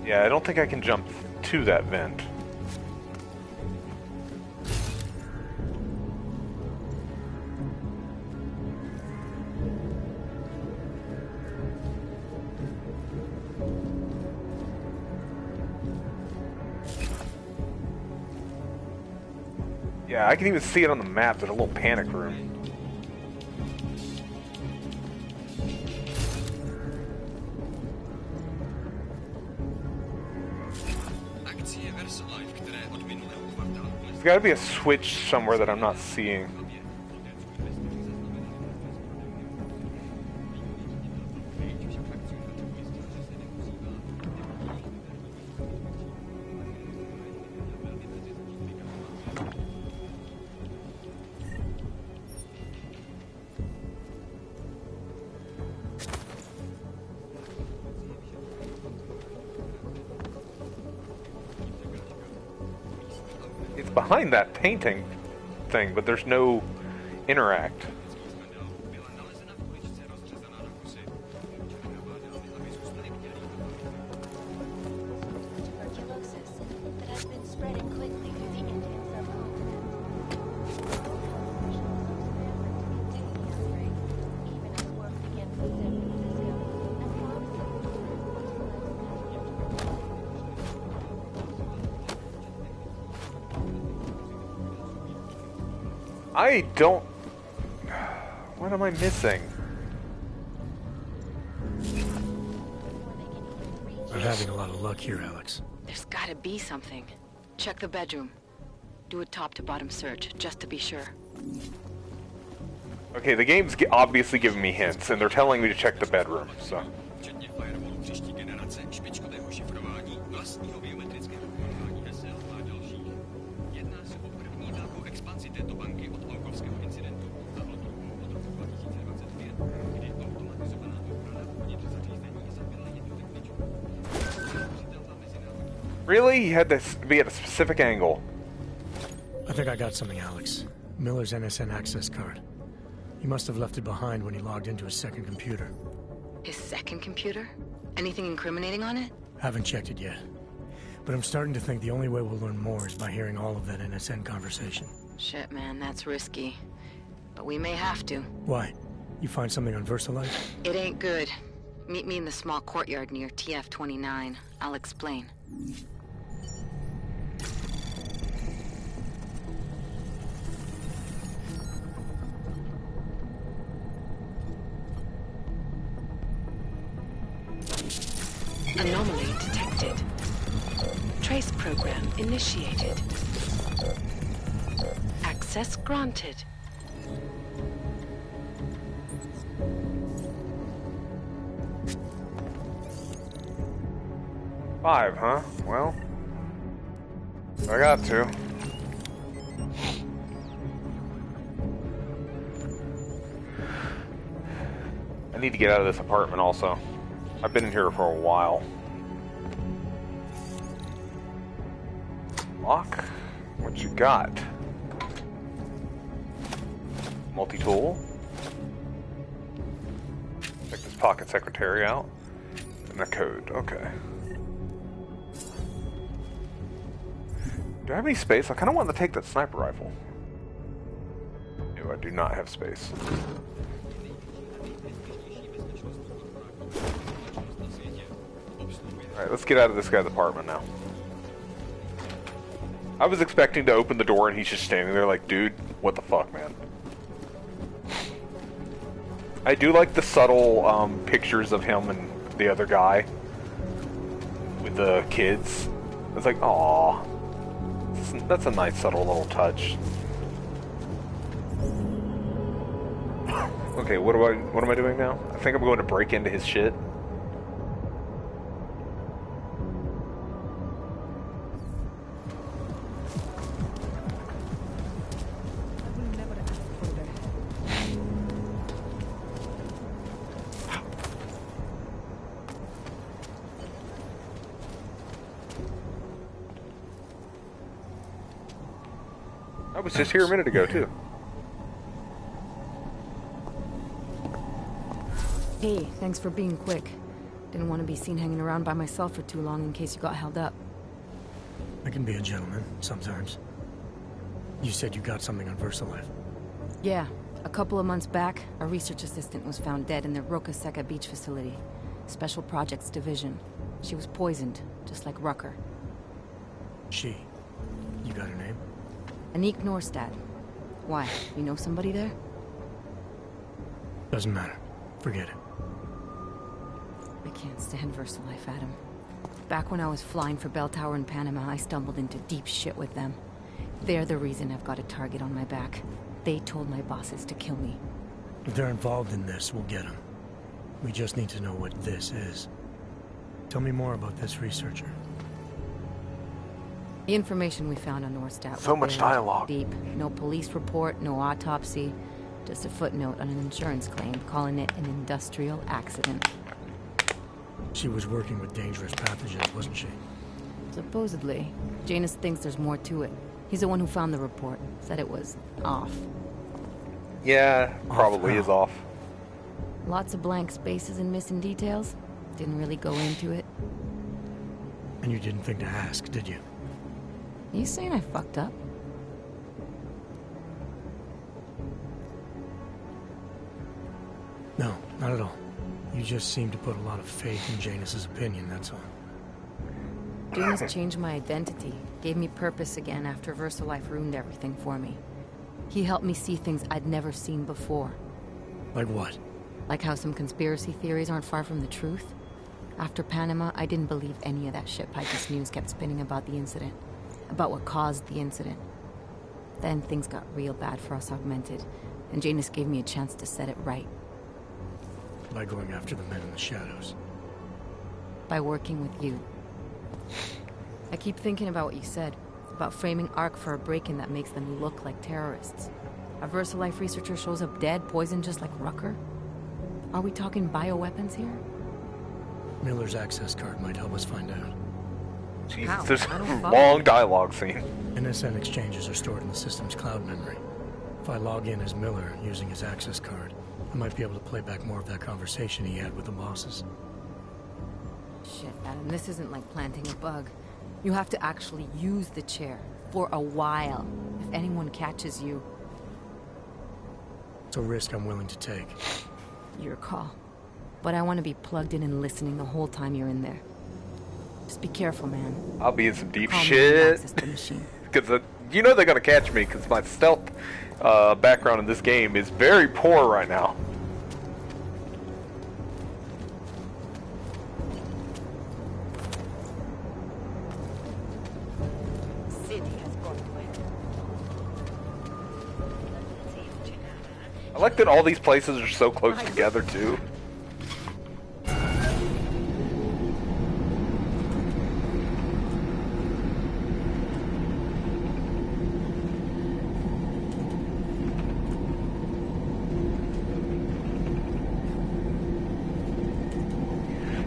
Yeah, I don't think I can jump to that vent. Yeah, I can even see it on the map. There's a little panic room. There's got to be a switch somewhere that I'm not seeing. It's behind that painting thing, but there's no interact. Tuberculosis that has been spreading quickly through the Indian subcontinent. Taking this break, even as work begins in San Francisco, and I don't... What am I missing? I'm having a lot of luck here, Alex. There's gotta be something. Check the bedroom. Do a top-to-bottom search, just to be sure. Okay, the game's obviously giving me hints, and they're telling me to check the bedroom, so... příští generace špičkového šifrování vlastního biometrického kódování hesel a dalších. Jedná se o první velkou expanzi této banky od Olkovského incidentu a od roku 2025, kdy automatizovaná ochrana uvnitř zařízení zabila jednotek. Really? He had to be at a specific angle. I think I got something, Alex. Miller's NSN access card. He must have left it behind when he logged into his second computer. His second computer? Anything incriminating on it? Haven't checked it yet. But I'm starting to think the only way we'll learn more is by hearing all of that NSN conversation. Shit, man, that's risky. But we may have to. Why? You find something on VersaLife? It ain't good. Meet me in the small courtyard near TF-29. I'll explain. Anomaly detected. Trace program initiated. Access granted. Five, huh? Well, I got to. I need to get out of this apartment also. I've been in here for a while. Lock? What you got? Multi-tool? Take this pocket secretary out. And a code, okay. Do I have any space? I kind of want to take that sniper rifle. No, I do not have space. Alright, let's get out of this guy's apartment now. I was expecting to open the door and he's just standing there like, dude, what the fuck, man? I do like the subtle pictures of him and the other guy with the kids. It's like, aww. That's a nice subtle little touch. Okay, what am I doing now? I think I'm going to break into his shit. I was just here a minute ago, too. Hey, thanks for being quick. Didn't want to be seen hanging around by myself for too long in case you got held up. I can be a gentleman, sometimes. You said you got something on VersaLife. Yeah, a couple of months back, a research assistant was found dead in the Roca Seca beach facility. Special Projects Division. She was poisoned, just like Rucker. She? You got her name? Anik Norstad. Why? You know somebody there? Doesn't matter. Forget it. I can't stand VersaLife, Adam. Back when I was flying for Bell Tower in Panama, I stumbled into deep shit with them. They're the reason I've got a target on my back. They told my bosses to kill me. If they're involved in this, we'll get them. We just need to know what this is. Tell me more about this researcher. The information we found on Norstad so much dialogue. Deep. No police report, no autopsy. Just a footnote on an insurance claim, calling it an industrial accident. She was working with dangerous pathogens, wasn't she? Supposedly. Janus thinks there's more to it. He's the one who found the report. Said it was off. Yeah, probably is off. Lots of blank spaces and missing details. Didn't really go into it. And you didn't think to ask, did you? You saying I fucked up? No, not at all. You just seem to put a lot of faith in Janus's opinion, that's all. Janus changed my identity, gave me purpose again after VersaLife ruined everything for me. He helped me see things I'd never seen before. Like what? Like how some conspiracy theories aren't far from the truth. After Panama, I didn't believe any of that shit Picus News kept spinning about the incident. About what caused the incident. Then things got real bad for us Augmented, and Janus gave me a chance to set it right. By going after the men in the shadows. By working with you. I keep thinking about what you said, about framing ARC for a break-in that makes them look like terrorists. A VersaLife researcher shows up dead, poisoned just like Rucker? Are we talking bioweapons here? Miller's access card might help us find out. Jesus, there's a long dialogue scene. NSN exchanges are stored in the system's cloud memory. If I log in as Miller using his access card, I might be able to play back more of that conversation he had with the bosses. Shit, Adam, this isn't like planting a bug. You have to actually use the chair. For a while. If anyone catches you... It's a risk I'm willing to take. Your call. But I want to be plugged in and listening the whole time you're in there. Just be careful, man. I'll be in some deep Call me shit. machine. Because you know they're gonna catch me because my stealth background in this game is very poor right now. I like that all these places are so close together too.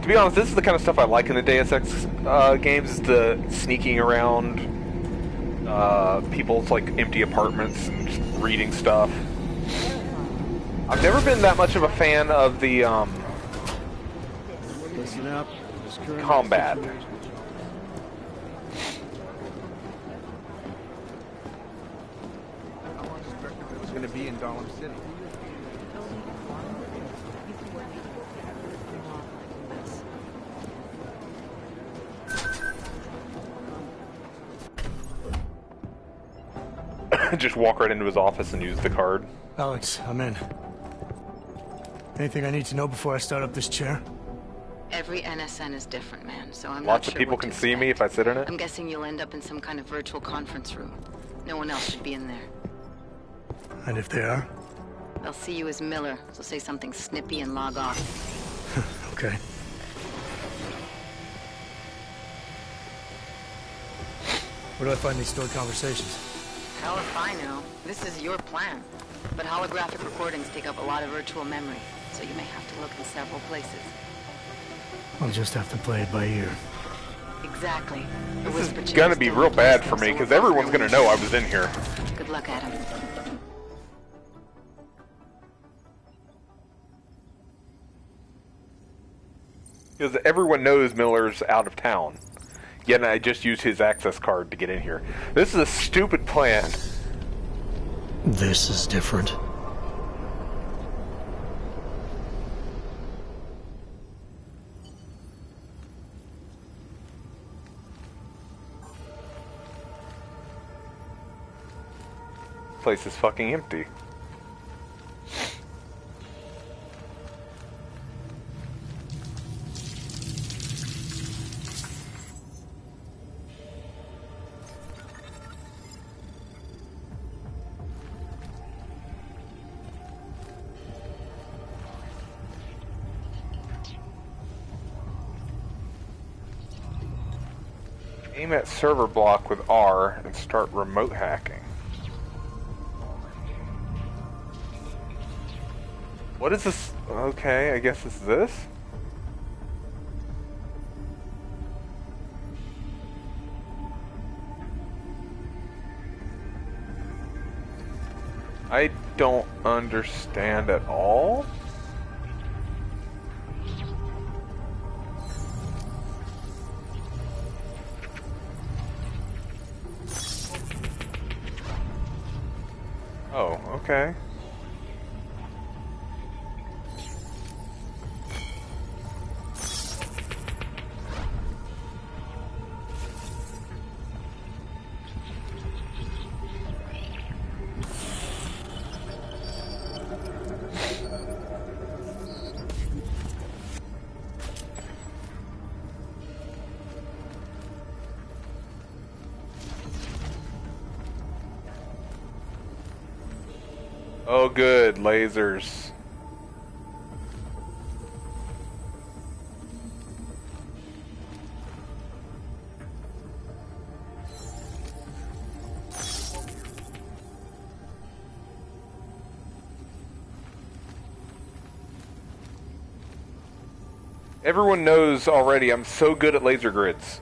To be honest, this is the kind of stuff I like in the Deus Ex games, is the sneaking around people's like empty apartments and just reading stuff. I've never been that much of a fan of the Listen up. combat. It was going to be in Dahlem City. Just walk right into his office and use the card. Alex, I'm in. Anything I need to know before I start up this chair? Every NSN is different, man, so I'm Lots not of sure people what can to see me if I sit in it. I'm guessing you'll end up in some kind of virtual conference room. No one else should be in there. And if they are? They'll see you as Miller, so say something snippy and log off. Okay. Where do I find these stored conversations? Hell if I know. This is your plan. But holographic recordings take up a lot of virtual memory, so you may have to look in several places. I'll just have to play it by ear. Exactly. This is gonna be real bad for me because everyone's gonna know I was in here. Good luck, Adam. Because everyone knows Miller's out of town. Yet I just used his access card to get in here. This is a stupid plan. This is different. Place is fucking empty. Aim at server block with R and start remote hacking. What is this? Okay, I guess it's this? I don't understand at all. Oh, okay. Oh good, lasers. Everyone knows already I'm so good at laser grids.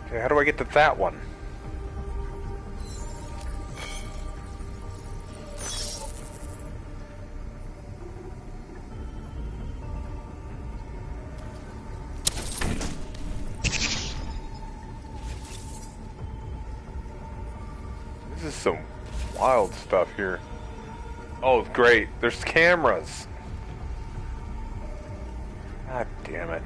Okay, how do I get to that one? This is some wild stuff here. Oh, great. There's cameras. God damn it.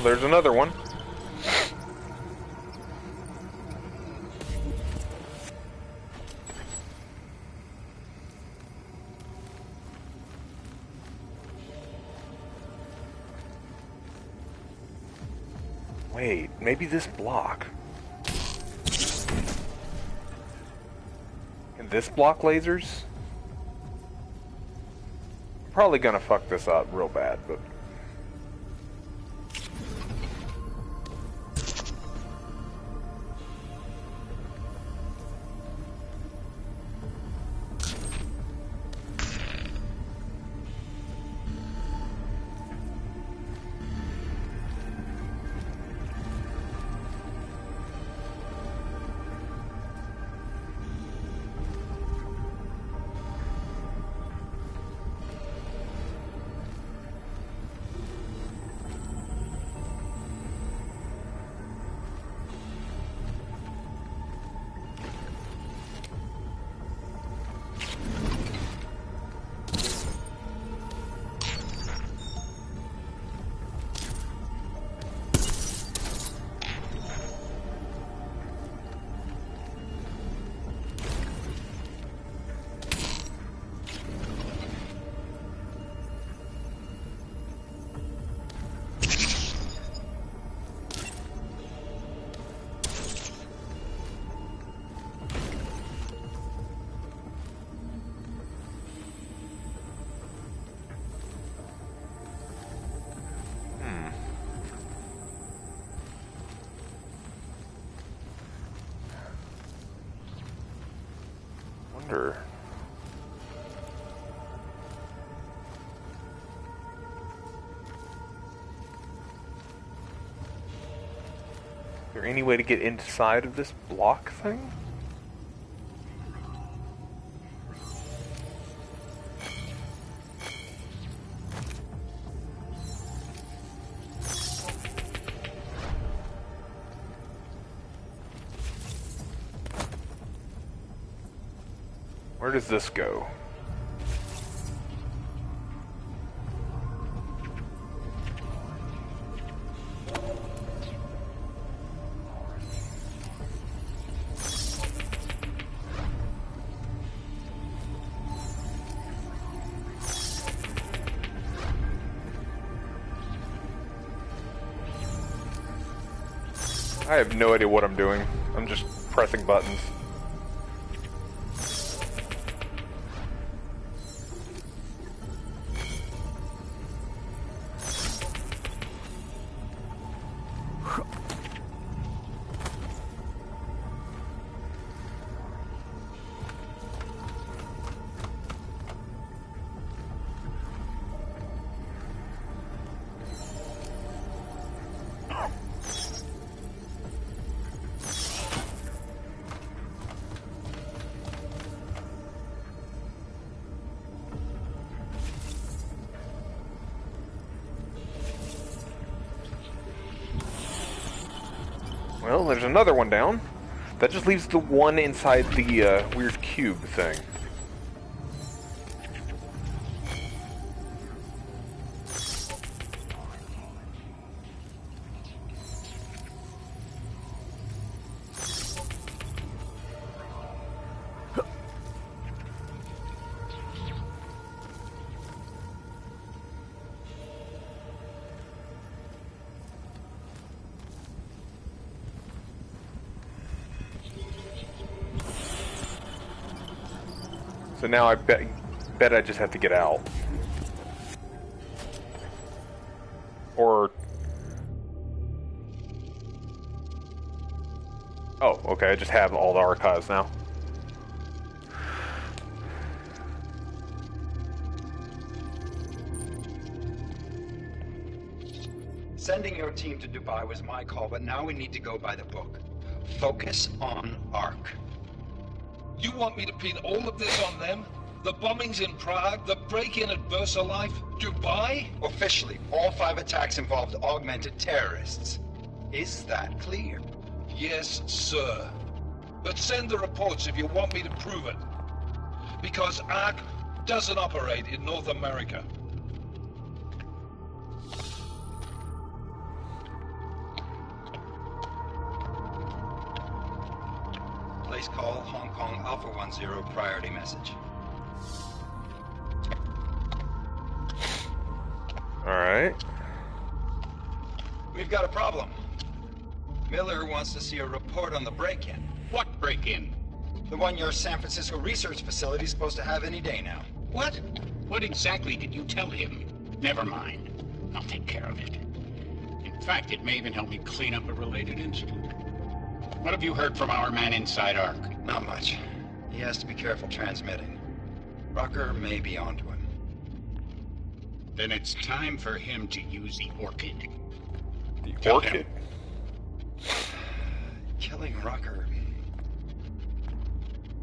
There's another one. Wait, maybe this block. Can this block lasers? Probably gonna fuck this up real bad, but... Wonder. Is there any way to get inside of this block thing? Where does this go? I have no idea what I'm doing. I'm just pressing buttons. Well, there's another one down. That just leaves the one inside the weird cube thing. So now I bet I just have to get out. Or... Oh, okay, I just have all the archives now. Sending your team to Dubai was my call, but now we need to go by the book. Focus on Ark. You want me to pin all of this on them? The bombings in Prague, the break-in at VersaLife, Dubai? Officially, all 5 attacks involved augmented terrorists. Is that clear? Yes, sir. But send the reports if you want me to prove it. Because Ark doesn't operate in North America. Place call Hong Kong Alpha 10 priority message. Alright. We've got a problem. Miller wants to see a report on the break-in. What break-in? The one your San Francisco research facility is supposed to have any day now. What? What exactly did you tell him? Never mind. I'll take care of it. In fact, it may even help me clean up a related incident. What have you heard from our man inside Ark? Not much. He has to be careful transmitting. Rucker may be onto him. Then it's time for him to use the Orchid. The Orchid? Killing Rucker...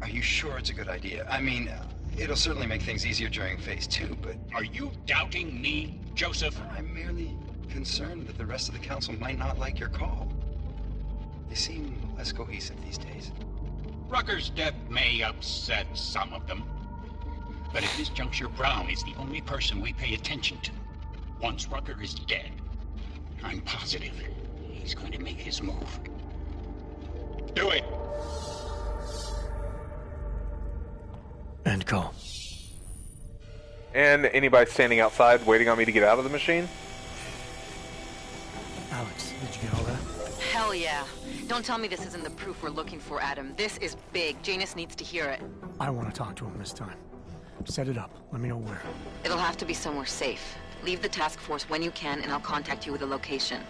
Are you sure it's a good idea? I mean, it'll certainly make things easier during Phase 2, but... Are you doubting me, Joseph? I'm merely concerned that the rest of the Council might not like your call. They seem less cohesive these days. Rucker's death may upset some of them. But at this juncture, Brown is the only person we pay attention to. Once Rucker is dead, I'm positive he's going to make his move. Do it! End call. And anybody standing outside waiting on me to get out of the machine? Alex, did you get all that? Hell yeah. Don't tell me this isn't the proof we're looking for, Adam. This is big. Janus needs to hear it. I want to talk to him this time. Set it up. Let me know where. It'll have to be somewhere safe. Leave the task force when you can, and I'll contact you with a location.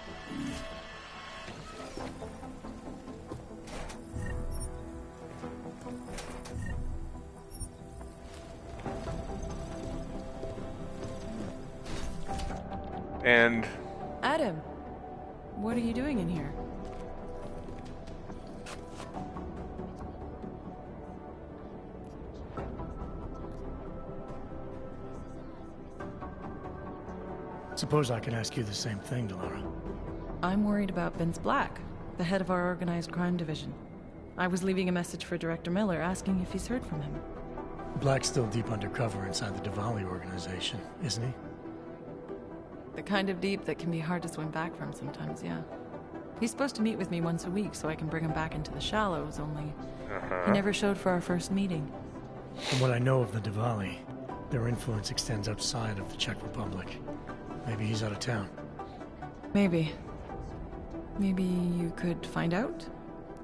And... Adam, what are you doing in here? Suppose I could ask you the same thing, Delara. I'm worried about Vince Black, the head of our organized crime division. I was leaving a message for Director Miller asking if he's heard from him. Black's still deep undercover inside the Diwali organization, isn't he? The kind of deep that can be hard to swim back from sometimes, yeah. He's supposed to meet with me once a week so I can bring him back into the shallows, only he never showed for our first meeting. From what I know of the Diwali, their influence extends outside of the Czech Republic. Maybe he's out of town. Maybe. Maybe you could find out?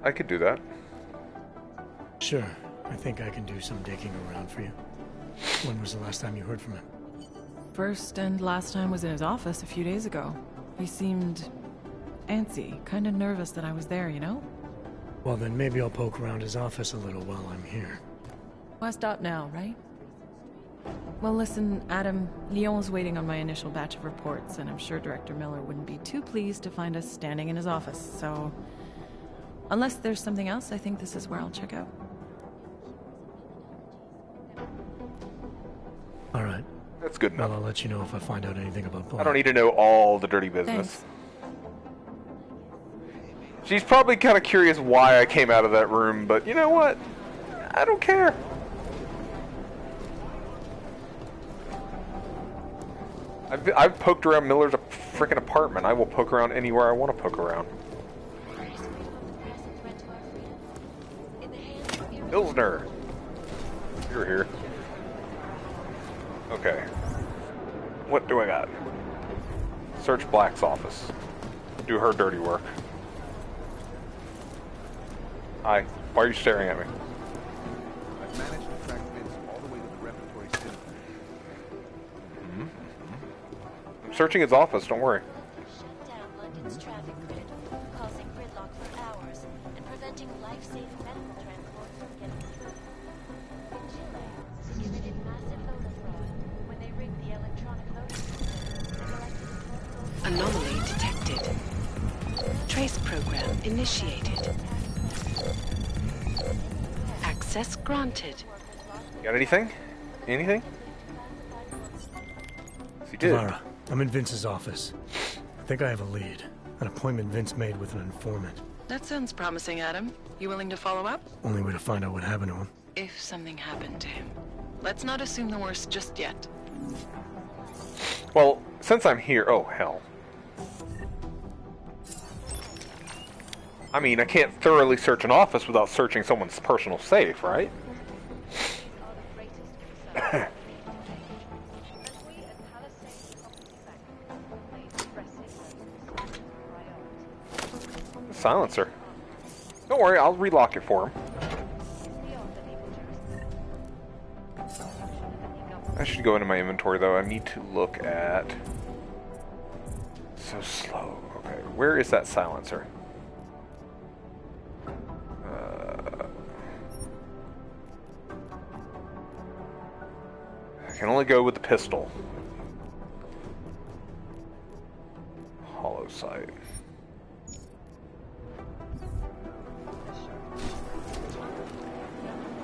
I could do that. Sure. I think I can do some digging around for you. When was the last time you heard from him? First and last time was in his office a few days ago. He seemed antsy, kind of nervous that I was there, you know? Well, then maybe I'll poke around his office a little while I'm here. Why stop now, right? Well, listen, Adam, Lyon's waiting on my initial batch of reports, and I'm sure Director Miller wouldn't be too pleased to find us standing in his office, so... Unless there's something else, I think this is where I'll check out. Alright. That's good enough. Well, I'll let you know if I find out anything about Black. I don't need to know all the dirty business. Thanks. She's probably kind of curious why I came out of that room, but you know what? I don't care. I've poked around Miller's freaking apartment. I will poke around anywhere I want to poke around. Pilsner. You're here. Okay. What do I got? Search Black's office. Do her dirty work. Hi. Why are you staring at me? I've managed to track Vince all the way to the repertory cinema. I'm searching his office, don't worry. Shut down London's traffic grid, causing gridlock for hours and preventing life-saving medical transport from getting through. In Chile, they committed massive voter fraud when they rigged the electronic voting system and elected a Anomaly detected. Trace program initiated. Access granted. Got anything? Anything? Yes, he did. Lara, I'm in Vince's office. I think I have a lead. An appointment Vince made with an informant. That sounds promising, Adam. You willing to follow up? Only way to find out what happened to him. If something happened to him. Let's not assume the worst just yet. Well, since I'm here... Oh, hell. I mean, I can't thoroughly search an office without searching someone's personal safe, right? Silencer. Don't worry, I'll relock it for him. I should go into my inventory, though. I need to look at... So slow. Okay, where is that silencer? I can only go with the pistol. Hollow sight.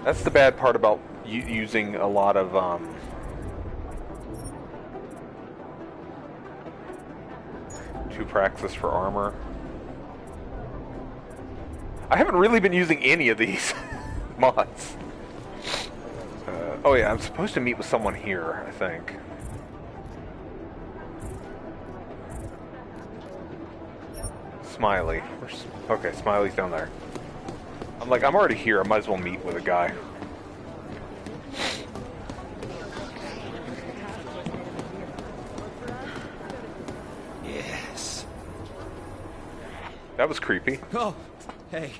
That's the bad part about using a lot of two praxis for armor. I haven't really been using any of these mods. Oh yeah, I'm supposed to meet with someone here, I think. Smiley. Okay, Smiley's down there. I'm like, I'm already here, I might as well meet with a guy. Yes. That was creepy. Oh, hey.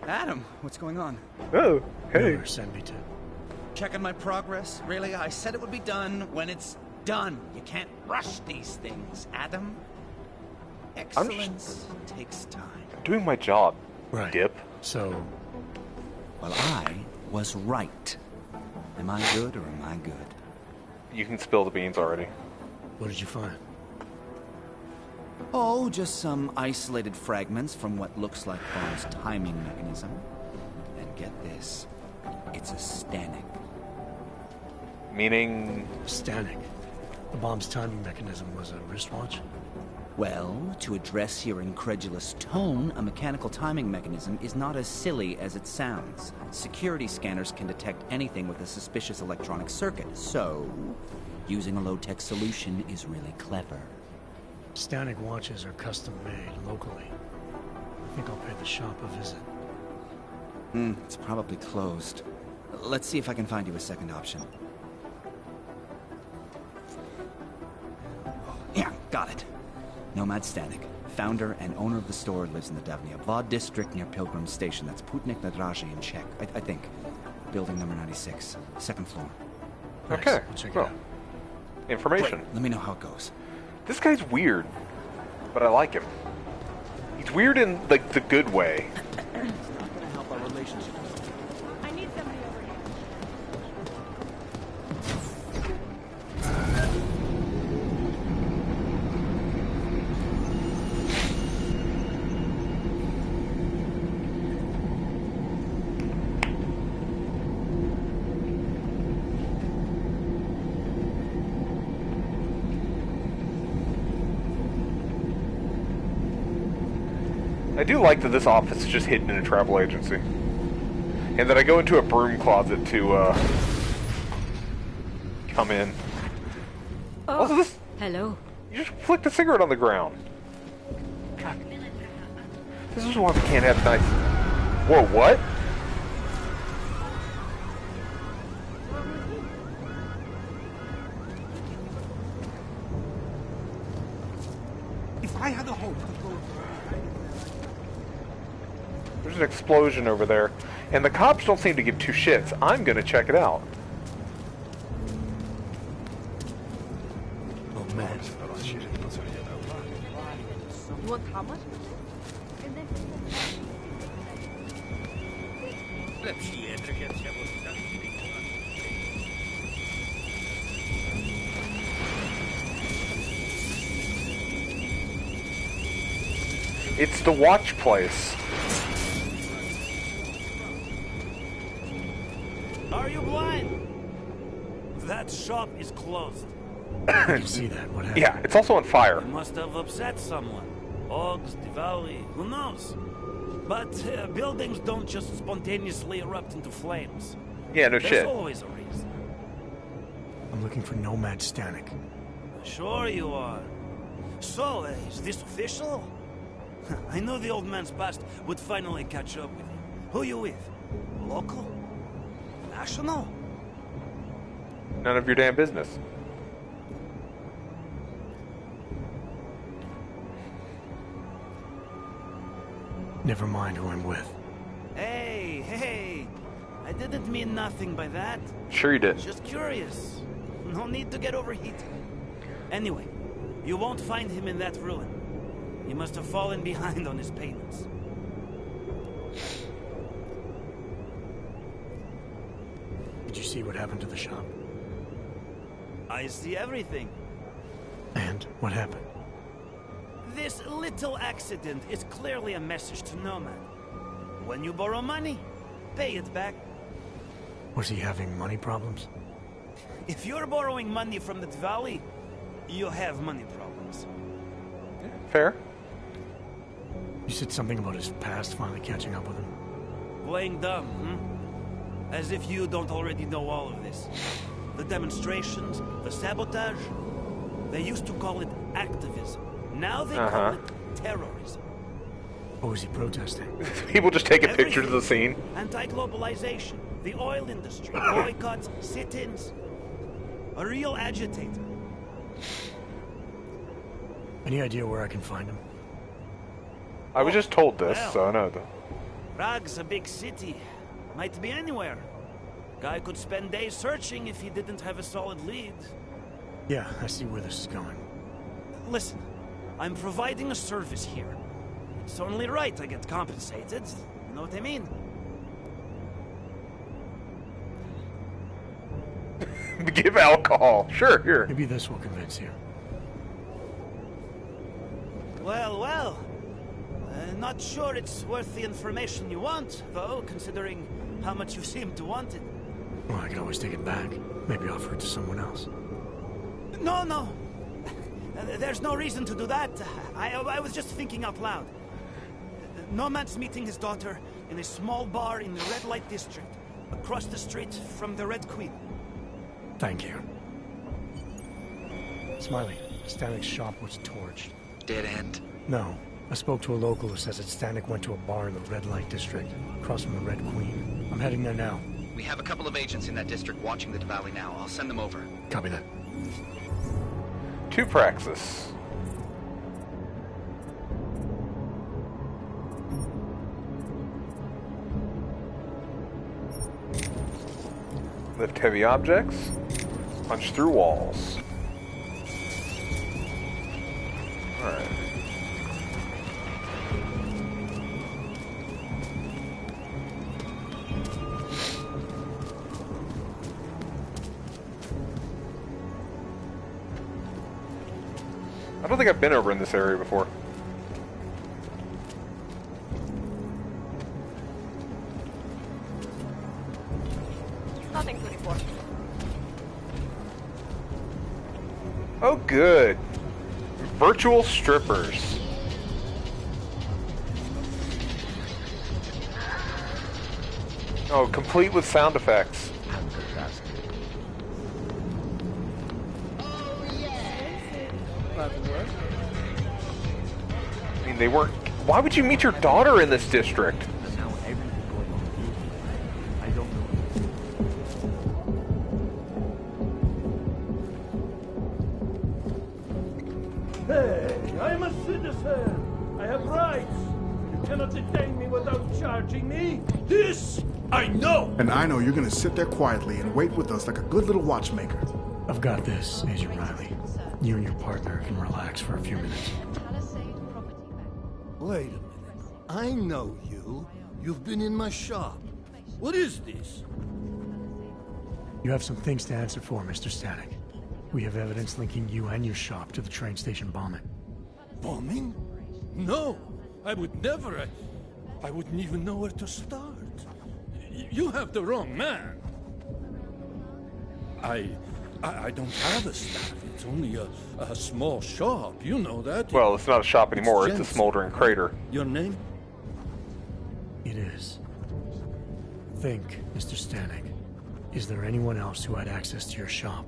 Adam, what's going on? Oh, hey. Send me to. Checking my progress? Really? I said it would be done when it's done. You can't rush these things, Adam. Excellence takes time. I'm doing my job, right. Dip. So... Well, I was right. Am I good or am I good? You can spill the beans already. What did you find? Oh, just some isolated fragments from what looks like Bond's timing mechanism. And get this, it's a Stanek. Meaning? Stanek. The bomb's timing mechanism was a wristwatch? Well, to address your incredulous tone, a mechanical timing mechanism is not as silly as it sounds. Security scanners can detect anything with a suspicious electronic circuit, so using a low-tech solution is really clever. Stanek watches are custom-made locally. I think I'll pay the shop a visit. It's probably closed. Let's see if I can find you a second option. Yeah, got it. Nomad Stanek, founder and owner of the store, lives in the Davnia Vlad district near Pilgrim Station. That's Putnik Nadraji in Czech, I think. Building number 96, second floor. Nice. Okay, well, information. Great. Let me know how it goes. This guy's weird, but I like him. It's weird in, like, the good way. It's not gonna help our relationship. I need somebody over here. I do like that this office is just hidden in a travel agency. And that I go into a broom closet to, come in. Oh, Also, this... hello. You just flicked a cigarette on the ground. God. This is why we can't have nice... Whoa, what? If I had a hope to go... There's an explosion over there. And the cops don't seem to give two shits. I'm gonna check it out. Oh, man. You want how much? It's the watch place. Are you blind? That shop is closed. Did you see that? What happened? Yeah, it's also on fire. You must have upset someone. Ogs, Diwali, who knows? But buildings don't just spontaneously erupt into flames. Yeah, no There's shit. always a reason. I'm looking for Nomad Stanek. Sure you are. So, is this official? I knew the old man's past would finally catch up with you. Who you with? Local? National? None of your damn business. Never mind who I'm with. Hey, I didn't mean nothing by that. Sure you did. Just curious. No need to get overheated. Anyway, you won't find him in that ruin. He must have fallen behind on his payments. Did you see what happened to the shop? I see everything. And what happened? This little accident is clearly a message to Nomad. When you borrow money, pay it back. Was he having money problems? If you're borrowing money from the Valley, you have money problems. Fair. You said something about his past finally catching up with him. Playing dumb, hmm? As if you don't already know all of this. The demonstrations, the sabotage. They used to call it activism. Now they call it terrorism. What was he protesting? People just taking pictures of the scene. Anti-globalization, the oil industry, boycotts, sit-ins. A real agitator. Any idea where I can find him? I was just told this, well. so I know. Prague's a big city. Might be anywhere. Guy could spend days searching if he didn't have a solid lead. Yeah, I see where this is going. Listen, I'm providing a service here. It's only right I get compensated. You know what I mean? Give alcohol. Sure, here. Maybe this will convince you. Well. Not sure it's worth the information you want, though, considering how much you seem to want it. Well, I can always take it back. Maybe offer it to someone else. No. There's no reason to do that. I was just thinking out loud. Nomad's meeting his daughter in a small bar in the red light district, across the street from the Red Queen. Thank you. Smiley, Stanek's shop was torched. Dead end? No. I spoke to a local who says that Stanek went to a bar in the red light district, across from the Red Queen. I'm heading there now. We have a couple of agents in that district watching the Valley now. I'll send them over. Copy that. To Praxis. Lift heavy objects. Punch through walls. Alright. I don't think I've been over in this area before. Nothing to report. Oh, good. Virtual strippers. Oh, complete with sound effects. I mean, they weren't... Why would you meet your daughter in this district? Hey, I'm a citizen. I have rights. You cannot detain me without charging me. This I know. And I know you're gonna sit there quietly and wait with us like a good little watchmaker. I've got this, Agent Riley. You and your partner can relax for a few minutes. Wait a minute. I know you. You've been in my shop. What is this? You have some things to answer for, Mr. Stanek. We have evidence linking you and your shop to the train station bombing. Bombing? No, I would never. I wouldn't even know where to start. You have the wrong man. I don't have a staff. It's only a small shop. You know that. Well, it's not a shop anymore. It's a smoldering crater. Your name? It is. Think, Mr. Stanek. Is there anyone else who had access to your shop?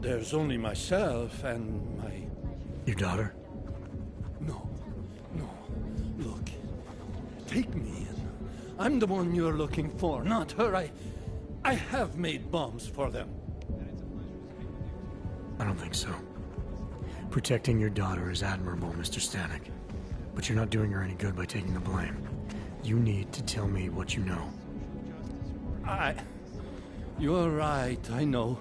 There's only myself and my... Your daughter? No. Look, take me in. I'm the one you're looking for, not her. I have made bombs for them. I don't think so. Protecting your daughter is admirable, Mr. Stanek. But you're not doing her any good by taking the blame. You need to tell me what you know. You're right, I know.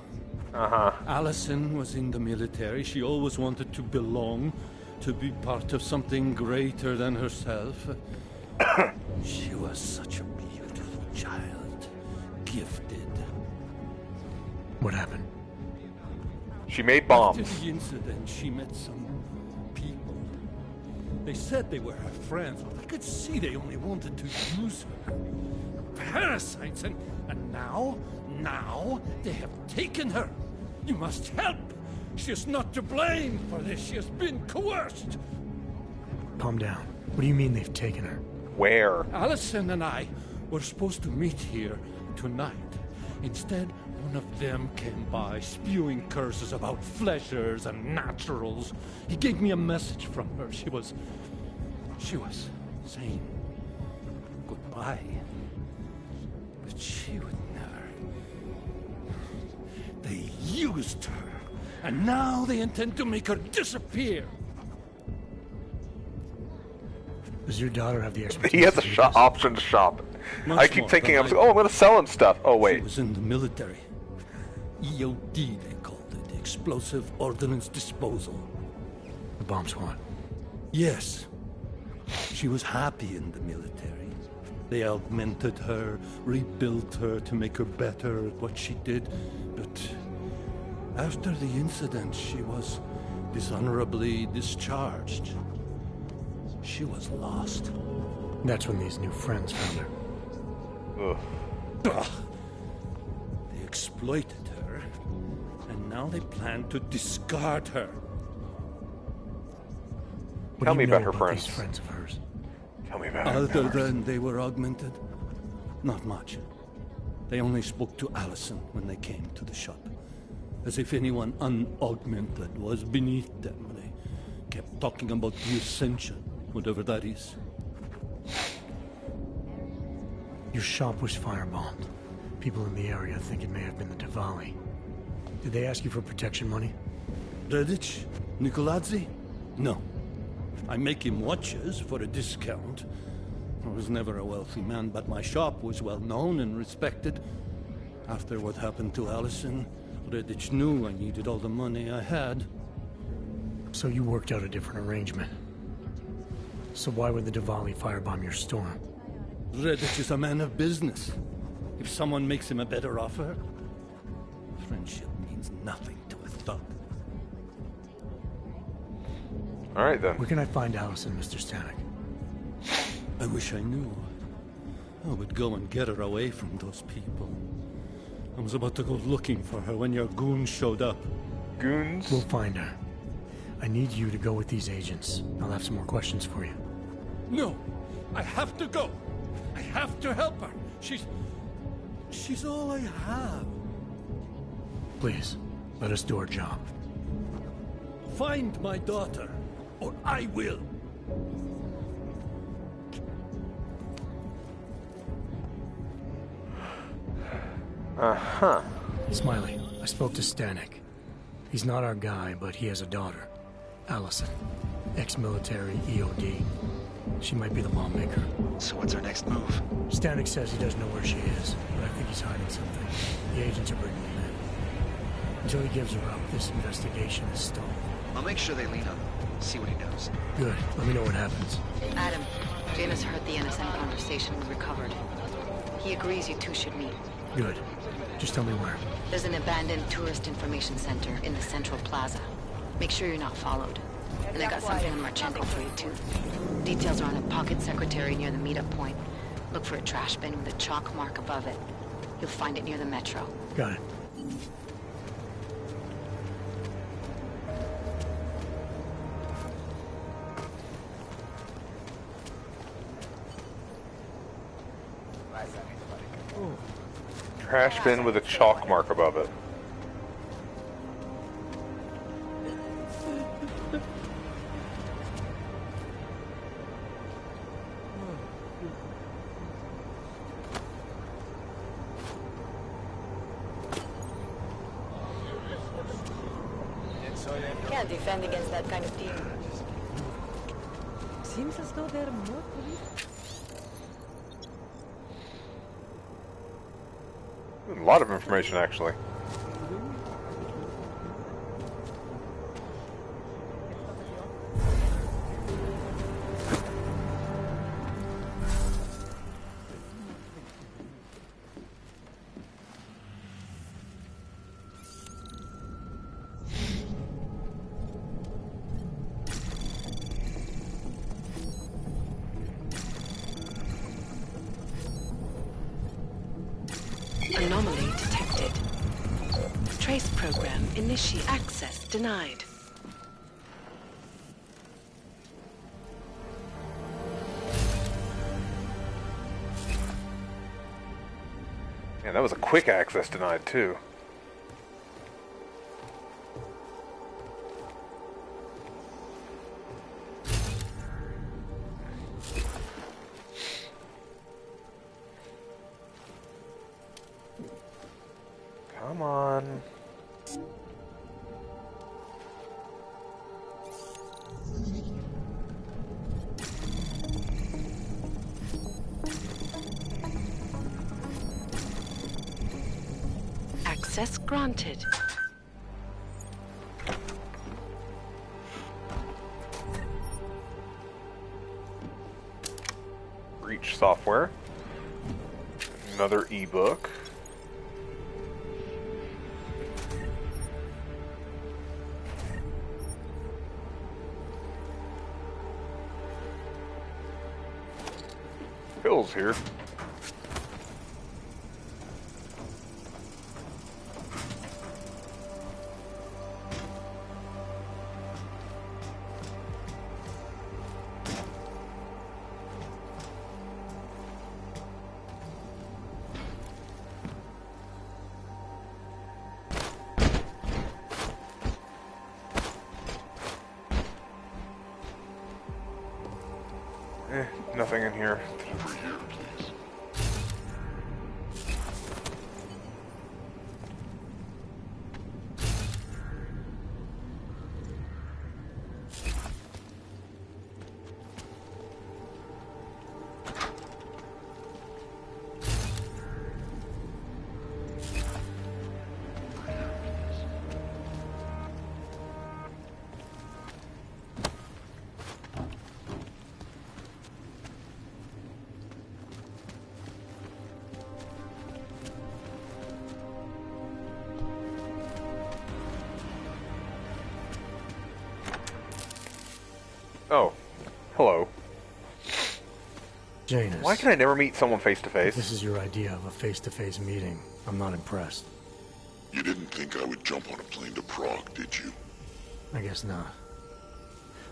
Allison was in the military. She always wanted to belong, to be part of something greater than herself. She was such a beautiful child. Gifted. What happened? She made bombs. After the incident, she met some people. They said they were her friends, but I could see they only wanted to use her. Parasites, and now they have taken her. You must help. She is not to blame for this. She has been coerced. Calm down. What do you mean they've taken her? Where? Allison and I were supposed to meet here tonight. Instead, one of them came by, spewing curses about fleshers and naturals. He gave me a message from her. She was saying goodbye. But she would never. They used her, and now they intend to make her disappear. Does your daughter have the expertise? He has a option to shop. I keep thinking, I'm going to sell him stuff. Oh, wait. She was in the military. EOD, they called it. Explosive Ordnance Disposal. The bomb squad? Yes. She was happy in the military. They augmented her, rebuilt her to make her better at what she did. But after the incident, she was dishonorably discharged. She was lost. That's when these new friends found her. Ugh. They exploited her, and now they plan to discard her. Tell me about her friends. friends. These friends of hers. Tell me about her. Other than they were augmented, not much. They only spoke to Allison when they came to the shop, as if anyone unaugmented was beneath them. They kept talking about the Ascension, whatever that is. Your shop was firebombed. People in the area think it may have been the Diwali. Did they ask you for protection money? Redich? Nicolazzi? No. I make him watches for a discount. I was never a wealthy man, but my shop was well known and respected. After what happened to Allison, Redich knew I needed all the money I had. So you worked out a different arrangement. So why would the Diwali firebomb your store? Redich is a man of business. If someone makes him a better offer, friendship means nothing to a thug. Alright then. Where can I find Allison, Mr. Stanek? I wish I knew. I would go and get her away from those people. I was about to go looking for her when your goons showed up. Goons? We'll find her. I need you to go with these agents. I'll have some more questions for you. No! I have to go! I have to help her! She's all I have. Please, let us do our job. Find my daughter, or I will! Uh-huh. Smiley, I spoke to Stanek. He's not our guy, but he has a daughter. Allison. Ex-military, EOD. She might be the lawmaker. So what's our next move? Stanek says he doesn't know where she is, but I think he's hiding something. The agents are bringing him in. Until he gives her up, this investigation is stalled. I'll make sure they lean on him. See what he knows. Good. Let me know what happens. Adam, Janus heard the NSN conversation we recovered. He agrees you two should meet. Good. Just tell me where. There's an abandoned tourist information center in the central plaza. Make sure you're not followed. And I got something on Marchenko for you too. Details are on a pocket secretary near the meetup point. Look for a trash bin with a chalk mark above it. You'll find it near the metro. Got it. Trash bin with a chalk mark above it. Can't defend against that kind of team. Seems as though there are more police. A lot of information, actually. Anomaly detected. Trace program initiate. Access denied. Yeah, that was a quick access denied, too. Come on. Access granted. Breach software. Another ebook. Pills here. Nothing in here. Hello. Janus. Why can I never meet someone face to face? If this is your idea of a face-to-face meeting, I'm not impressed. You didn't think I would jump on a plane to Prague, did you? I guess not.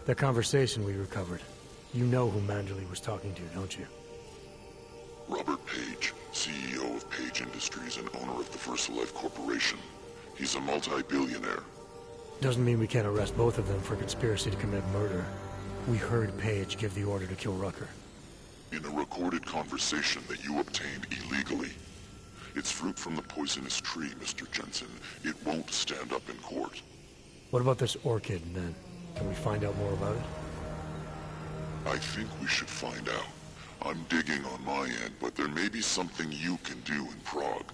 The conversation we recovered. You know who Manderley was talking to, don't you? Robert Page, CEO of Page Industries and owner of the VersaLife Corporation. He's a multi-billionaire. Doesn't mean we can't arrest both of them for conspiracy to commit murder. We heard Page give the order to kill Rucker. In a recorded conversation that you obtained illegally. It's fruit from the poisonous tree, Mr. Jensen. It won't stand up in court. What about this orchid, then? Can we find out more about it? I think we should find out. I'm digging on my end, but there may be something you can do in Prague.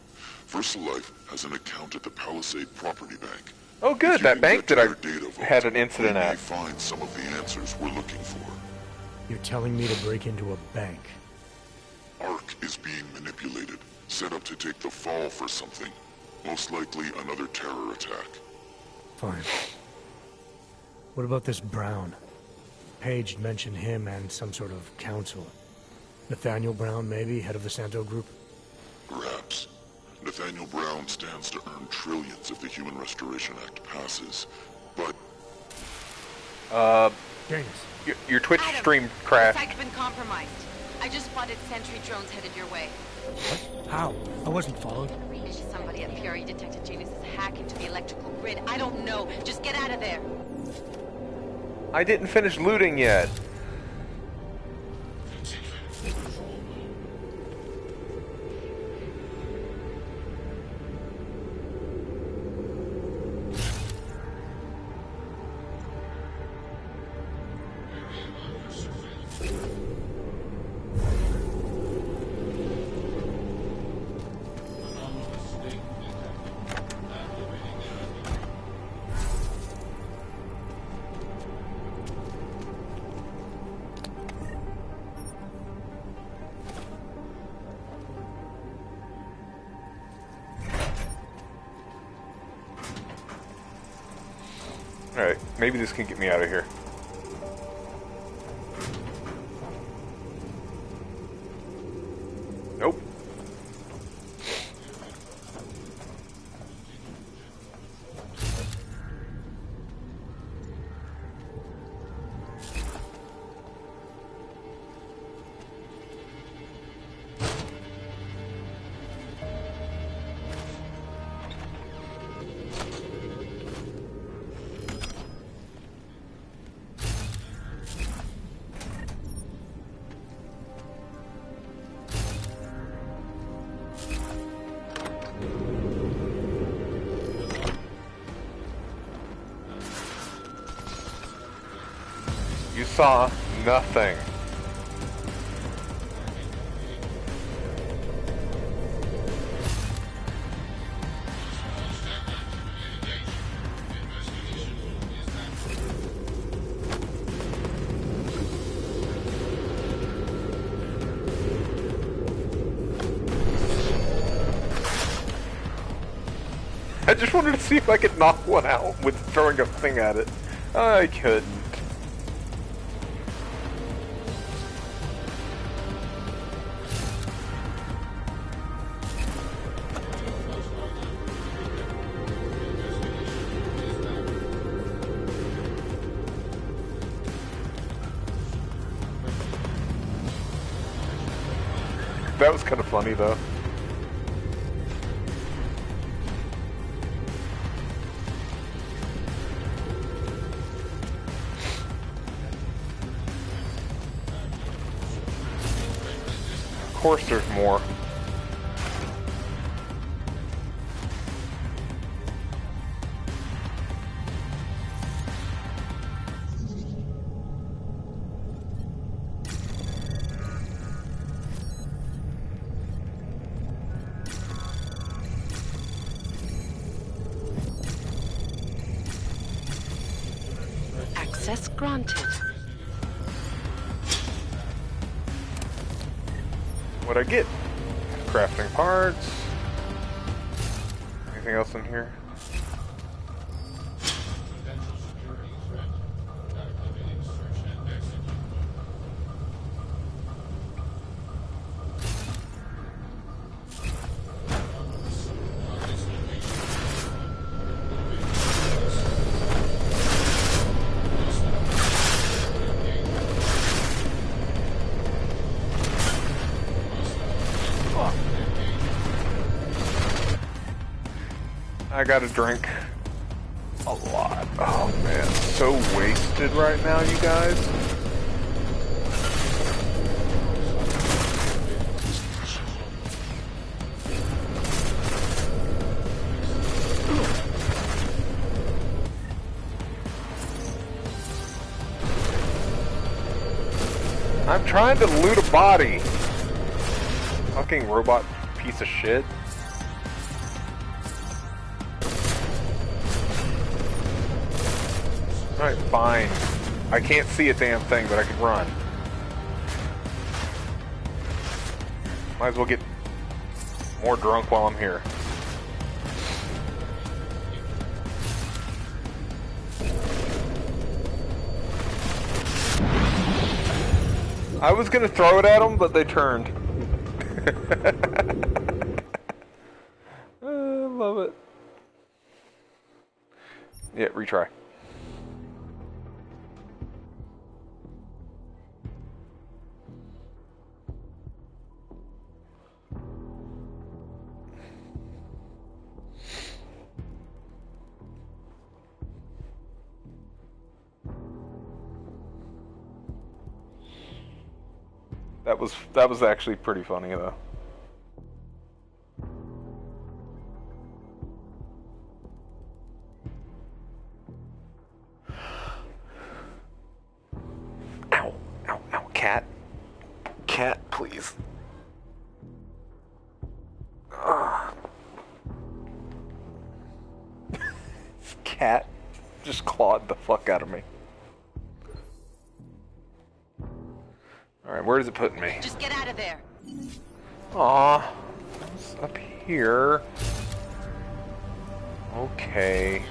VersaLife has an account at the Palisade Property Bank. Oh good, that bank that I had an incident we may at. find some of the answers we're looking for. You're telling me to break into a bank? Ark is being manipulated, set up to take the fall for something. Most likely another terror attack. Fine. What about this Brown? Page mentioned him and some sort of council. Nathaniel Brown, maybe, head of the Santo Group? Perhaps. Nathaniel Brown stands to earn trillions if the Human Restoration Act passes, but... Janus. Your Twitch Adam, stream crashed. The site's been compromised. I just spotted sentry drones headed your way. What? How? I wasn't followed. Maybe somebody at PRE detected Janus's hack into the electrical grid. I don't know. Just get out of there. I didn't finish looting yet. Alright, maybe this can get me out of here. Nope. You saw nothing. I just wanted to see if I could knock one out with throwing a thing at it. I couldn't. That was kind of funny, though. Of course there's more. Access granted. What'd I get? Crafting parts. Anything else in here? I gotta drink a lot. Oh man, so wasted right now, you guys. I'm trying to loot a body. Fucking robot piece of shit. Alright, fine. I can't see a damn thing, but I can run. Might as well get more drunk while I'm here. I was gonna throw it at them, but they turned. I love it. Yeah, retry. That was actually pretty funny though. Ow, ow, ow, cat. Cat, please. Cat just clawed the fuck out of me. Alright, where is it putting me? Just get out of there. Aw, it's up here. Okay.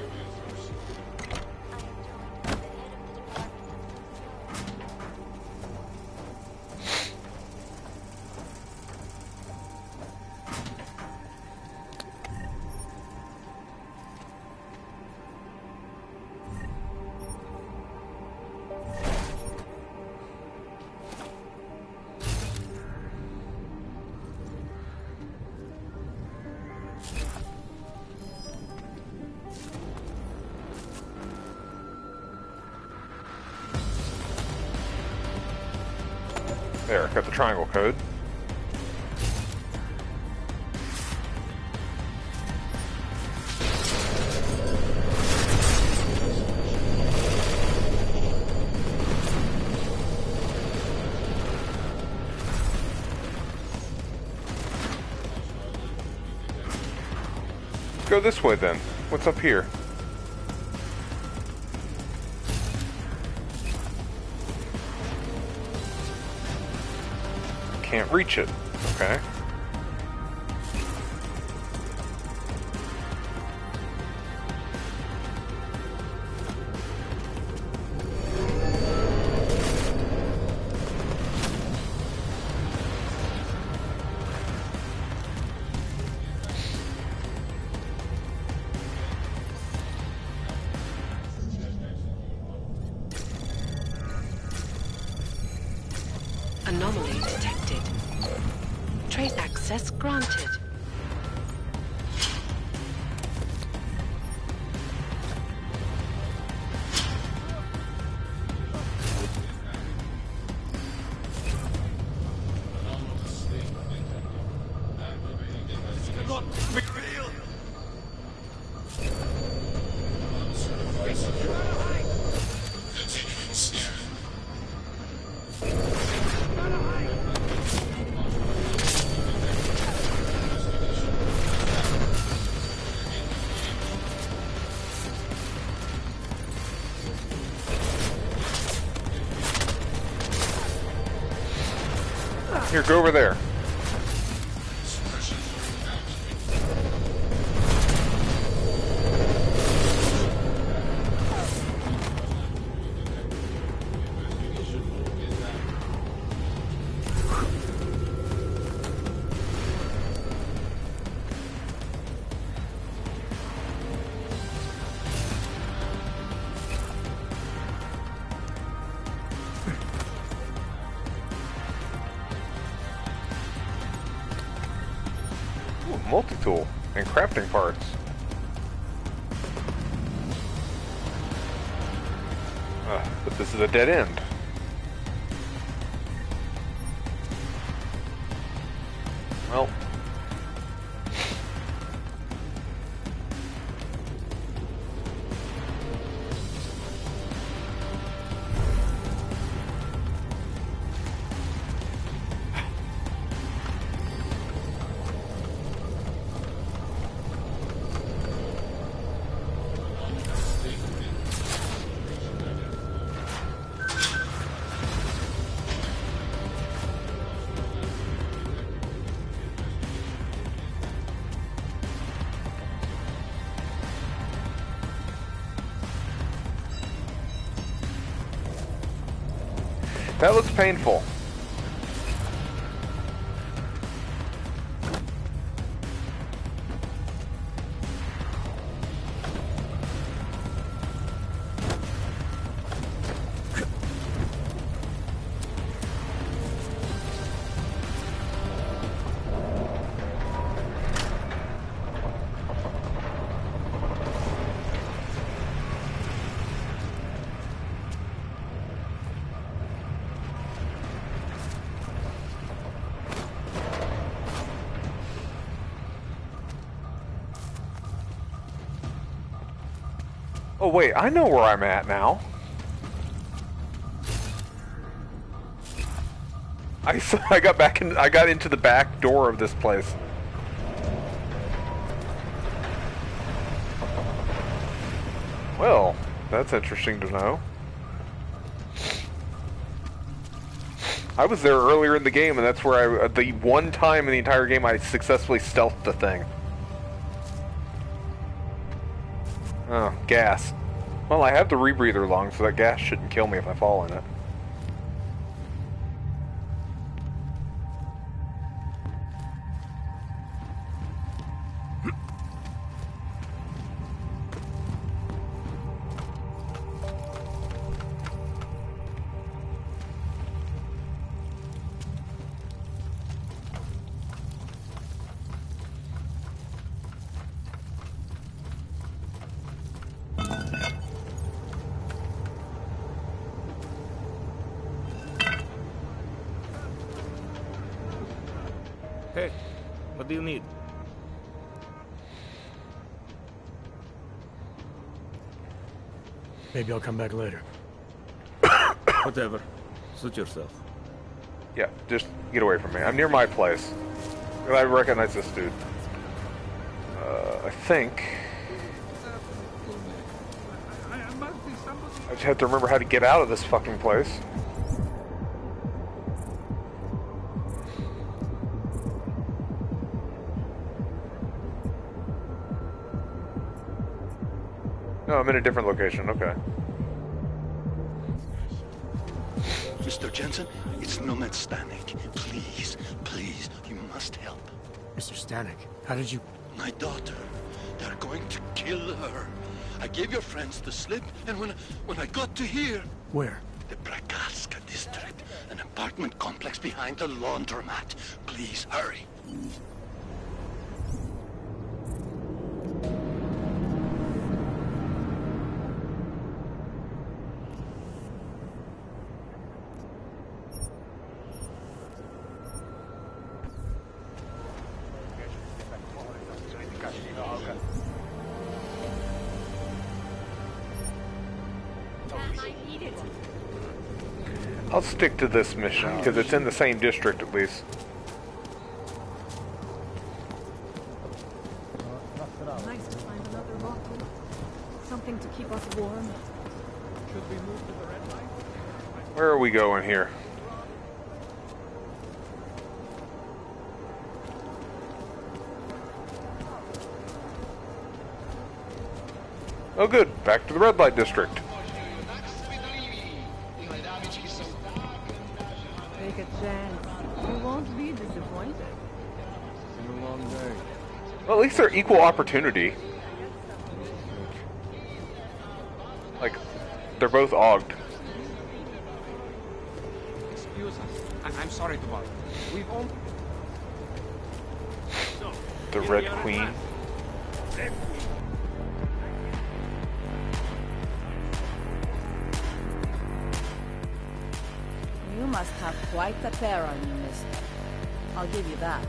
There, got the triangle code. Go this way then. What's up here? Can't reach it. Okay. Anomaly detected. Trace access granted. Here, go over there. Multi-tool and crafting parts. But this is a dead end. Well. That looks painful. Oh wait, I know where I'm at now. I got back in. I got into the back door of this place. Well, that's interesting to know. I was there earlier in the game, and that's where the one time in the entire game I successfully stealthed the thing. Oh, gas. Well, I have the rebreather lung, so that gas shouldn't kill me if I fall in it. Hey, what do you need? Maybe I'll come back later. Whatever. Suit yourself. Yeah, just get away from me. I'm near my place. I recognize this dude. I think... I just have to remember how to get out of this fucking place. No, I'm in a different location, okay. Mr. Jensen, it's Nomad Stanek. Please, please, you must help. Mr. Stanek, how did you... My daughter. They're going to kill her. I gave your friends the slip, and when I got to here... Where? The Brakaska district. An apartment complex behind the laundromat. Please, hurry. I'll stick to this mission, because it's in the same district at least. Nice to find another bottle. Something to keep us warm. Should we move to the red light? Where are we going here? Oh good, back to the red light district. Take a chance. You won't be disappointed. It's been a long day. Well, at least they're equal opportunity. Like, they're both ogged. Excuse us. I'm sorry to bother. We've only... The Red Queen. must have quite a pair on you, mister. I'll give you that.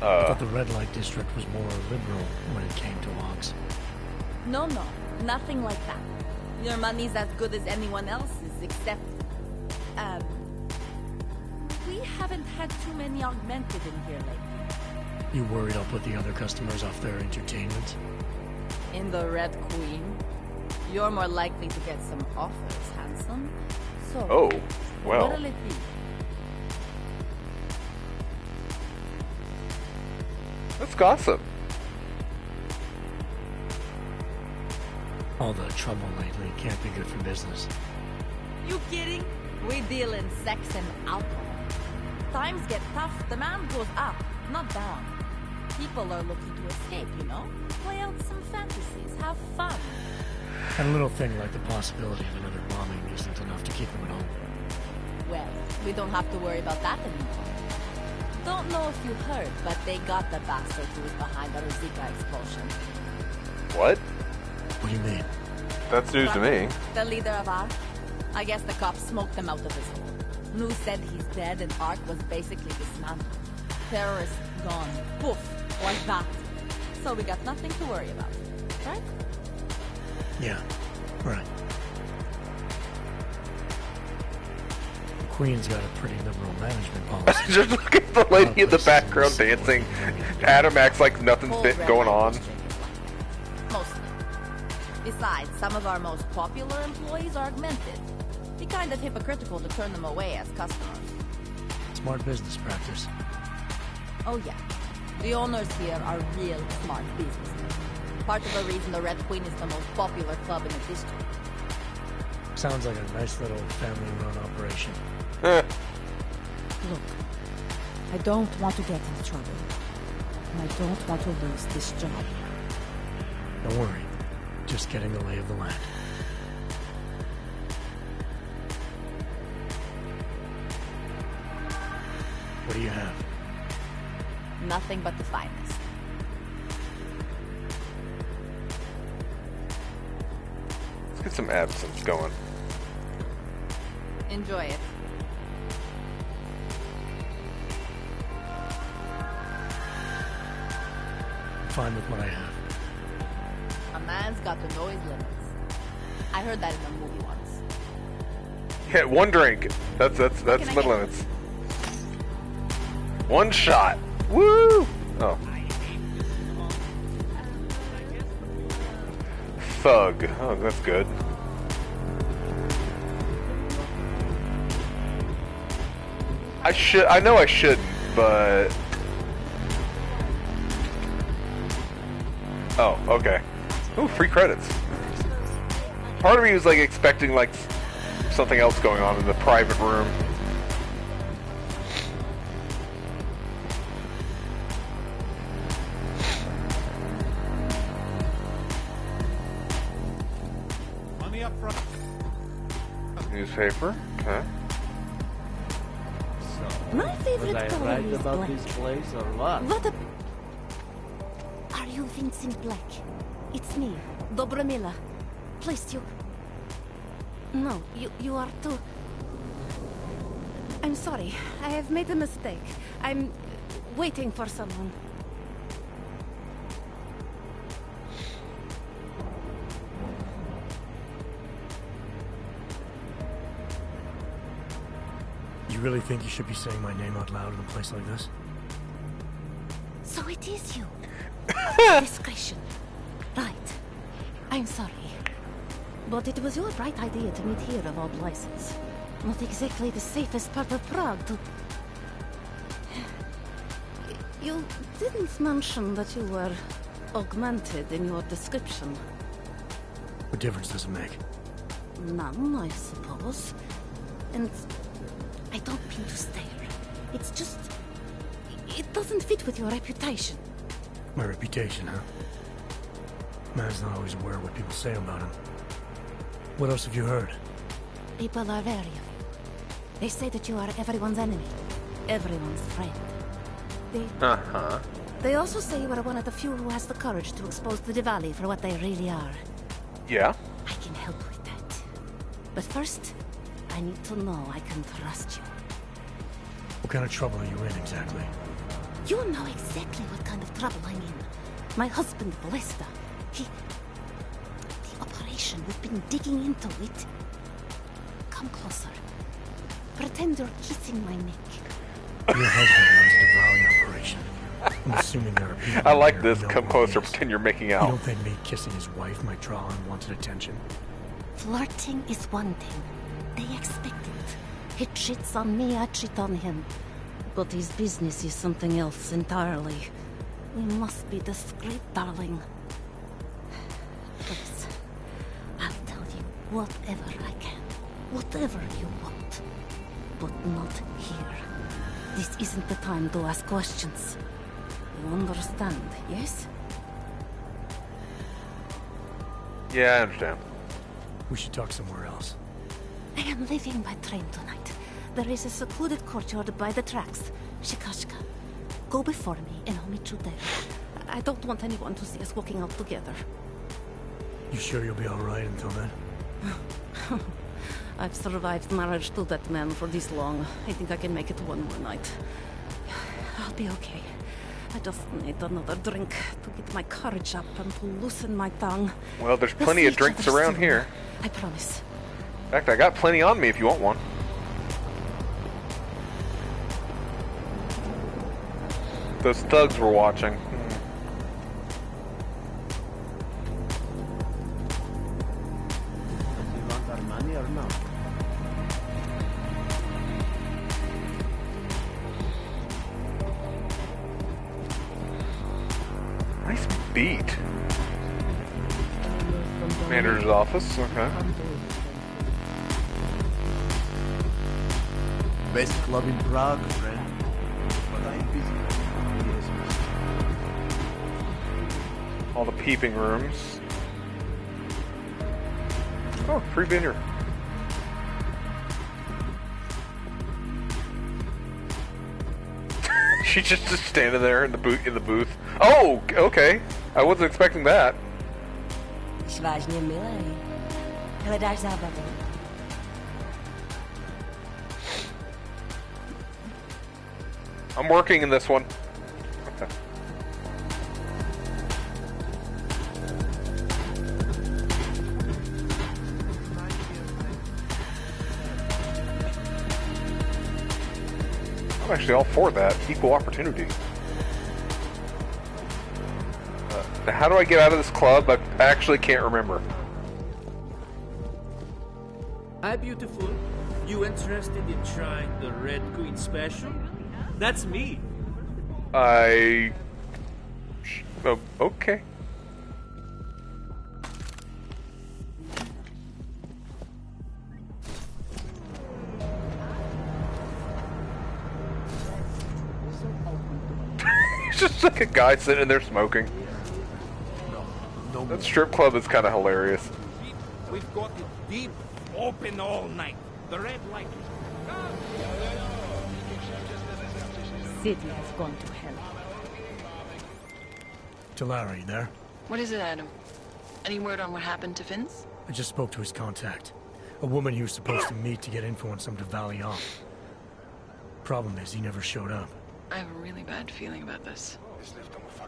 I thought the red light district was more liberal when it came to logs. No, nothing like that. Your money's as good as anyone else's, except... we haven't had too many augmented in here lately. You worried I'll put the other customers off their entertainment? In the Red Queen, you're more likely to get some offers, handsome. So, oh, well. What'll it be? Let's gossip. All the trouble lately can't be good for business. You kidding? We deal in sex and alcohol. Times get tough, demand goes up, not down. People are looking to escape, you know? Play out some fantasies, have fun. And a little thing like the possibility of another bombing isn't enough to keep them at home. Well, we don't have to worry about that anymore. Don't know if you heard, but they got the bastard who was behind the Rosika explosion. What? What do you mean? That's news to me. The leader of ARC. I guess the cops smoked him out of his hole. News said he's dead and ARC was basically dismantled. Terrorists gone. Poof. Like that. So we got nothing to worry about. Right? Yeah. Right. Queen's got a pretty liberal management policy. Just look at the lady in the background dancing. Adam acts like nothing's been going on. Mostly. Besides, some of our most popular employees are augmented. Be kind of hypocritical to turn them away as customers. Smart business practice. Oh yeah. The owners here are real smart businessmen. Part of the reason the Red Queen is the most popular club in the district. Sounds like a nice little family-run operation. Look, I don't want to get in trouble. And I don't want to lose this job. Don't worry. Just getting the lay of the land. What do you have? Nothing but the finest. Let's get some absinthe going. Enjoy it. I'm fine with what I have. A man's got to know his limits. I heard that in a movie once. Yeah, one drink. That's my limits. One shot. Woo! Oh. Thug. Oh, that's good. I know I shouldn't, but... Oh, okay. Ooh, free credits. Part of me was like expecting like something else going on in the private room. Money up front. Newspaper. Okay. My favorite Was I color right is about black. this place or what? What a... Are you Vincent Black? It's me, Dobromila. Please, you... No, you are too... I'm sorry. I have made a mistake. I'm waiting for someone. You really think you should be saying my name out loud in a place like this? So it is you. Discretion. Right. I'm sorry. But it was your bright idea to meet here of all places. Not exactly the safest part of Prague to... You didn't mention that you were augmented in your description. What difference does it make? None, I suppose. And I don't mean to stare. It's just... It doesn't fit with your reputation. My reputation, huh? Man's not always aware of what people say about him. What else have you heard? People are wary of you. They say that you are everyone's enemy. Everyone's friend. They also say you are one of the few who has the courage to expose the Diwali for what they really are. Yeah? I can help with that. But first, I need to know I can trust you. kind of trouble are you in exactly? You know exactly what kind of trouble I'm in. My husband, Lester, the operation, we've been digging into it. Come closer. Pretend you're kissing my neck. Your husband runs the Valley operation. I'm assuming there are people I like there this. who know Come who closer, he is. pretend you're making You out. don't think me kissing his wife might draw unwanted attention? Flirting is one thing. They expect it. He cheats on me, I cheat on him. But his business is something else entirely. We must be discreet, darling. Please, I'll tell you whatever I can. Whatever you want. But not here. This isn't the time to ask questions. You understand, yes? Yeah, I understand. We should talk somewhere else. I am leaving by train tonight. There is a secluded courtyard by the tracks. Shikashka. Go before me and I'll meet you there. I don't want anyone to see us walking out together. You sure you'll be alright until then? I've survived marriage to that man for this long. I think I can make it one more night. I'll be okay. I just need another drink to get my courage up and to loosen my tongue. Well, there's We'll plenty see of each drinks other around soon. here. I promise. In fact, I got plenty on me if you want one. Those thugs were watching. You want our money or not? Nice beat. Manager's office, okay. Best club in Prague, friend. But I'm busy. All the peeping rooms. Oh, free beer. She's just standing there in the booth. Oh, okay. I wasn't expecting that. Vážně milej. Hledáš zábavu? I'm working in this one. Okay. I'm actually all for that. Equal opportunity. Now how do I get out of this club? I actually can't remember. Hi, beautiful. You interested in trying the Red Queen special? That's me. Oh, okay. It's just like a guy sitting there smoking. That strip club is kind of hilarious. We've got it deep, open all night. The red light. City has gone to hell. Talara, you there? What is it, Adam? Any word on what happened to Vince? I just spoke to his contact. A woman he was supposed to meet to get info on some Valley off. Problem is, he never showed up. I have a really bad feeling about this.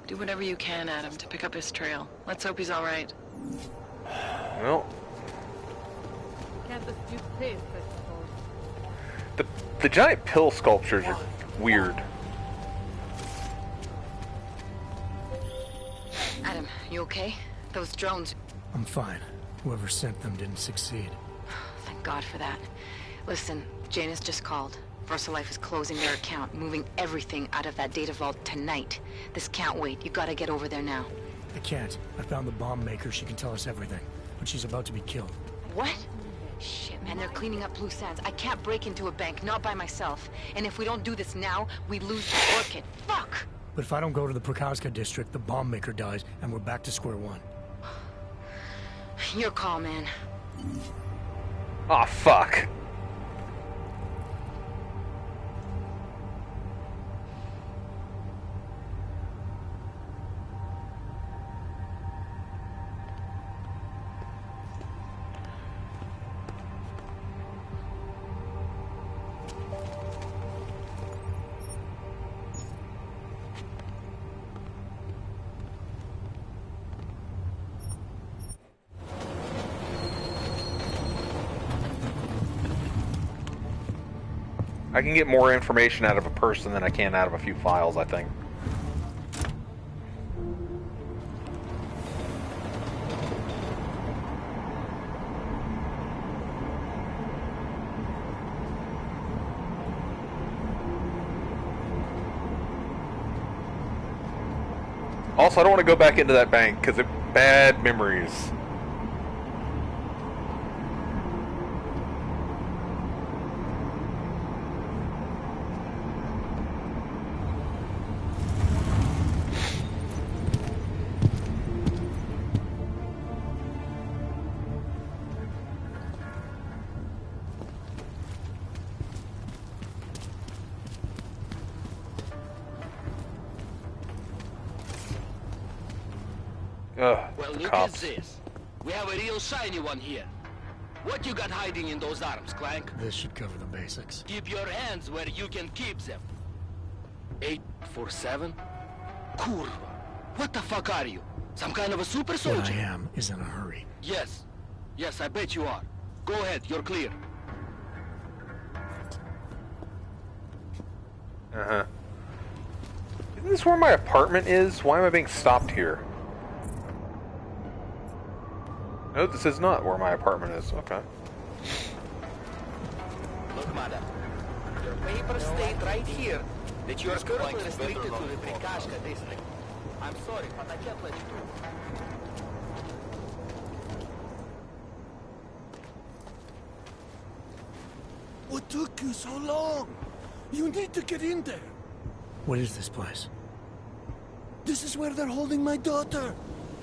Do whatever you can, Adam, to pick up his trail. Let's hope he's all right. Well, Can't dispute taste, I suppose. the giant pill sculptures are weird. Adam, you okay? Those drones... I'm fine. Whoever sent them didn't succeed. Thank God for that. Listen, Janus just called. VersaLife is closing their account, moving everything out of that data vault tonight. This can't wait. You gotta get over there now. I can't. I found the bomb maker. She can tell us everything. But she's about to be killed. What? Shit, man, they're cleaning up loose ends. I can't break into a bank, not by myself. And if we don't do this now, we lose the orchid. Fuck! But if I don't go to the Prokazka district, the bomb maker dies, and we're back to square one. Your call, man. Aw, fuck. I can get more information out of a person than I can out of a few files, I think. Also, I don't want to go back into that bank because it bad memories. Well, look at this. We have a real shiny one here. What you got hiding in those arms, Clank? This should cover the basics. Keep your hands where you can keep them. 847? Kurva. What the fuck are you? Some kind of a super soldier? What I am is in a hurry. Yes. Yes, I bet you are. Go ahead, you're clear. Uh-huh. Isn't this where my apartment is? Why am I being stopped here? No, this is not where my apartment is. Okay. Look, madam. Your papers state right here that you are currently restricted to the Prikashka district. I'm sorry, but I can't let you through. What took you so long? You need to get in there. What is this place? This is where they're holding my daughter.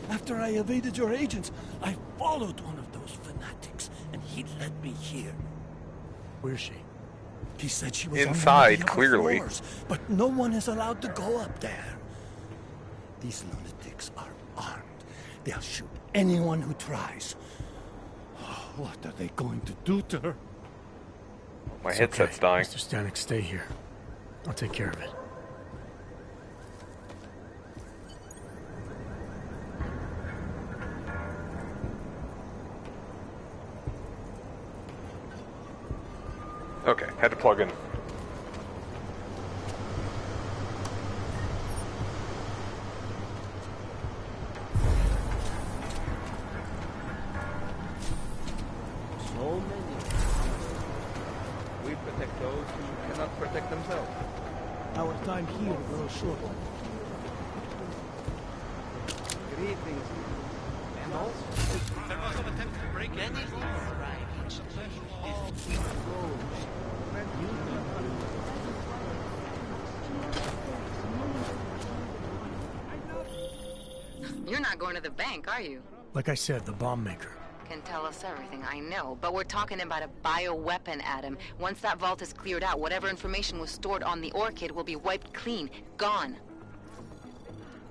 After I evaded your agents, I followed one of those fanatics, and he led me here. Where's she? He said she was inside, on one of the upper clearly. floors, but no one is allowed to go up there. These lunatics are armed. They'll shoot anyone who tries. Oh, what are they going to do to her? My It's headset's okay. dying. Mr. Stanek, stay here. I'll take care of it. Okay, had to plug in. So many. We protect those who cannot protect themselves. Our time here grows short. Greetings. And also, there was an attempt to break in. You're not going to the bank, are you? Like I said, the bomb maker. Can tell us everything, I know. But we're talking about a bioweapon, Adam. Once that vault is cleared out, whatever information was stored on the Orchid will be wiped clean. Gone.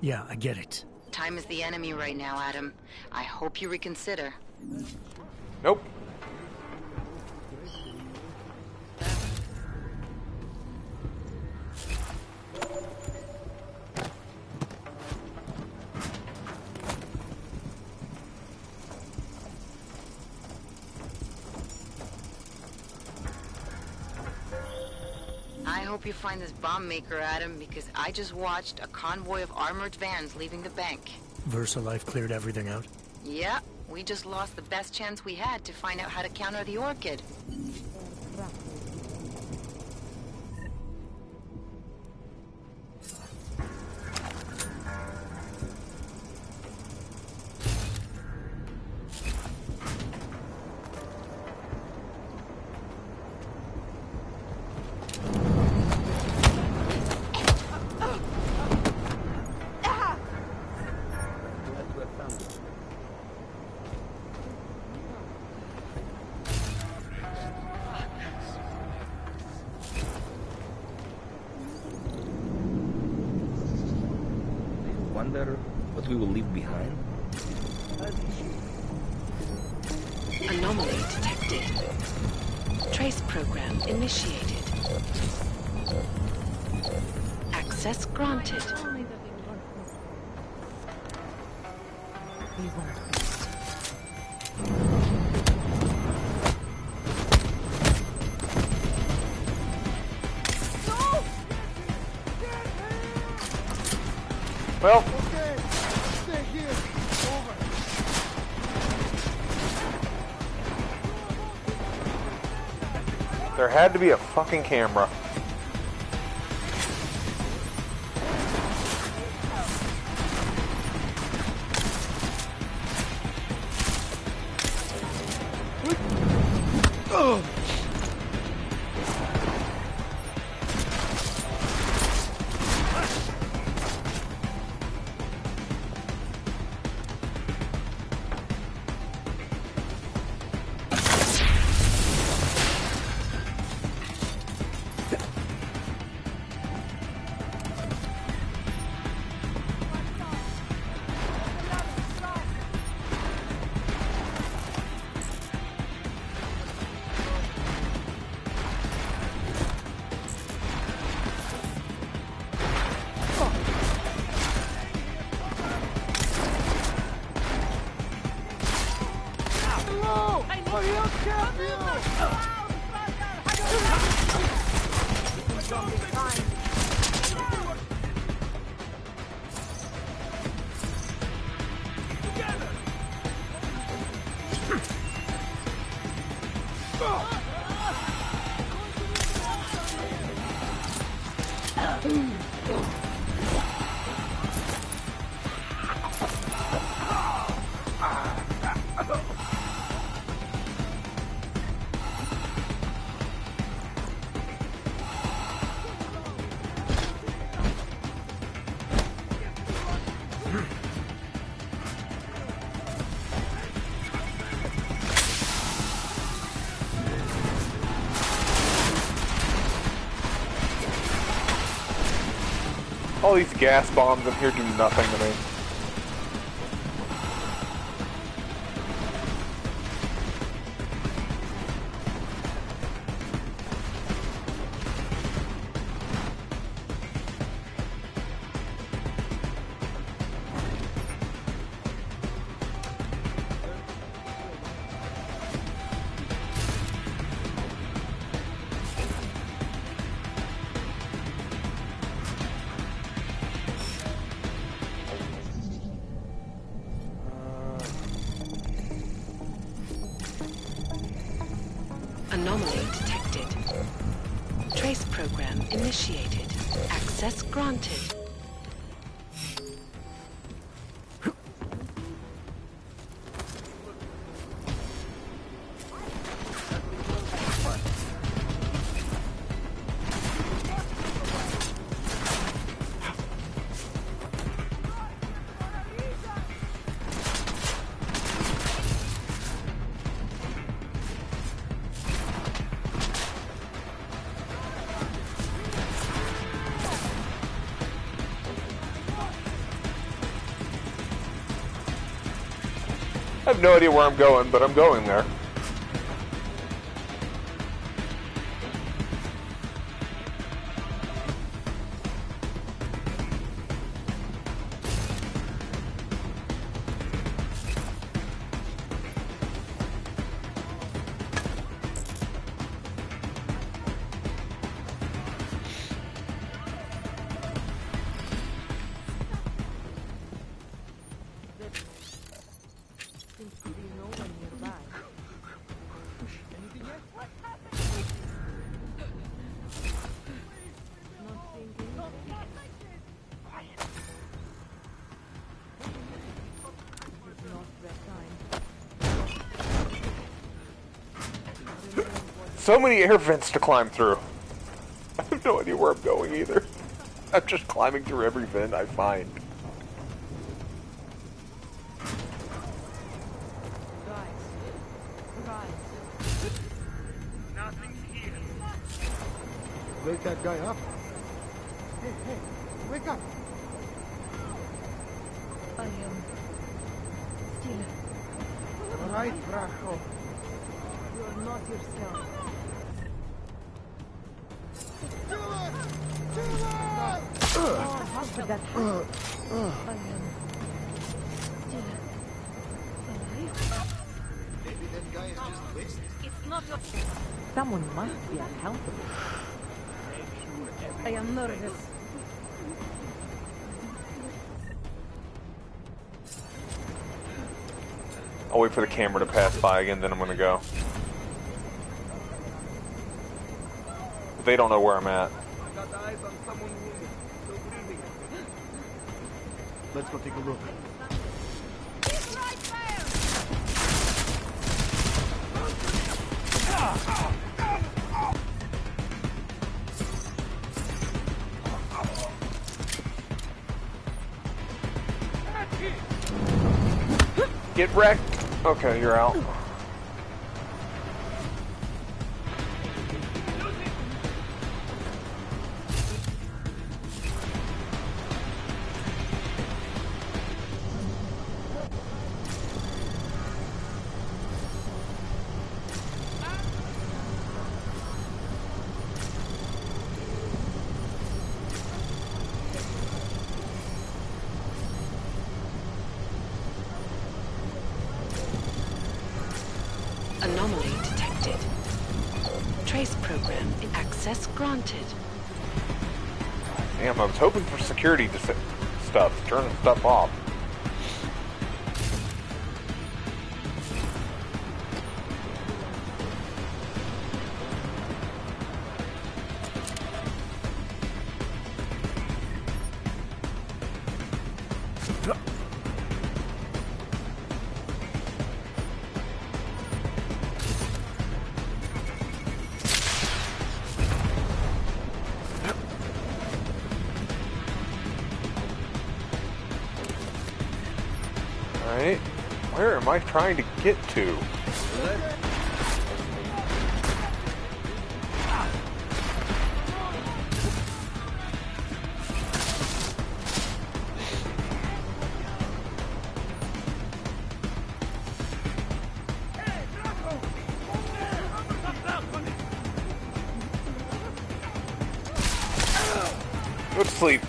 Yeah, I get it. Time is the enemy right now, Adam. I hope you reconsider. Nope. I hope you find this bomb maker, Adam, because I just watched a convoy of armored vans leaving the bank. VersaLife cleared everything out? Yeah, we just lost the best chance we had to find out how to counter the Orchid. Wonder what we will leave behind? Anomaly detected. Trace program initiated. Access granted. We won't. Well. Okay, stay here. Over. There had to be a fucking camera. All these gas bombs in here do nothing to me. Anomaly detected. Trace program initiated. Access granted. I have no idea where I'm going, but I'm going there. So many air vents to climb through. I have no idea where I'm going either. I'm just climbing through every vent I find. Wake that guy up. Hey, hey, wake up. I am still. All right, Bracho. You are not yourself. Oh, how could that happen? I am still alive. Maybe that guy is just wasted. It's not your... Someone must be accountable. I am nervous. I'll wait for the camera to pass by again, then I'm gonna go. They don't know where I'm at. Let's go take a look. Get wrecked. Okay, you're out. Anomaly detected. Trace program in access granted. Damn, I was hoping for security stuff. Turning stuff off. Alright, where am I trying to get to? Go to sleep.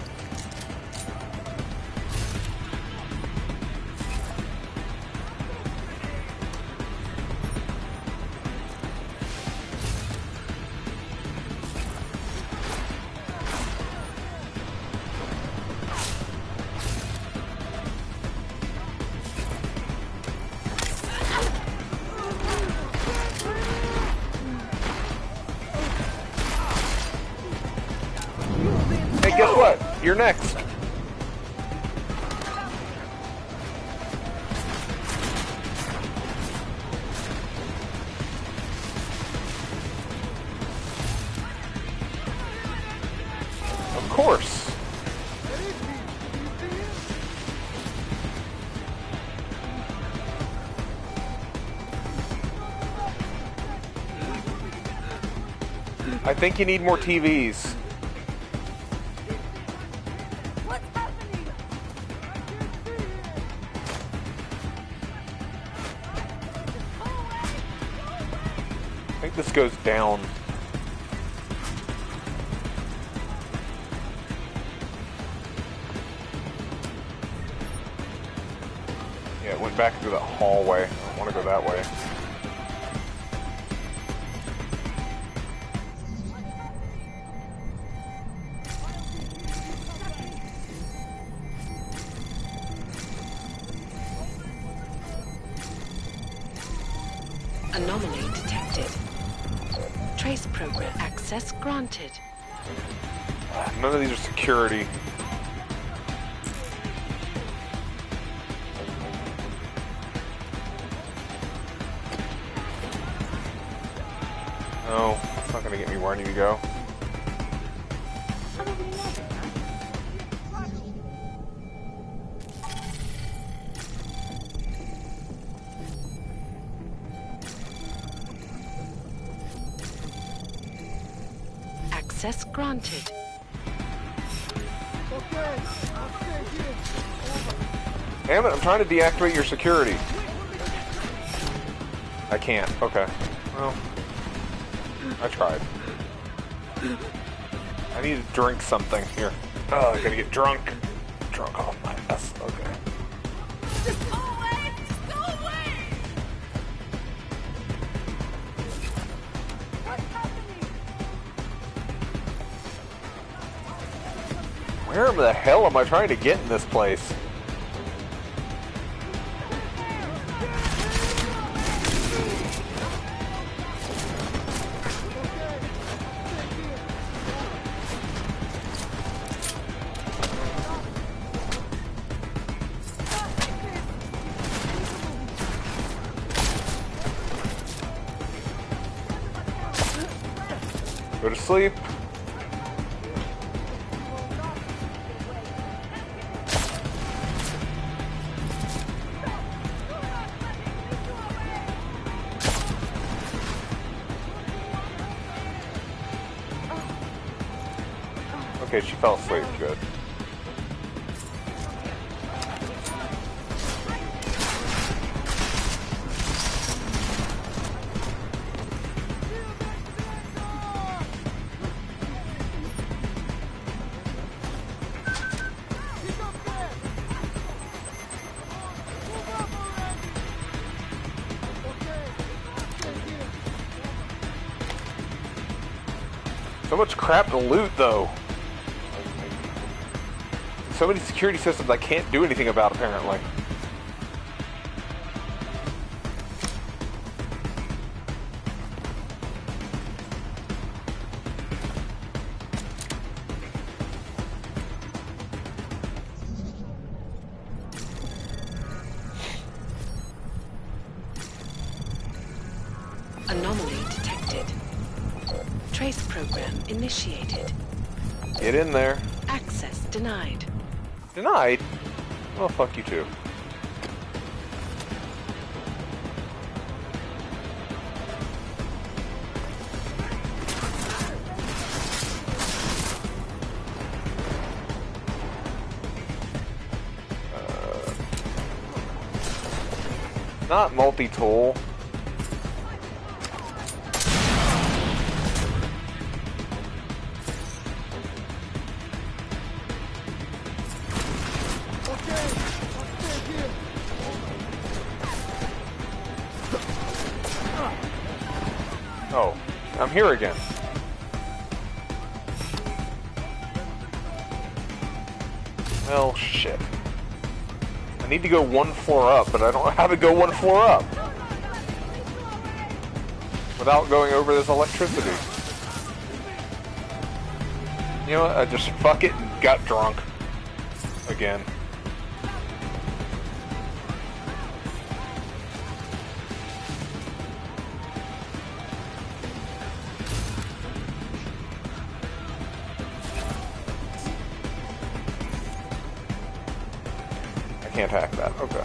Hey, guess what? You're next. Of course. I think you need more TVs. I think this goes down. Yeah, it went back through that hallway. I don't want to go that way. Anomaly detected. Trace program access granted. None of these are security. No, it's not gonna get me where I need to go. Access granted. Okay, I'll stay here. Damn it, I'm trying to deactivate your security. I can't. Okay. Well, I tried. I need to drink something. Here. Oh, I gotta get drunk. Drunk off my ass. Okay. Just go away! Just go away! What's happening? Where the hell am I trying to get in this place? to sleep. Okay, she fell asleep. Good. So much crap to loot, though. So many security systems I can't do anything about, apparently. Anomaly detected. Trace program initiated. Get in there. Access denied. Denied? Well, fuck you too. Not multi-tool. Oh, I'm here again. Well, shit. I need to go one floor up, but I don't know how to go one floor up without going over this electricity. You know what? I just fuck it and got drunk again. Can't hack that. Okay.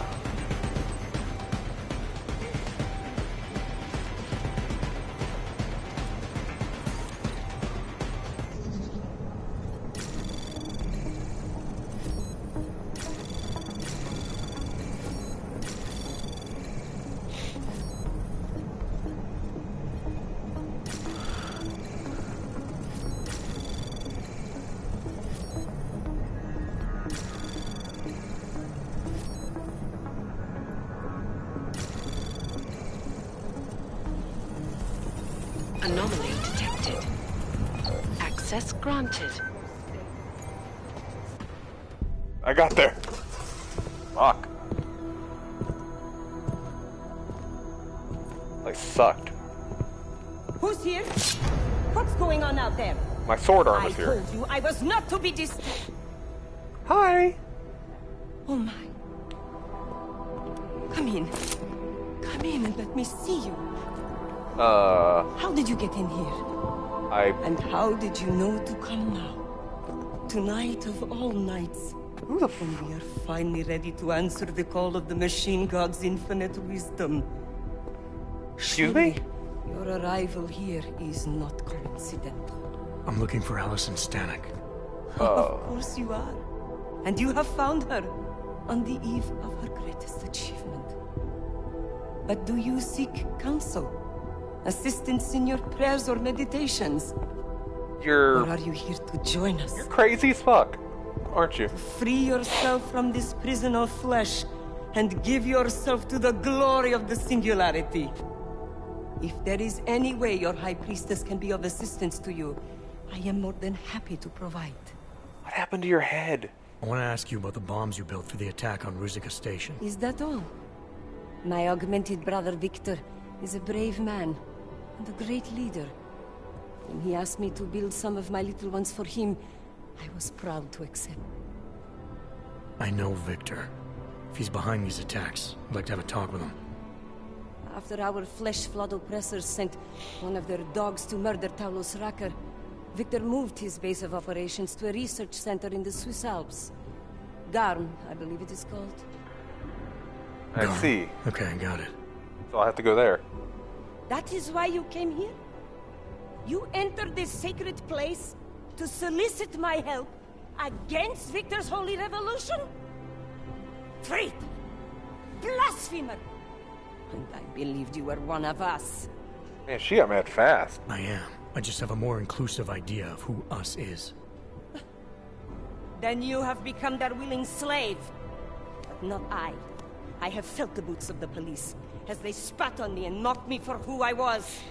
Anomaly detected. Access granted. I got there. Fuck. I sucked. Who's here? What's going on out there? My sword arm is here. I told you I was not to be disturbed. Hi. Oh my. Come in. Come in and let me see you. How did you get in here? And how did you know to come now? Tonight of all nights. When we are finally ready to answer the call of the machine god's infinite wisdom. Excuse me? Your arrival here is not coincidental. I'm looking for Allison Stanek. Of course you are. And you have found her on the eve of her greatest achievement. But do you seek counsel? Assistance in your prayers or meditations? Or are you here to join us? You're crazy as fuck, aren't you? Free yourself from this prison of flesh and give yourself to the glory of the singularity. If there is any way your High Priestess can be of assistance to you, I am more than happy to provide. What happened to your head? I want to ask you about the bombs you built for the attack on Ruzicka Station. Is that all? My augmented brother Victor is a brave man and a great leader. When he asked me to build some of my little ones for him, I was proud to accept. I know Victor. If he's behind these attacks, I'd like to have a talk with him. After our flesh-flood oppressors sent one of their dogs to murder Talos Racker, Victor moved his base of operations to a research center in the Swiss Alps. Garm, I believe it is called. I see. Okay, got it. So I'll have to go there. That is why you came here? You entered this sacred place to solicit my help against Victor's holy revolution? Traitor! Blasphemer! And I believed you were one of us. Man, she got mad fast. I am. I just have a more inclusive idea of who us is. Then you have become their willing slave. But not I. I have felt the boots of the police as they spat on me and mocked me for who I was.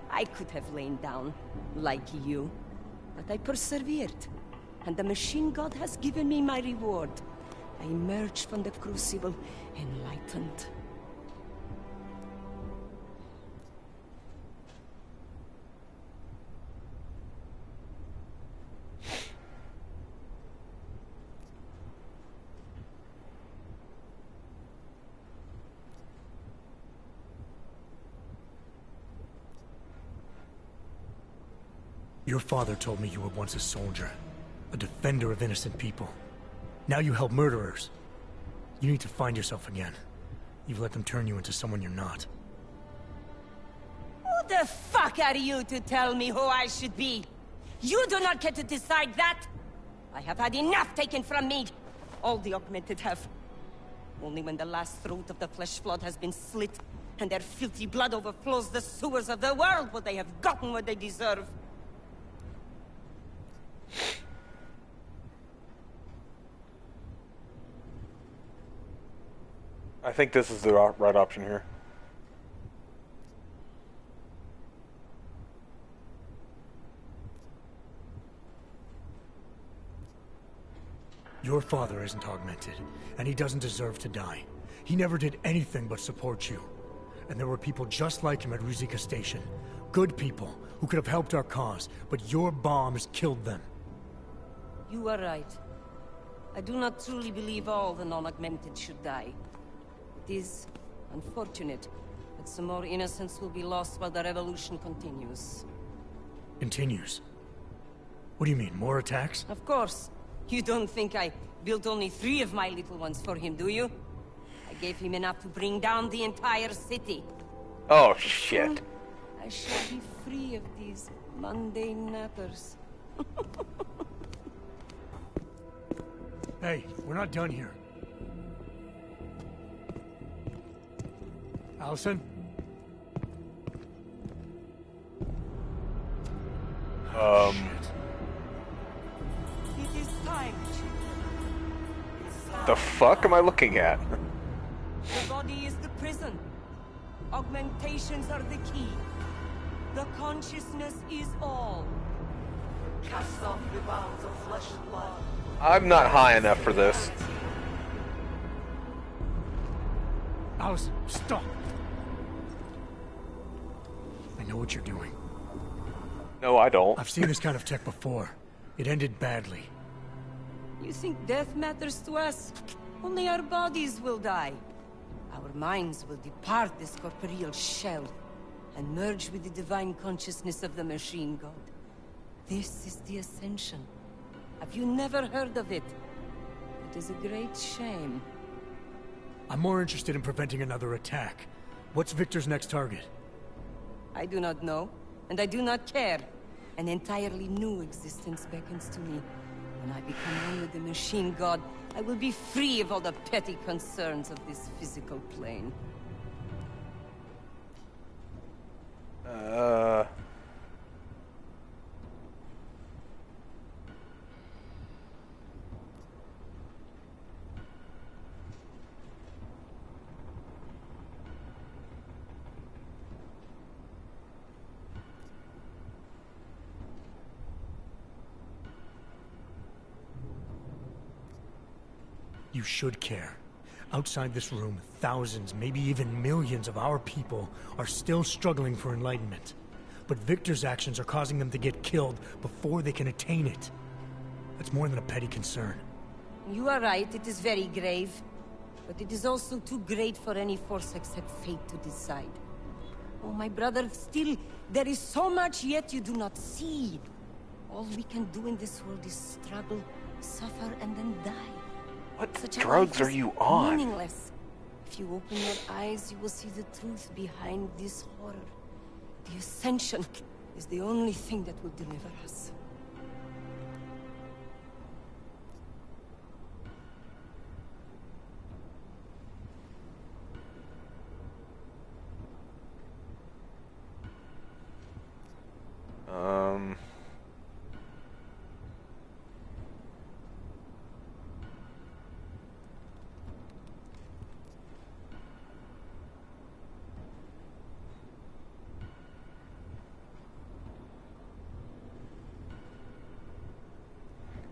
I could have lain down, like you. But I persevered. And the machine god has given me my reward. I emerged from the crucible enlightened. Your father told me you were once a soldier, a defender of innocent people. Now you help murderers. You need to find yourself again. You've let them turn you into someone you're not. Who the fuck are you to tell me who I should be? You do not get to decide that! I have had enough taken from me! All the augmented have. Only when the last throat of the flesh flood has been slit, and their filthy blood overflows the sewers of the world, will they have gotten what they deserve. I think this is the right option here. Your father isn't augmented, and he doesn't deserve to die. He never did anything but support you. And there were people just like him at Ruzicka Station. Good people who could have helped our cause, but your bombs killed them. You are right. I do not truly believe all the non-augmented should die. It is unfortunate, but some more innocents will be lost while the revolution continues. Continues? What do you mean, more attacks? Of course. You don't think I built only 3 of my little ones for him, do you? I gave him enough to bring down the entire city. Oh, shit. I shall be free of these mundane nappers. Hey, we're not done here. Allison? It is time, The fuck am I looking at? The body is the prison. Augmentations are the key. The consciousness is all. Cast off the bonds of flesh and blood. I'm not high enough for this. Allison, stop! I know what you're doing. No, I don't. I've seen this kind of tech before. It ended badly. You think death matters to us? Only our bodies will die. Our minds will depart this corporeal shell and merge with the divine consciousness of the machine god. This is the Ascension. Have you never heard of it? It is a great shame. I'm more interested in preventing another attack. What's Victor's next target? I do not know, and I do not care. An entirely new existence beckons to me. When I become one with the machine god, I will be free of all the petty concerns of this physical plane. You should care. Outside this room, thousands, maybe even millions of our people are still struggling for enlightenment. But Victor's actions are causing them to get killed before they can attain it. That's more than a petty concern. You are right, it is very grave. But it is also too great for any force except fate to decide. Oh, my brother, still, there is so much yet you do not see. All we can do in this world is struggle, suffer, and then die. What Such drugs are you on? Meaningless. If you open your eyes, you will see the truth behind this horror. The Ascension is the only thing that will deliver us.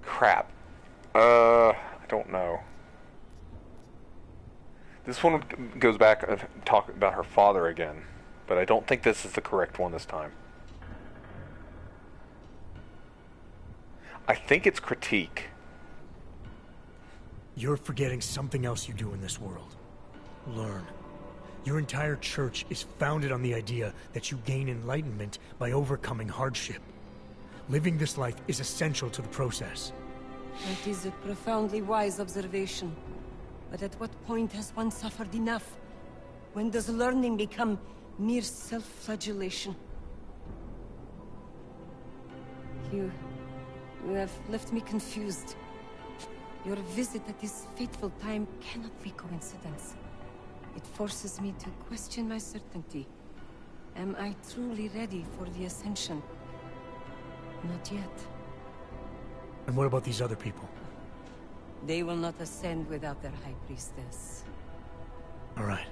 Crap. I don't know. This one goes back and talk about her father again, but I don't think this is the correct one this time. I think it's critique. You're forgetting something else you do in this world. Learn. Your entire church is founded on the idea that you gain enlightenment by overcoming hardship. Living this life is essential to the process. That is a profoundly wise observation. But at what point has one suffered enough? When does learning become mere self-flagellation? You have left me confused. Your visit at this fateful time cannot be coincidence. It forces me to question my certainty. Am I truly ready for the Ascension? Not yet. And what about these other people? They will not ascend without their High Priestess. All right.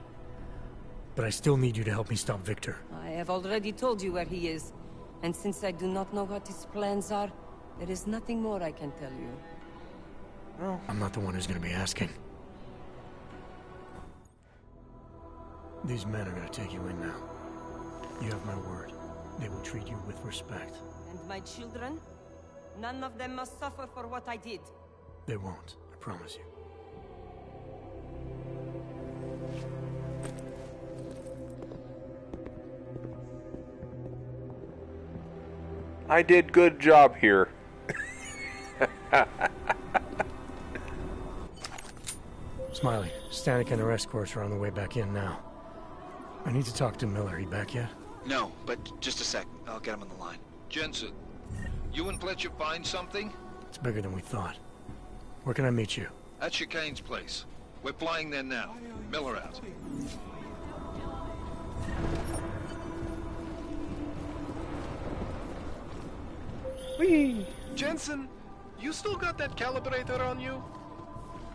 But I still need you to help me stop Victor. I have already told you where he is. And since I do not know what his plans are, there is nothing more I can tell you. Well, I'm not the one who's going to be asking. These men are going to take you in now. You have my word. They will treat you with respect. And my children? None of them must suffer for what I did. They won't, I promise you. I did good job here. Smiley, Stanek and their escorts are on the way back in now. I need to talk to Miller. He back yet? No, but just a sec. I'll get him on the line. Jensen, you and Fletcher find something? It's bigger than we thought. Where can I meet you? At Chicane's place. We're flying there now. Miller out. Whee! Jensen, you still got that calibrator on you?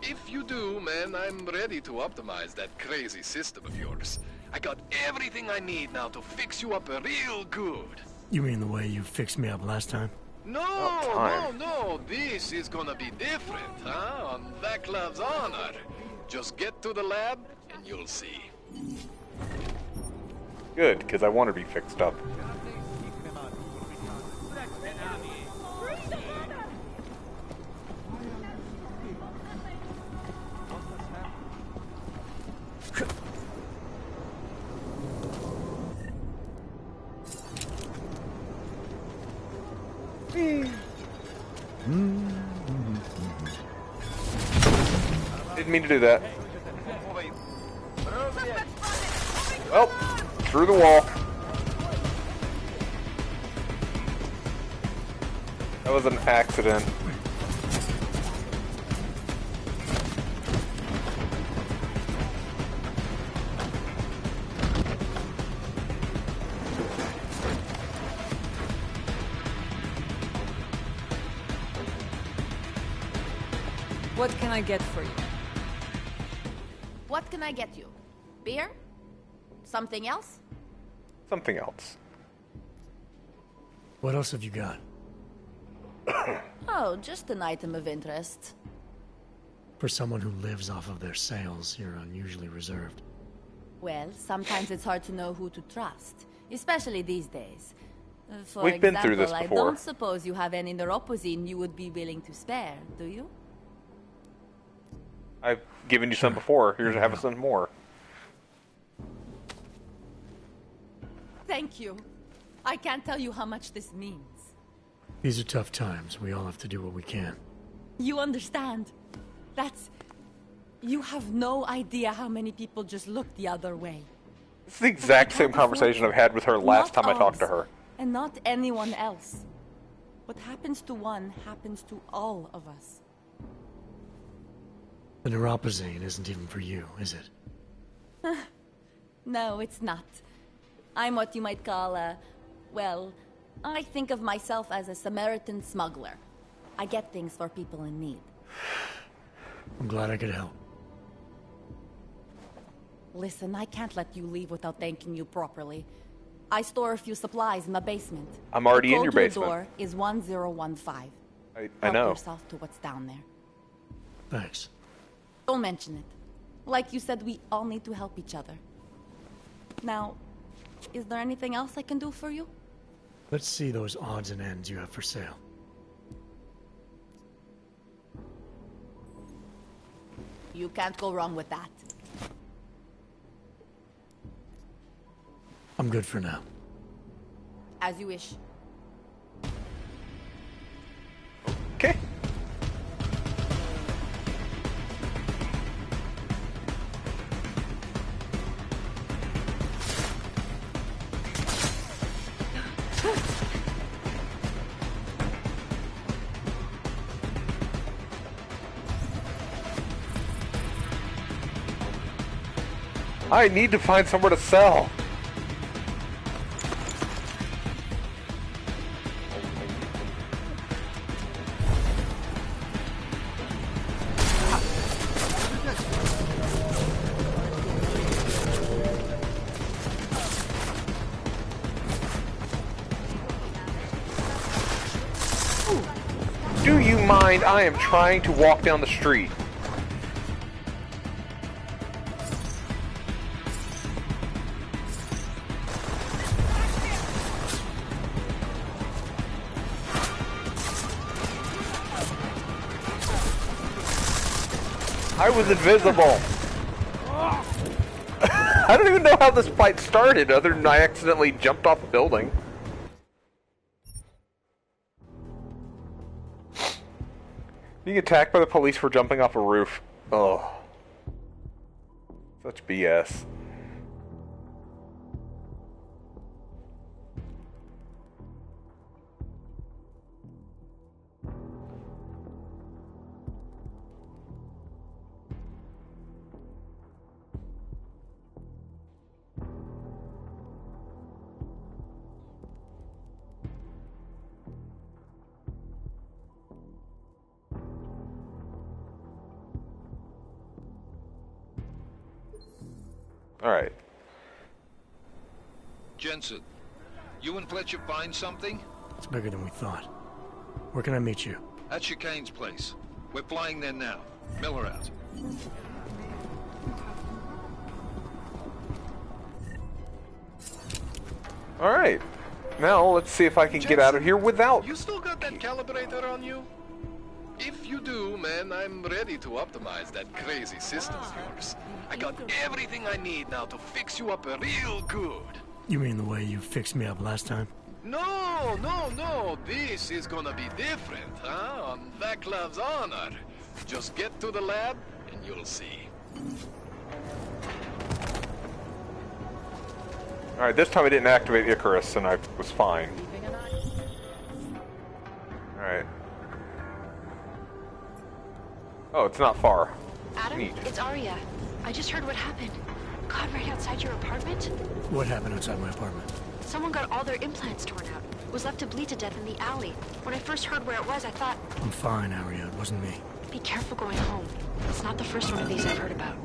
If you do, man, I'm ready to optimize that crazy system of yours. I got everything I need now to fix you up real good. You mean the way you fixed me up last time? No, this is gonna be different, huh? On Vaclav's honor. Just get to the lab and you'll see. Good, because I want to be fixed up. Didn't mean to do that. Well, through the wall. That was an accident. What can I get for you? What can I get you? Beer? Something else? Something else. What else have you got? Oh, just an item of interest. For someone who lives off of their sales, you're unusually reserved. Well, sometimes it's hard to know who to trust, especially these days. For We've been through this example, before. I don't suppose you have any neuropozyne you would be willing to spare, do you? I've given you some before. Here's have some more. Thank you. I can't tell you how much this means. These are tough times. We all have to do what we can. You understand? That's... You have no idea how many people just look the other way. It's the exact same conversation I've had with her last time I talked to her. And not anyone else. What happens to one happens to all of us. The neuropazine isn't even for you, is it? No, it's not. I'm what you might call a... Well, I think of myself as a Samaritan smuggler. I get things for people in need. I'm glad I could help. Listen, I can't let you leave without thanking you properly. I store a few supplies in the basement. I'm already in your The code to basement. the door is 1015. I know. Help yourself to what's down there. Thanks. Don't mention it. Like you said, we all need to help each other. Now, is there anything else I can do for you? Let's see those odds and ends you have for sale. You can't go wrong with that. I'm good for now. As you wish. Okay. I need to find somewhere to sell. Do you mind? I am trying to walk down the street. I was invisible. I don't even know how this fight started, other than I accidentally jumped off a building. Being attacked by the police for jumping off a roof. Ugh. Such BS. Alright. Jensen, you and Fletcher find something? It's bigger than we thought. Where can I meet you? At Chicane's place. We're flying there now. Miller out. Alright. Now, let's see if I can get out of here without... You still got that calibrator on you? If you do, man, I'm ready to optimize that crazy system of yours. I got everything I need now to fix you up real good. You mean the way you fixed me up last time? No, no, no. This is gonna be different, huh? On Vaclav's honor. Just get to the lab and you'll see. Alright, this time I didn't activate Icarus and I was fine. Alright. Oh, it's not far. Adam, Neat. it's Arya. I just heard what happened. God, right outside your apartment? What happened outside my apartment? Someone got all their implants torn out. Was left to bleed to death in the alley. When I first heard where it was, I thought... I'm fine, Arya. It wasn't me. Be careful going home. It's not the first one of these I've heard about.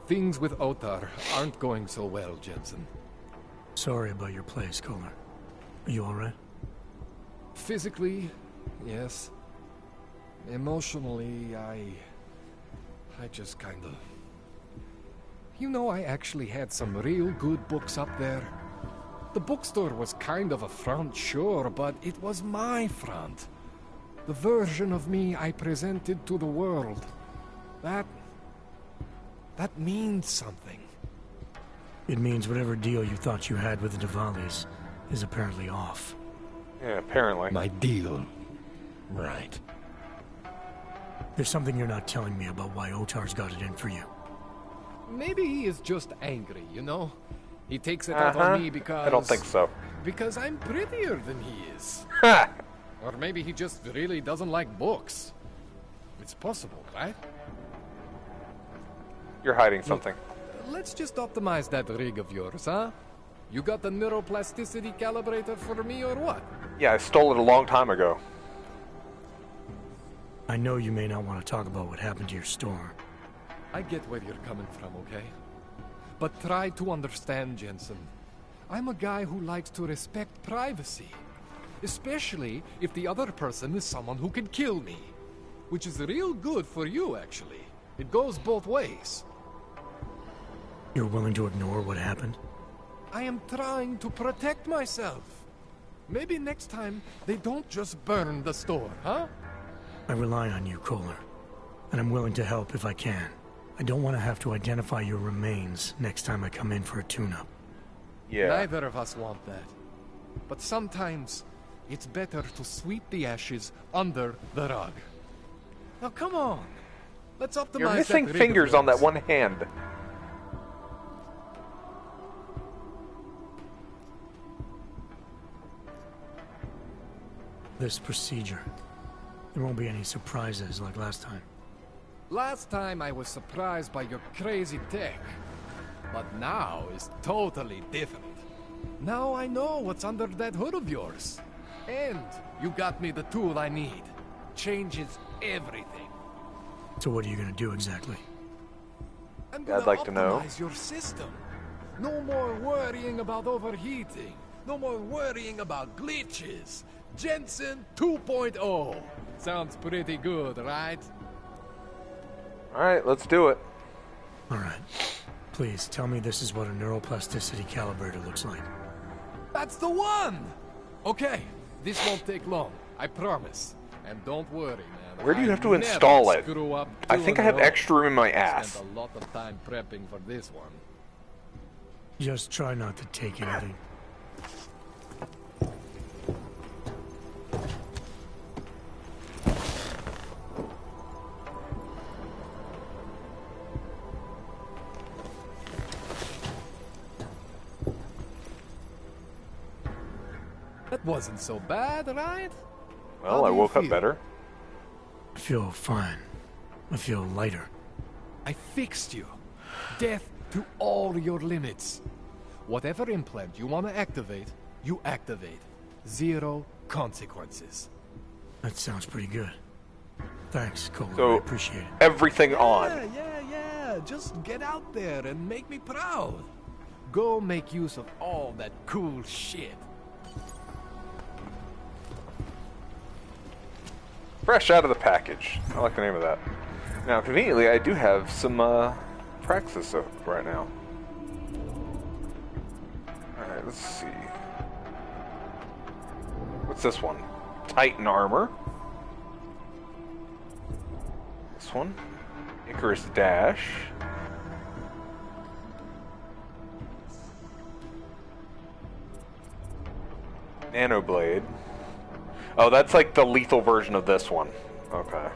Things with Otar aren't going so well, Jensen. Sorry about your place, Kohler. Are you alright? Physically, yes. Emotionally, I just kinda... You know, I actually had some real good books up there. The bookstore was kind of a front, sure, but it was my front. The version of me I presented to the world. That means something. It means whatever deal you thought you had with the Diwalis is apparently off. Yeah, apparently. My deal. Right. There's something you're not telling me about why Otar's got it in for you. Maybe he is just angry, you know? He takes it out on me because... I don't think so. Because I'm prettier than he is. Ha! Or maybe he just really doesn't like books. It's possible, right? You're hiding something. Look, let's just optimize that rig of yours, huh? You got the neuroplasticity calibrator for me or what? Yeah, I stole it a long time ago. I know you may not want to talk about what happened to your store. I get where you're coming from, okay? But try to understand, Jensen. I'm a guy who likes to respect privacy. Especially if the other person is someone who can kill me. Which is real good for you, actually. It goes both ways. You're willing to ignore what happened? I am trying to protect myself. Maybe next time they don't just burn the store, huh? I rely on you, Kohler. And I'm willing to help if I can. I don't want to have to identify your remains next time I come in for a tune-up. Yeah. Neither of us want that. But sometimes, it's better to sweep the ashes under the rug. Now come on. Let's optimize You're missing fingers on that one hand. This procedure. There won't be any surprises like last time. Last time I was surprised by your crazy tech. But now is totally different. Now I know what's under that hood of yours. And you got me the tool I need. Changes everything. So what are you gonna do exactly? I'm gonna I'd like to know. optimize your system. No more worrying about overheating. No more worrying about glitches. Jensen 2.0. Sounds pretty good, right? Alright, let's do it. Alright. Please, tell me this is what a neuroplasticity calibrator looks like. That's the one! Okay, this won't take long, I promise. And don't worry, man. Where do you have to never install it? screw up I think I have extra room in my ass. Spent a lot of time prepping for this one. Just try not to take anything. That wasn't so bad, right? Well, I woke up better. I feel fine. I feel lighter. I fixed you. Death to all your limits. Whatever implant you want to activate, you activate. Zero consequences. That sounds pretty good. Thanks, Kohler. So, I appreciate it. Everything on. Yeah. Just get out there and make me proud. Go make use of all that cool shit. Fresh out of the package. I like the name of that. Now, conveniently, I do have some Praxis right now. Alright, let's see. What's this one? Titan armor. This one. Icarus Dash. Nanoblade. Oh, that's like the lethal version of this one. Okay.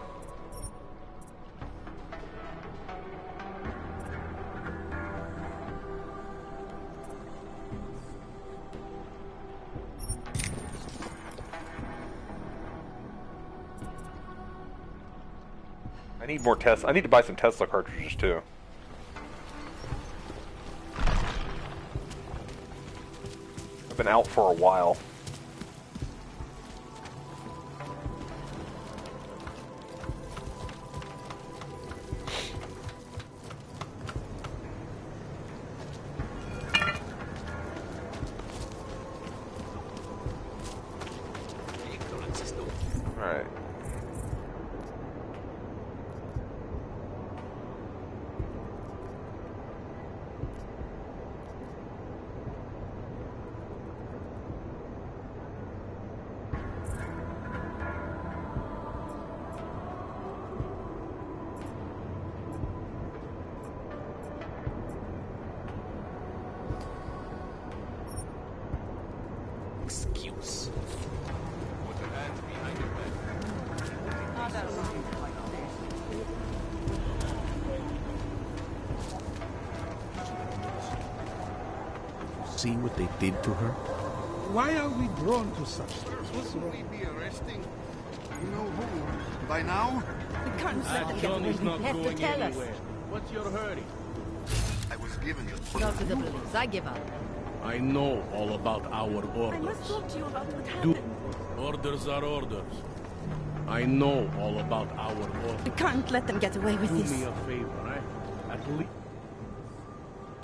I need more Tesla. I need to buy some Tesla cartridges too. I've been out for a while. Alright. see what they did to her? Why are we drawn to such things? What's Wouldn't wrong? we be arresting you know who by now? We can't let them get away. Johnny's not They have to going tell anywhere. us. What's your hurry? I was given the Go to the police. I give up. I know all about our I orders. must talk to you about what happened. Orders are orders. I know all about our orders. We can't let them get away with Do this. me a favor, eh? At least...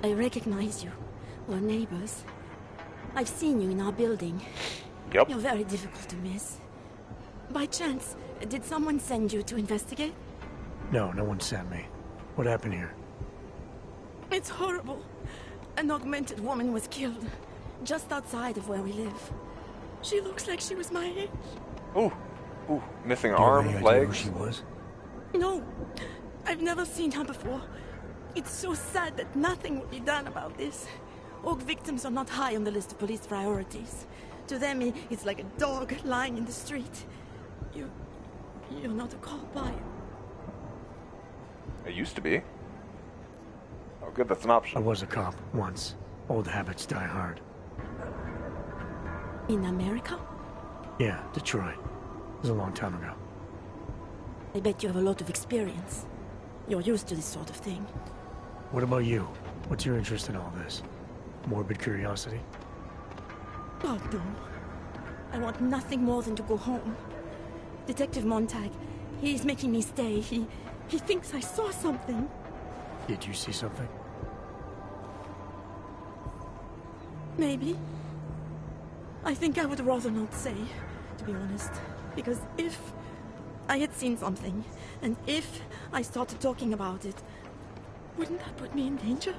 I recognize you. We're neighbors. I've seen you in our building. Yep. You're very difficult to miss. By chance, did someone send you to investigate? No, no one sent me. What happened here? It's horrible. An augmented woman was killed, just outside of where we live. She looks like she was my age. Ooh. Ooh. Missing Do you have arm, any idea legs. who she was? No, I've never seen her before. It's so sad that nothing will be done about this. Orc victims are not high on the list of police priorities. To them, it's like a dog lying in the street. You're not a cop, are you? It used to be. Oh, good, that's an option. I was a cop once. Old habits die hard. In America? Yeah, Detroit. It was a long time ago. I bet you have a lot of experience. You're used to this sort of thing. What about you? What's your interest in all this? Morbid curiosity? Oh, no. I want nothing more than to go home. Detective Montag, he's making me stay. He thinks I saw something. Did you see something? Maybe. I think I would rather not say, to be honest. Because if I had seen something, and if I started talking about it, wouldn't that put me in danger?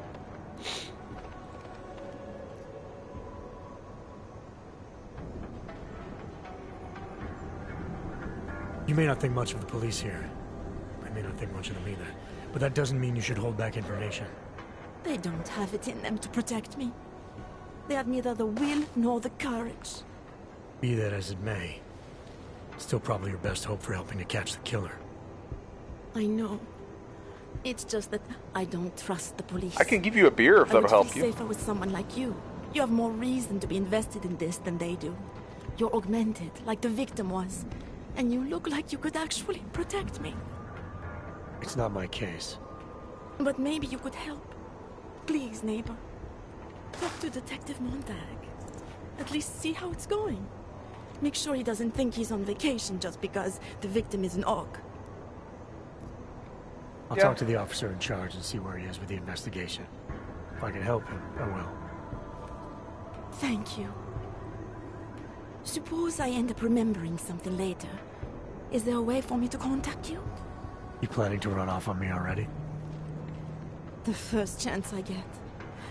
You may not think much of the police here. I may not think much of them either. But that doesn't mean you should hold back information. They don't have it in them to protect me. They have neither the will nor the courage. Be that as it may, still probably your best hope for helping to catch the killer. I know. It's just that I don't trust the police. I can give you a beer if that'll help I you. would feel safer with someone like you. You have more reason to be invested in this than they do. You're augmented, like the victim was. And you look like you could actually protect me. It's not my case. But maybe you could help. Please, neighbor. Talk to Detective Montag. At least see how it's going. Make sure he doesn't think he's on vacation just because the victim is an orc. I'll talk to the officer in charge and see where he is with the investigation. If I can help him, I will. Thank you. Suppose I end up remembering something later. Is there a way for me to contact you? You planning to run off on me already? The first chance I get.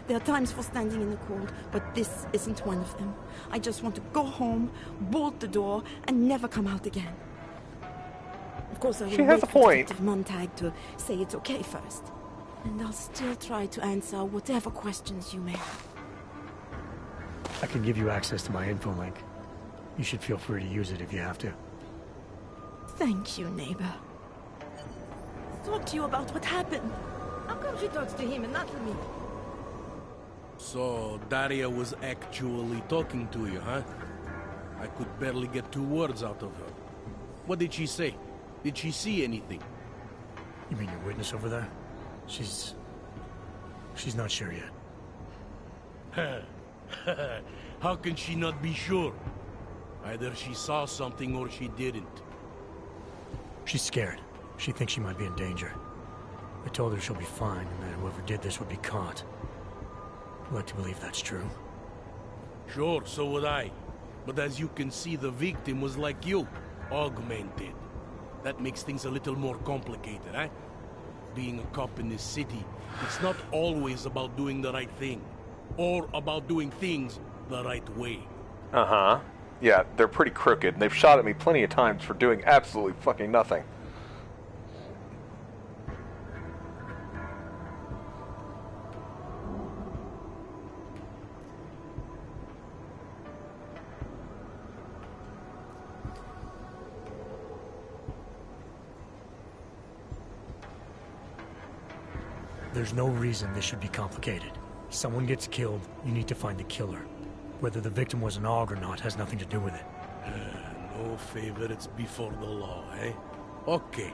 There are times for standing in the cold, but this isn't one of them. I just want to go home, bolt the door, and never come out again. Of course, I will wait for Detective Montag to say it's okay first. And I'll still try to answer whatever questions you may have. I can give you access to my info link. You should feel free to use it if you have to. Thank you, neighbor. Talk to you about what happened. How come she talks to him and not to me? So, Daria was actually talking to you, huh? I could barely get 2 words out of her. What did she say? Did she see anything? You mean your witness over there? She's not sure yet. How can she not be sure? Either she saw something or she didn't. She's scared. She thinks she might be in danger. I told her she'll be fine and that whoever did this would be caught. I'd like to believe that's true. Sure, so would I. But as you can see, the victim was like you, augmented. That makes things a little more complicated, eh? Being a cop in this city, it's not always about doing the right thing. Or about doing things the right way. Uh-huh. Yeah, they're pretty crooked, and they've shot at me plenty of times for doing absolutely fucking nothing. There's no reason this should be complicated. Someone gets killed, you need to find the killer. Whether the victim was an AUG or not has nothing to do with it. No favorites before the law, eh? Okay.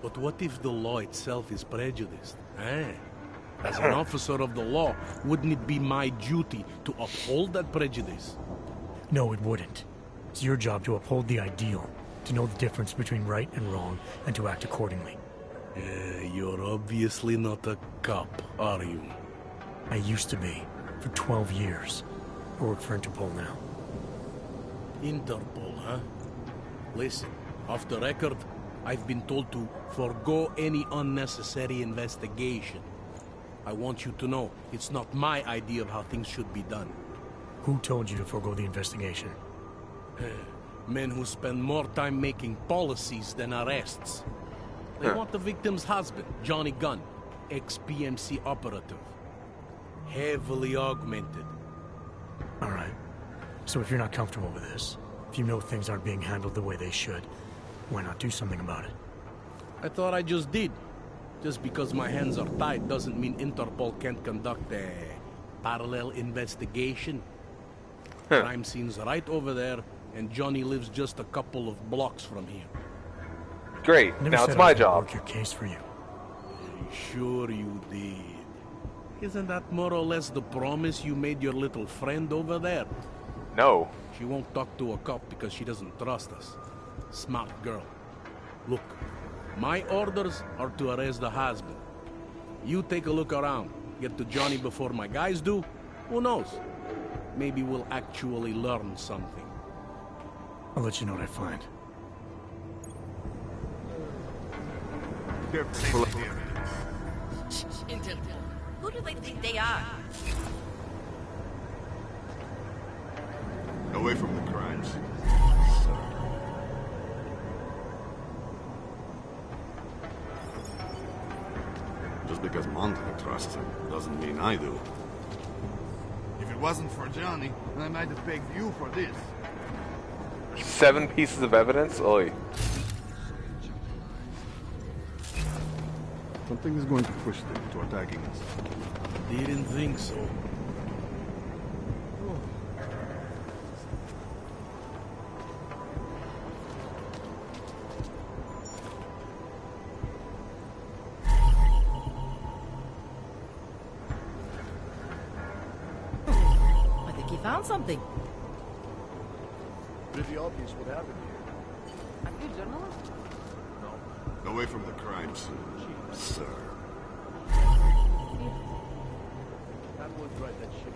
But what if the law itself is prejudiced, eh? As an officer of the law, wouldn't it be my duty to uphold that prejudice? No, it wouldn't. It's your job to uphold the ideal, to know the difference between right and wrong, and to act accordingly. You're obviously not a cop, are you? I used to be, for 12 years. I work for Interpol now. Interpol, huh? Listen, off the record, I've been told to forego any unnecessary investigation. I want you to know, it's not my idea of how things should be done. Who told you to forego the investigation? Men who spend more time making policies than arrests. They want the victim's husband, Johnny Gunn, ex-PMC operative. Heavily augmented. All right. So if you're not comfortable with this, if you know things aren't being handled the way they should, why not do something about it? I thought I just did. Just because my hands are tied doesn't mean Interpol can't conduct a parallel investigation. Crime scene's right over there, and Johnny lives just a couple of blocks from here. Great. Now it's my job. Work your case for you. Sure you did. Isn't that more or less the promise you made your little friend over there? No. She won't talk to a cop because she doesn't trust us. Smart girl. Look, my orders are to arrest the husband. You take a look around. Get to Johnny before my guys do. Who knows? Maybe we'll actually learn something. I'll let you know what I find. Interpol. Who do they think they are? Away from the crimes. Just because Montag trusts him doesn't mean I do. If it wasn't for Johnny, then I might have begged you for this. 7 pieces of evidence? Oy. Something is going to push them to attacking us. Didn't think so. I think he found something. Pretty obvious what happened here. Are you a journalist? No. Away from the crimes, sir. That was right, that ship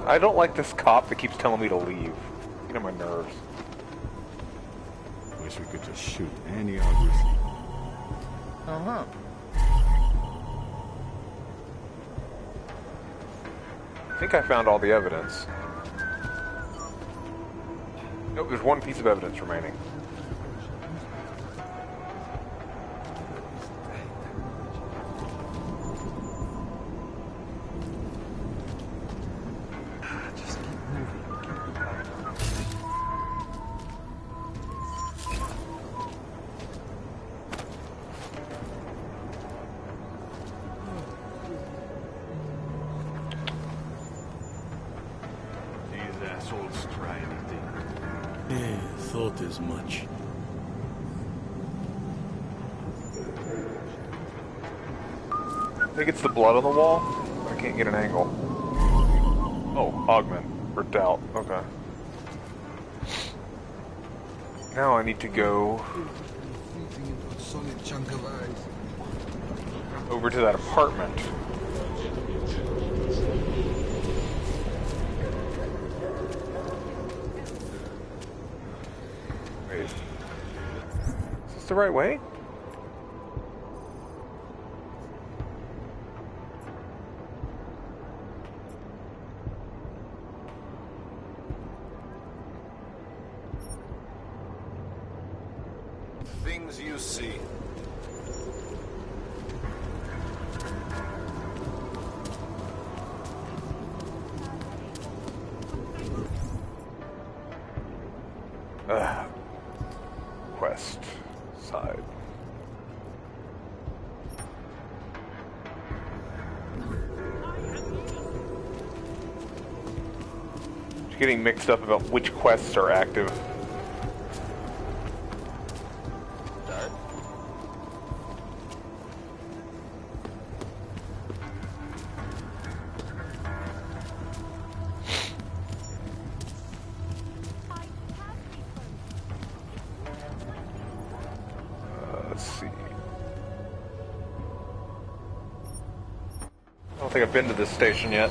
I don't like this cop that keeps telling me to leave. Get on my nerves. Wish we could just shoot any ugly thing. Uh-huh. I think I found all the evidence. Nope, there's 1 piece of evidence remaining. Just keep moving. These assholes try anything. Yeah, thought as much. I think it's the blood on the wall. I can't get an angle. Oh, augment. Or doubt. Okay. Now I need to go over to that apartment. Wait. Is this the right way? Things you see. West side. Getting mixed up about which quests are active. Let's see. I don't think I've been to this station yet.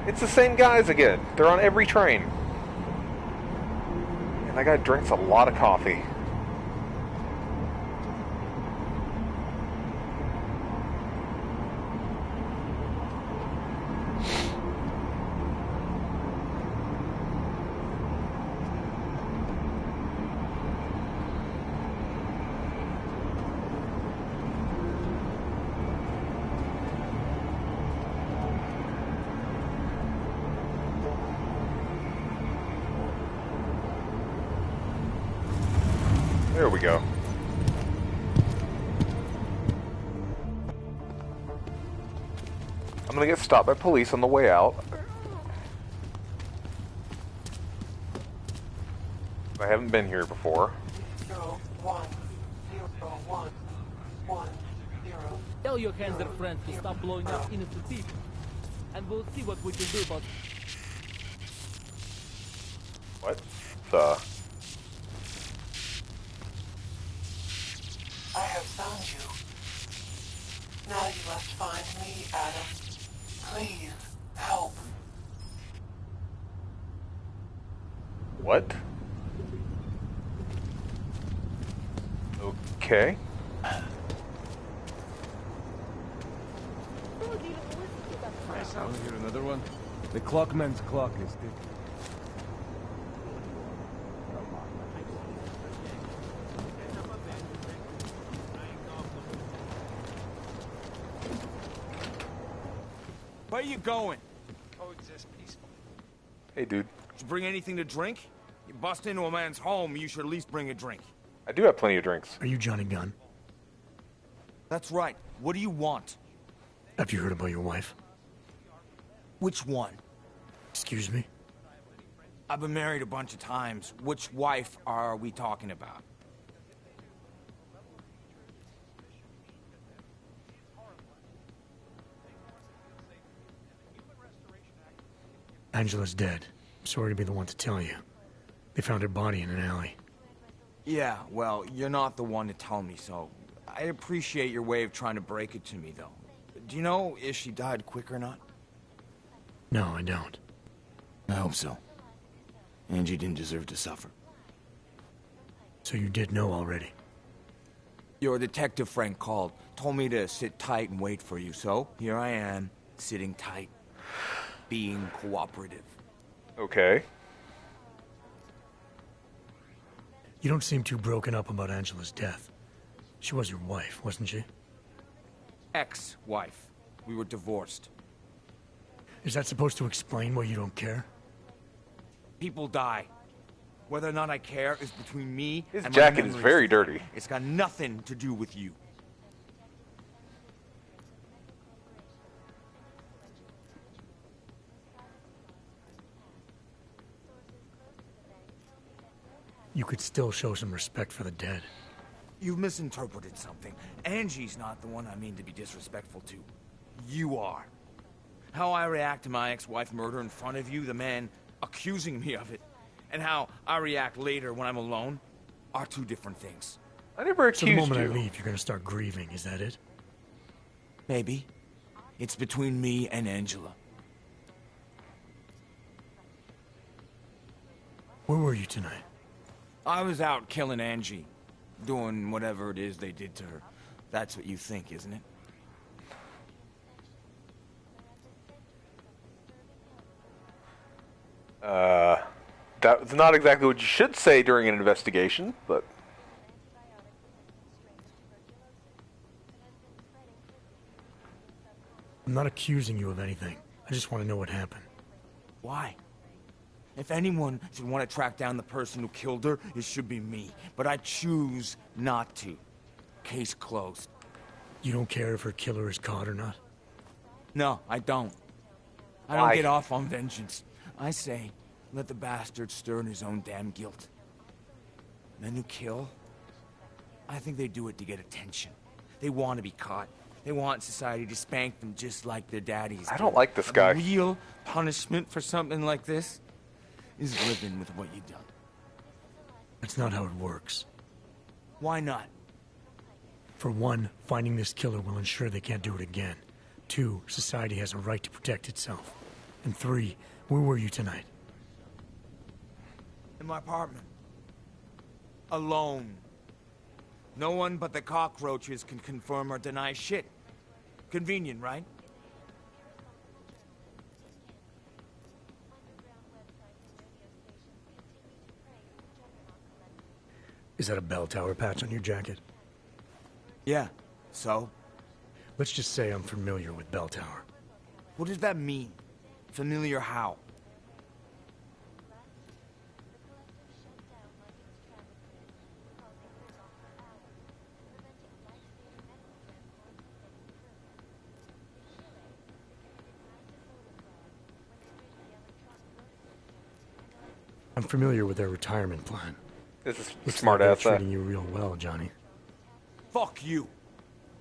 It's the same guys again. They're on every train. And that guy drinks a lot of coffee. There we go. I'm gonna get stopped by police on the way out. I haven't been here before. 01010. Tell your Hanser friends to stop blowing up innocent people, and we'll see what we can do about. What? I have found you. Now you must find me, Adam. Please, help. What? Okay. Nice, I want to hear another one. The clockman's clock is ticking. Where you going? Coexist peacefully. Hey, dude. Did you bring anything to drink? You bust into a man's home, you should at least bring a drink. I do have plenty of drinks. Are you Johnny Gunn? That's right. What do you want? Have you heard about your wife? Which one? Excuse me? I've been married a bunch of times. Which wife are we talking about? Angela's dead. Sorry to be the one to tell you. They found her body in an alley. Yeah, well, you're not the one to tell me, so I appreciate your way of trying to break it to me, though. Do you know if she died quick or not? No, I don't. I hope so. Angie didn't deserve to suffer. So you did know already? Your detective friend called, told me to sit tight and wait for you, so here I am, sitting tight, being cooperative. Okay. You don't seem too broken up about Angela's death. She was your wife, wasn't she? Ex-wife. We were divorced. Is that supposed to explain why you don't care? People die. Whether or not I care is between me His and jacket my is memories. very dirty. It's got nothing to do with you. You could still show some respect for the dead. You've misinterpreted something. Angie's not the one I mean to be disrespectful to. You are. How I react to my ex-wife murder in front of you, the man accusing me of it, and how I react later when I'm alone, are two different things. I never accused you. So the moment you. I leave, you're gonna start grieving, is that it? Maybe. It's between me and Angela. Where were you tonight? I was out killing Angie. Doing whatever it is they did to her. That's what you think, isn't it? That's not exactly what you should say during an investigation, but... I'm not accusing you of anything. I just want to know what happened. Why? If anyone should want to track down the person who killed her, it should be me. But I choose not to. Case closed. You don't care if her killer is caught or not? No, I don't. I Why? don't get off on vengeance. I say, let the bastard stir in his own damn guilt. Men who kill, I think they do it to get attention. They want to be caught. They want society to spank them just like their daddies I do. don't like this guy. The real punishment for something like this is living with what you've done. That's not how it works. Why not? For one, finding this killer will ensure they can't do it again. 2, society has a right to protect itself. And 3, where were you tonight? In my apartment. Alone. No one but the cockroaches can confirm or deny shit. Convenient, right? Is that a bell tower patch on your jacket? Yeah. So? Let's just say I'm familiar with bell tower. What does that mean? Familiar how? I'm familiar with their retirement plan. This is Looks smart like ass. they're treating you real well, Johnny. Fuck you.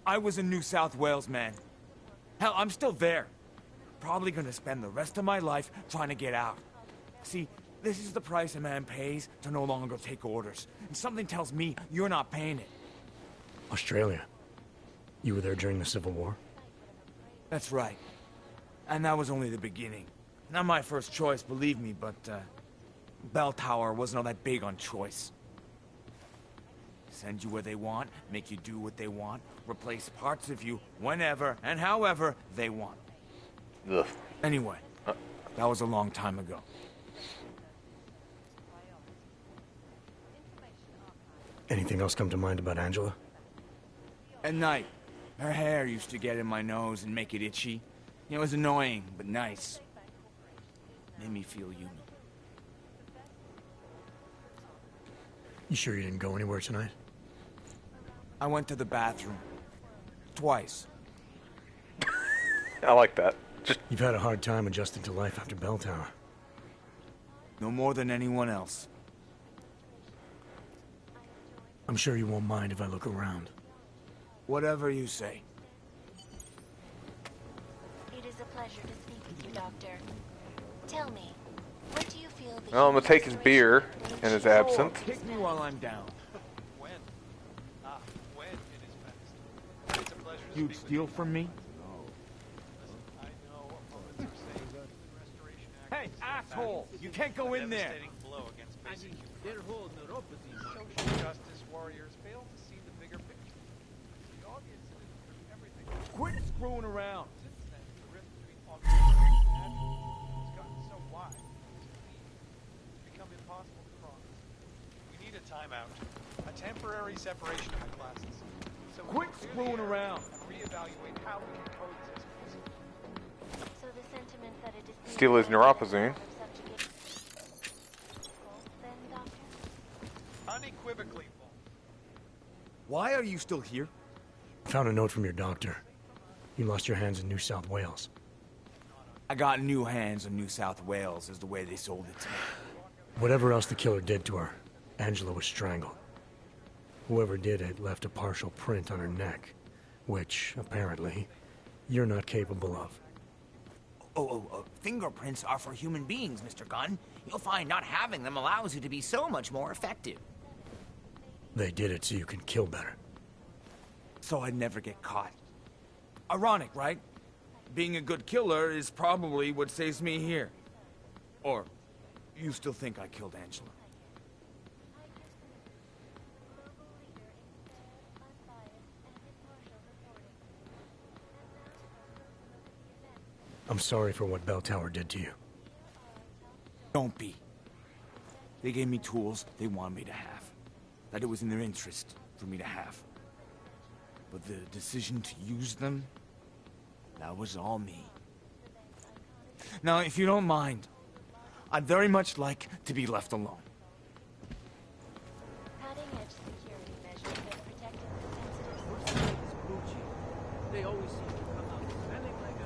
I was a New South Wales man. Hell, I'm still there. Probably gonna spend the rest of my life trying to get out. See, this is the price a man pays to no longer take orders. And something tells me you're not paying it. Australia. You were there during the Civil War? That's right. And that was only the beginning. Not my first choice, believe me, but, Bell Tower wasn't all that big on choice. Send you where they want, make you do what they want, replace parts of you whenever and however they want. Ugh. Anyway, that was a long time ago. Anything else come to mind about Angela? At night, her hair used to get in my nose and make it itchy. It was annoying, but nice. Made me feel human. You sure you didn't go anywhere tonight? I went to the bathroom. Twice. I like that. You've had a hard time adjusting to life after Bell Tower. No more than anyone else. I'm sure you won't mind if I look around. Whatever you say. It is a pleasure to speak with you, Doctor. Tell me, what do you feel that Well, I'm gonna take his beer in his absence. Kick me while I'm down. When? When it is best. It's a pleasure to You'd speak steal from me? I know opponents are saying that restoration act Hey, asshole! You can't go in there! devastating blow against basic They're whole neuropathy. social justice warriors fail to see the bigger picture. The audience is everything. Quit screwing around! Since then, the rift between August and Angela has gotten so wide, it's become impossible to cross. We need a timeout, a temporary separation of the classes. So we Quit can clear screwing the air around. and reevaluate how we can coexist peacefully. So the sentiment that it is Steal his neuropazine. then, Doctor? Unequivocally false. Why are you still here? Found a note from your doctor. You lost your hands in New South Wales. I got new hands in New South Wales, is the way they sold it to me. Whatever else the killer did to her, Angela was strangled. Whoever did it left a partial print on her neck, which, apparently, you're not capable of. Fingerprints are for human beings, Mr. Gunn. You'll find not having them allows you to be so much more effective. They did it so you can kill better. So I'd never get caught. Ironic, right? Being a good killer is probably what saves me here. Or, you still think I killed Angela? I'm sorry for what Bell Tower did to you. Don't be. They gave me tools they wanted me to have. That it was in their interest for me to have. But the decision to use them, that was all me. Now, if you don't mind, I'd very much like to be left alone. Cutting-edge security measures that protected the sensitive. They always seem to come out smelling like a...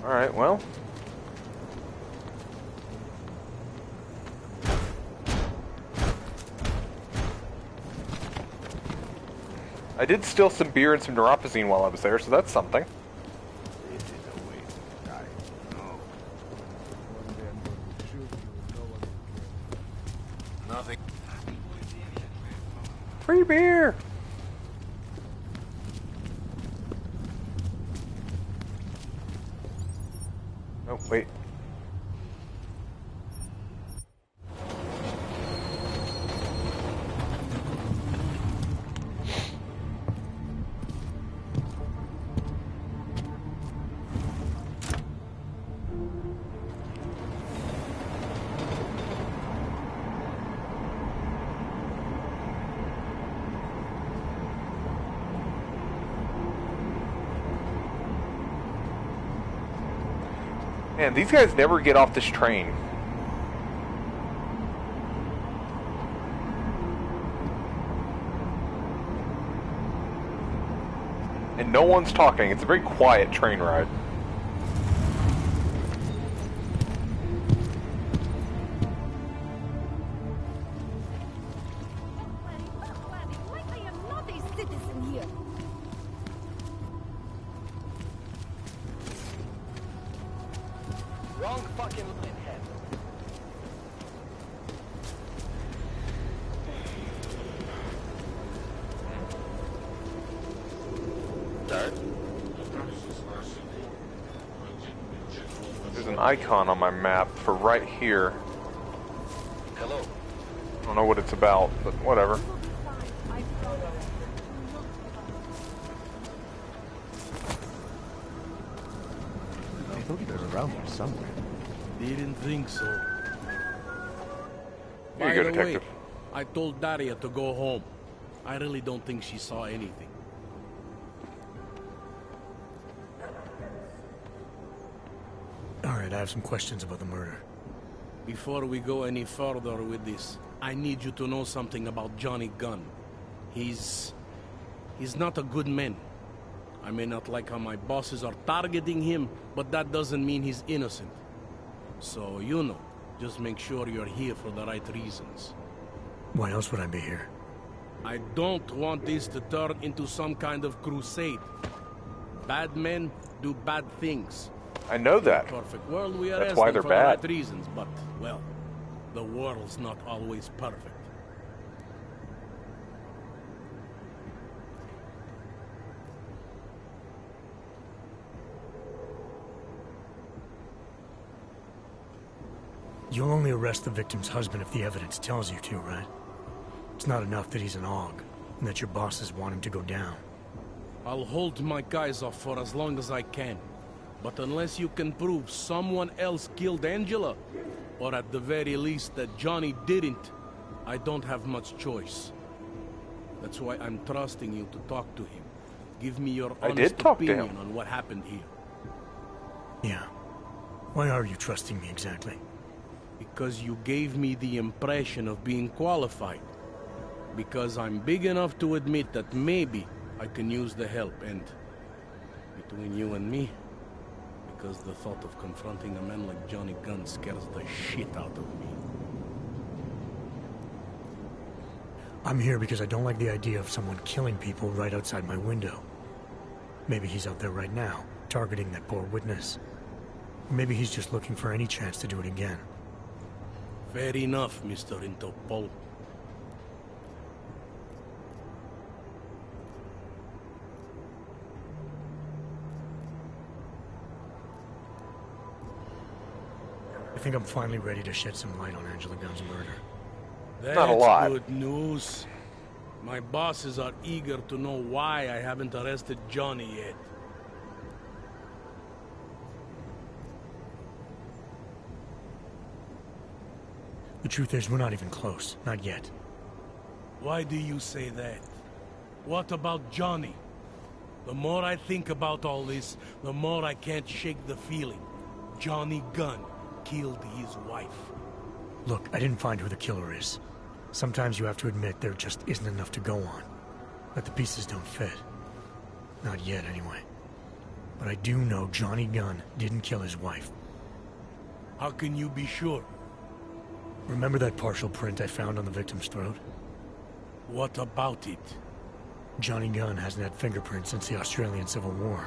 Alright, well. I did steal some beer and some neuropozyne while I was there, so that's something. Nothing. Free beer! Oh, wait. Man, these guys never get off this train. And no one's talking. It's a very quiet train ride. Wrong fucking line head. There's an icon on my map for right here. Hello. I don't know what it's about, but whatever. I thought he was around here somewhere. Didn't think so. Here you By go, the detective. way, I told Daria to go home. I really don't think she saw anything. Alright, I have some questions about the murder. Before we go any further with this, I need you to know something about Johnny Gunn. He's not a good man. I may not like how my bosses are targeting him, but that doesn't mean he's innocent. So, you know, just make sure you're here for the right reasons. Why else would I be here? I don't want this to turn into some kind of crusade. Bad men do bad things. I know that. In a perfect world, we are That's why asking they're for bad. the right reasons, but, well, the world's not always perfect. You'll only arrest the victim's husband if the evidence tells you to, right? It's not enough that he's an AUG, and that your bosses want him to go down. I'll hold my guys off for as long as I can. But unless you can prove someone else killed Angela, or at the very least that Johnny didn't, I don't have much choice. That's why I'm trusting you to talk to him. Give me your honest opinion on what happened here. Yeah. Why are you trusting me exactly? Because you gave me the impression of being qualified. Because I'm big enough to admit that maybe I can use the help, and between you and me, because the thought of confronting a man like Johnny Gunn scares the shit out of me. I'm here because I don't like the idea of someone killing people right outside my window. Maybe he's out there right now, targeting that poor witness. Or maybe he's just looking for any chance to do it again. Fair enough, Mr. Interpol. I think I'm finally ready to shed some light on Angela Gunn's murder. That's Not a lot. Good news. My bosses are eager to know why I haven't arrested Johnny yet. The truth is, we're not even close. Not yet. Why do you say that? What about Johnny? The more I think about all this, the more I can't shake the feeling. Johnny Gunn killed his wife. Look, I didn't find who the killer is. Sometimes you have to admit there just isn't enough to go on. That the pieces don't fit. Not yet, anyway. But I do know Johnny Gunn didn't kill his wife. How can you be sure? Remember that partial print I found on the victim's throat? What about it? Johnny Gunn hasn't had fingerprints since the Australian Civil War.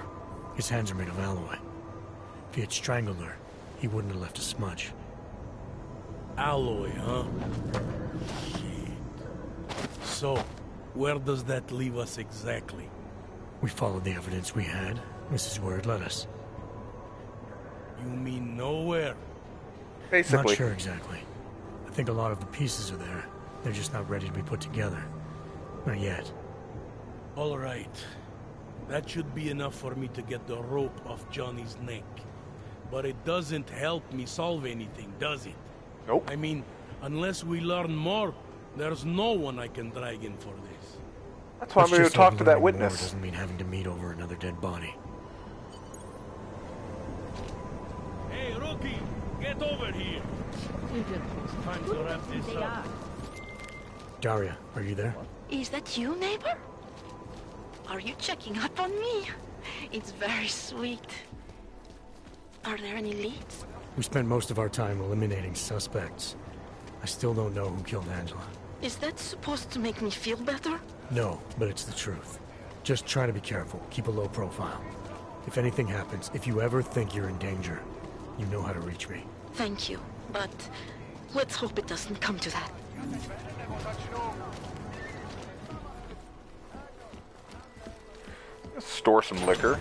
His hands are made of alloy. If he had strangled her, he wouldn't have left a smudge. Alloy, huh? Shit. So, where does that leave us exactly? We followed the evidence we had. This is where it led us. You mean nowhere? Basically. Not sure exactly. I think a lot of the pieces are there. They're just not ready to be put together. Not yet. All right. That should be enough for me to get the rope off Johnny's neck. But it doesn't help me solve anything, does it? Nope. I mean, unless we learn more, there's no one I can drag in for this. That's why I'm going to talk to that witness. More doesn't mean having to meet over another dead body. Hey, rookie! Get over here! It's time to wrap this up. Daria, are you there? Is that you, neighbor? Are you checking up on me? It's very sweet. Are there any leads? We spent most of our time eliminating suspects. I still don't know who killed Angela. Is that supposed to make me feel better? No, but it's the truth. Just try to be careful. Keep a low profile. If anything happens, if you ever think you're in danger, you know how to reach me. Thank you, but let's hope it doesn't come to that. Store some liquor.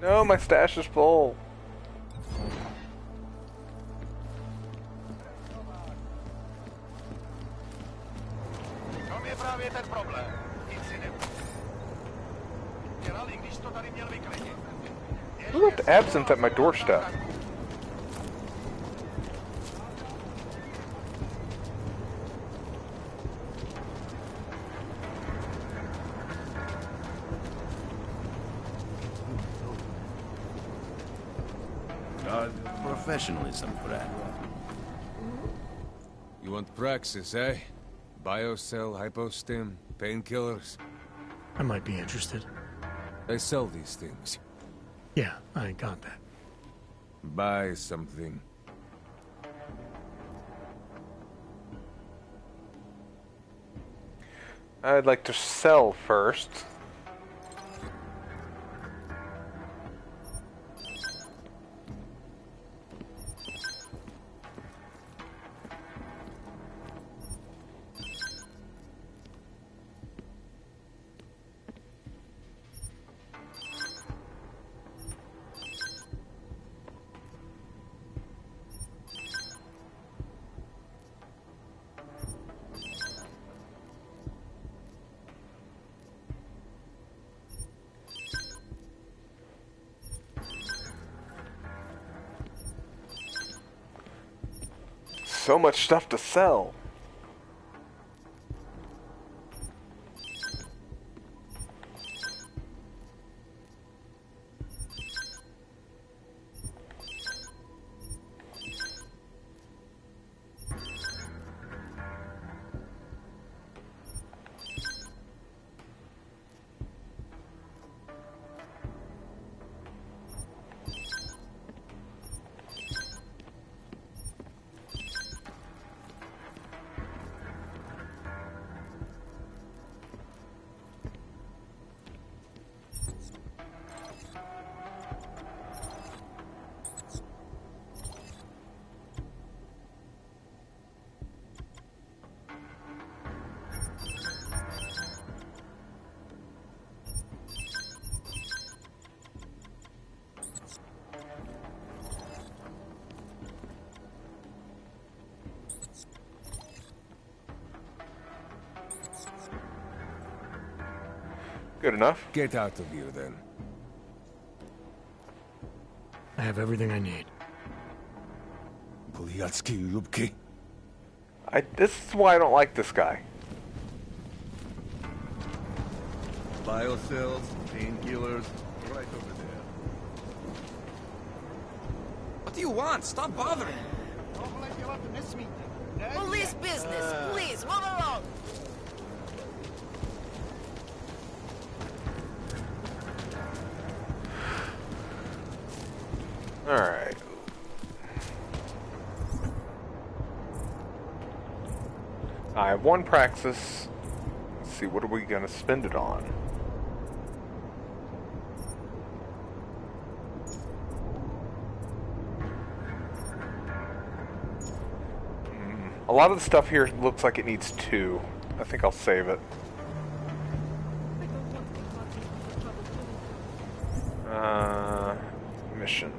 No, my stash is full. Who left absinthe at my doorstep? Professionalism, Brad. You want Praxis, eh? Biocell, hypostim, painkillers? I might be interested. They sell these things. Yeah, I got that. Buy something. I'd like to sell first. So much stuff to sell. Good enough. Get out of here, then. I have everything I need. This is why I don't like this guy. Biocells, painkillers, right over there. What do you want? Stop bothering. Police business, please, move along. Alright. I have one praxis. Let's see, what are we going to spend it on? A lot of the stuff here looks like it needs 2. I think I'll save it. Mission.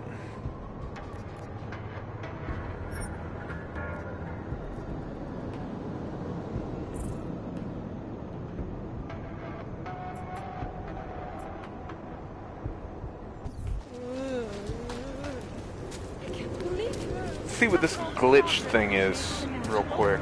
Let's see what this glitch thing is real quick.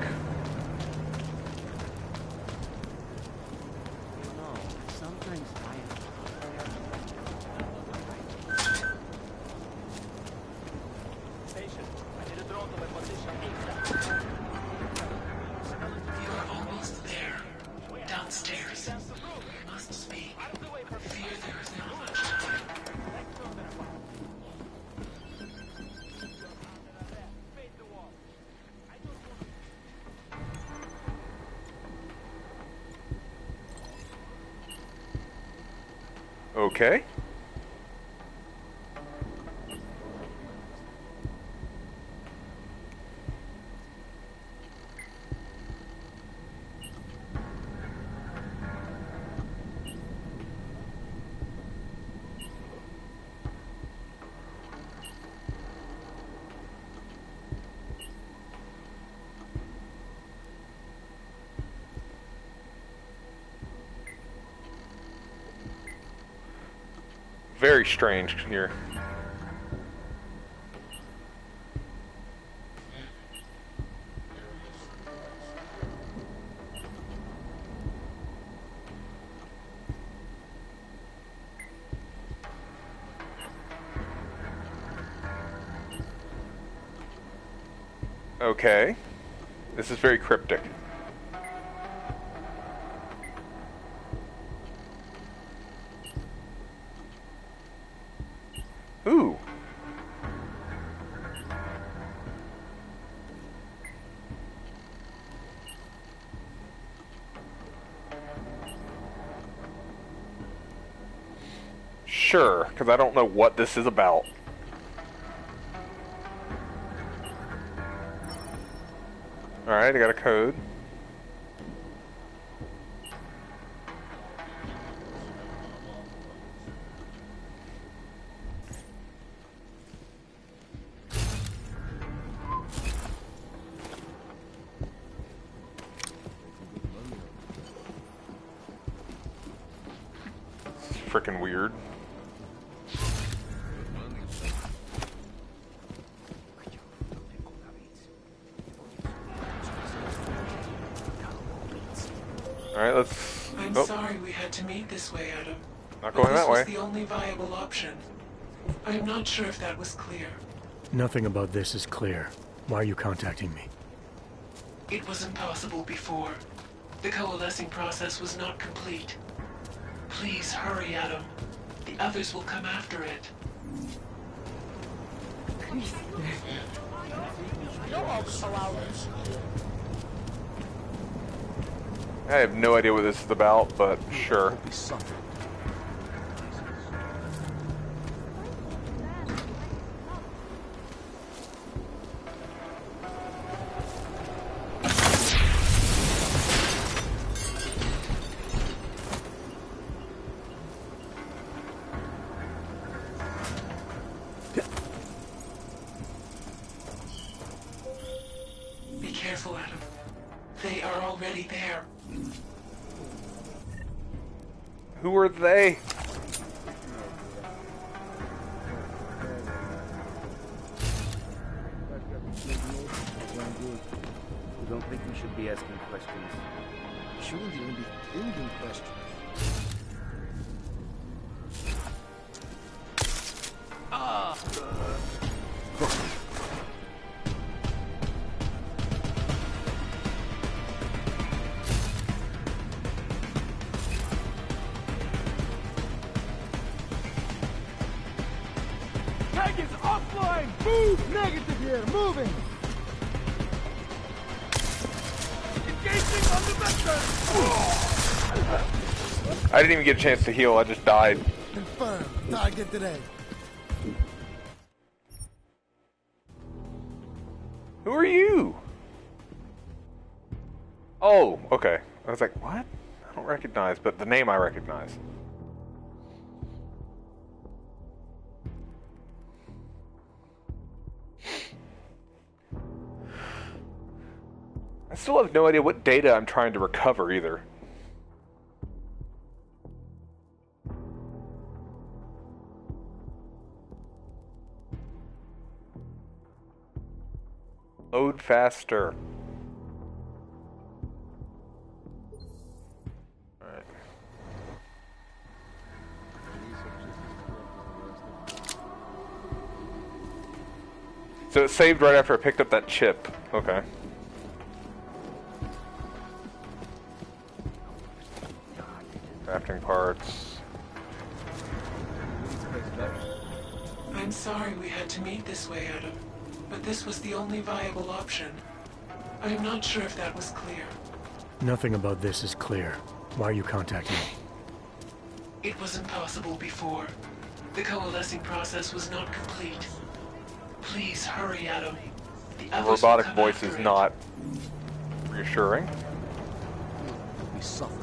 Okay. Very strange here. Okay. This is very cryptic. Ooh. Sure, because I don't know what this is about. Alright, I got a code. Freaking weird. Alright, let's... I'm sorry we had to meet this way, Adam. Not going that way. This was the only viable option. I'm not sure if that was clear. Nothing about this is clear. Why are you contacting me? It was impossible before. The coalescing process was not complete. Please hurry, Adam. The others will come after it. I have no idea what this is about, but sure. Be careful, Adam. They are already there. Who are they? I don't think we should be asking questions. We shouldn't even be thinking questions. Tag is offline! Move! Negative here! Moving! Engaging on the vector! I didn't even get a chance to heal, I just died. Confirm. Target today. Who are you? Oh, okay. I was like, what? I don't recognize, but the name I recognize. I still have no idea what data I'm trying to recover either. Load faster. Alright. So it saved right after I picked up that chip. Okay. Crafting parts. I'm sorry we had to meet this way, Adam, but this was the only viable option. I am not sure if that was clear. Nothing about this is clear. Why are you contacting me? It was impossible before. The coalescing process was not complete. Please hurry, Adam. The The robotic voice is not reassuring. We suffer.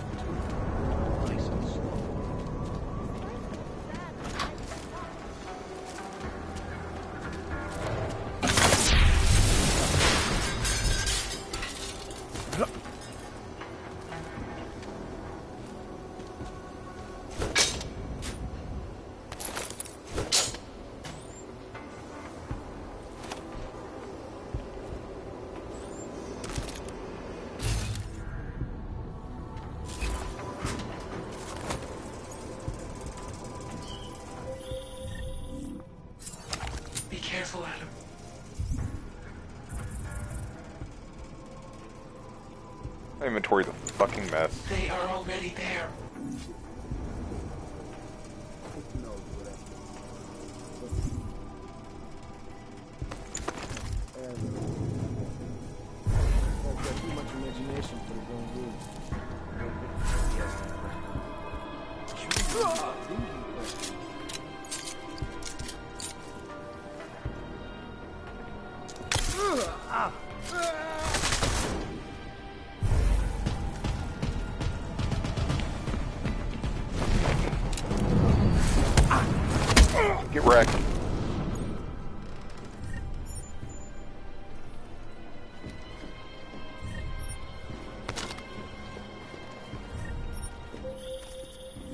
Be careful, Adam. My inventory's a fucking mess. They are already there. I've got too much imagination for the wrong room. Get wrecked.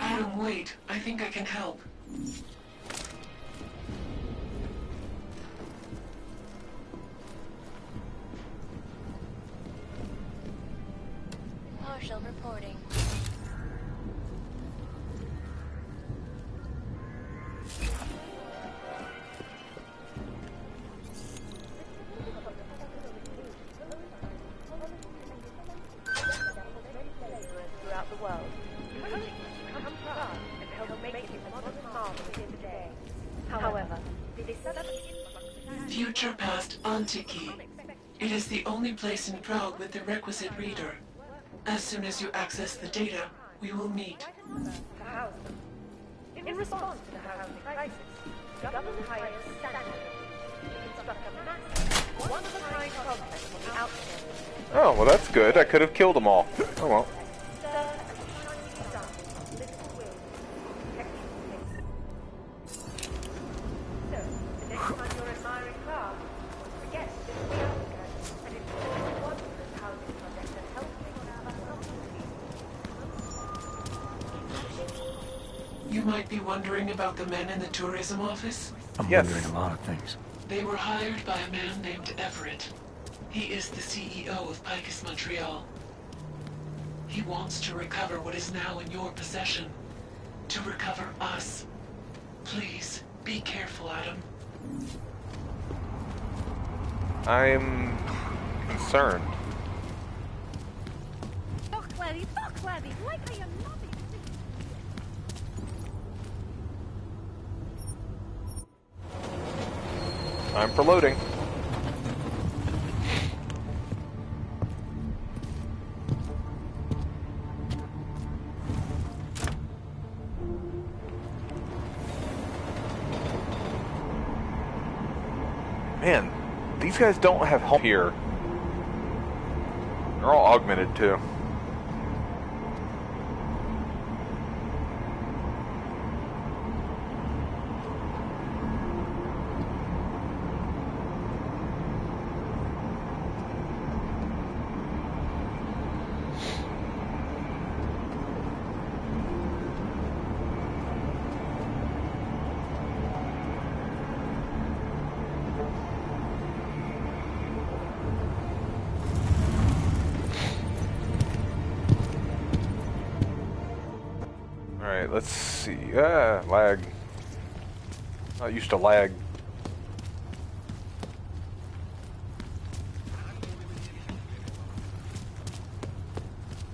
Adam, wait. I think I can help. Partial reporting. Throughout the world. Come to us and help make it a modern marvel within the day. However, this sudden influx Future past Antiki. It is the only place in Prague with the requisite reader. As soon as you access the data, we will meet. to house them. In response to the housing crisis, the government hired standard to construct a massive, one-of-a-kind complex on the outskirts. Oh, well that's good. I could have killed them all. Oh well. You might be wondering about the men in the tourism office. I'm wondering a lot of things. They were hired by a man named Everett. He is the CEO of Picus Montreal. He wants to recover what is now in your possession. To recover us. Please, be careful, Adam. I'm concerned. Talk, laddie, like I am nothing. Time for loading. Man, these guys don't have help here. They're all augmented too. Alright, let's see. Lag. Not used to lag.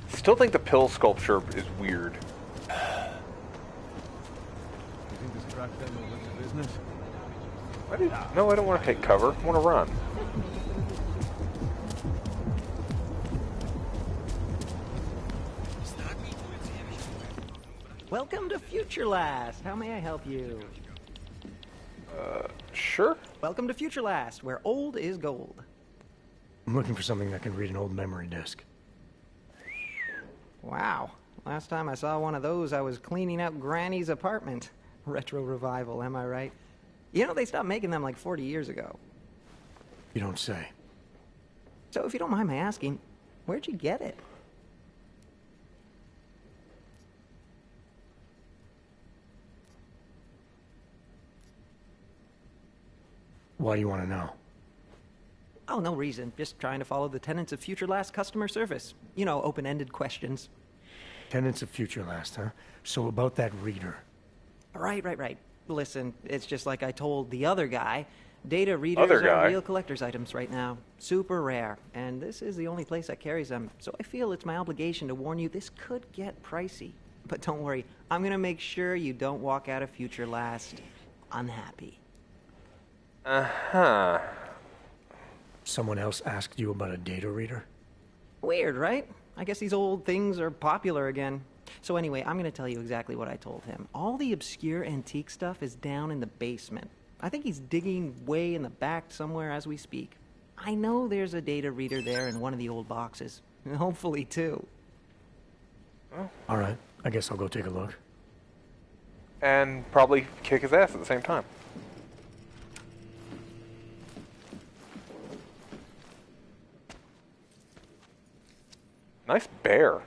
Still think the pill sculpture is weird. You think this crack demo went to business? No, I don't want to take cover. I want to run. Welcome to Future Last. How may I help you? Sure. Welcome to Future Last, where old is gold. I'm looking for something that can read an old memory disk. Wow. Last time I saw one of those, I was cleaning out Granny's apartment. Retro revival, am I right? You know, they stopped making them like 40 years ago. You don't say. So if you don't mind my asking, where'd you get it? Why do you want to know? Oh, no reason. Just trying to follow the tenets of Future Last customer service. You know, open-ended questions. Tenants of Future Last, huh? So about that reader. Right. Listen, it's just like I told the other guy. Data readers are real collector's items right now. Super rare. And this is the only place that carries them. So I feel it's my obligation to warn you this could get pricey. But don't worry, I'm gonna make sure you don't walk out of Future Last unhappy. Uh-huh. Someone else asked you about a data reader? Weird, right? I guess these old things are popular again. So anyway, I'm going to tell you exactly what I told him. All the obscure antique stuff is down in the basement. I think he's digging way in the back somewhere as we speak. I know there's a data reader there in one of the old boxes. Hopefully, two. Oh. Alright, I guess I'll go take a look. And probably kick his ass at the same time. Nice bear.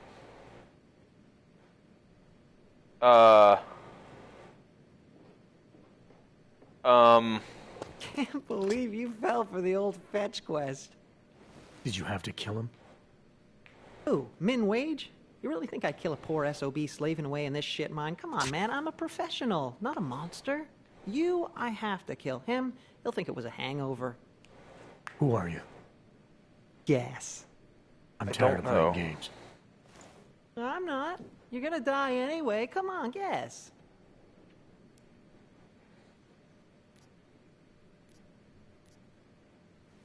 Can't believe you fell for the old fetch quest. Did you have to kill him? Who? Min Wage? You really think I'd kill a poor SOB slaving away in this shit mine? Come on, man, I'm a professional, not a monster. You, I have to kill him. He'll think it was a hangover. Who are you? Guess. I'm tired of playing games. I'm not. You're gonna die anyway. Come on, guess.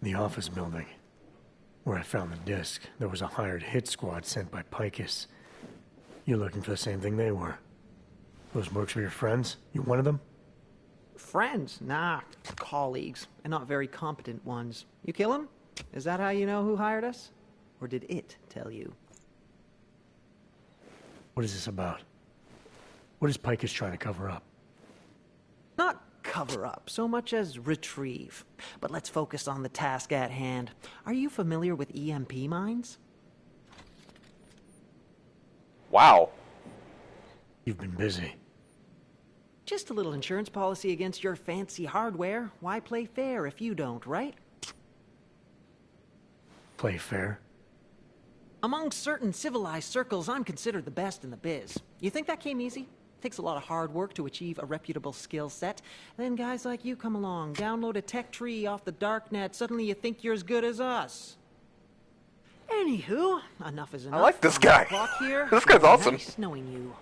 The office building. Where I found the disc, there was a hired hit squad sent by Picus. You're looking for the same thing they were. Those mercs were your friends? You one of them? Friends? Nah, colleagues. And not very competent ones. You kill him? Is that how you know who hired us? Or did it tell you? What is this about? What is Picus trying to cover up? Not cover up so much as retrieve. But let's focus on the task at hand. Are you familiar with EMP mines? Wow. You've been busy. Just a little insurance policy against your fancy hardware. Why play fair if you don't, right? Play fair? Among certain civilized circles, I'm considered the best in the biz. You think that came easy? Takes a lot of hard work to achieve a reputable skill set. Then guys like you come along, download a tech tree off the darknet, suddenly you think you're as good as us. Anywho, enough is enough. I like this guy. Here. This guy's awesome. Nice knowing you.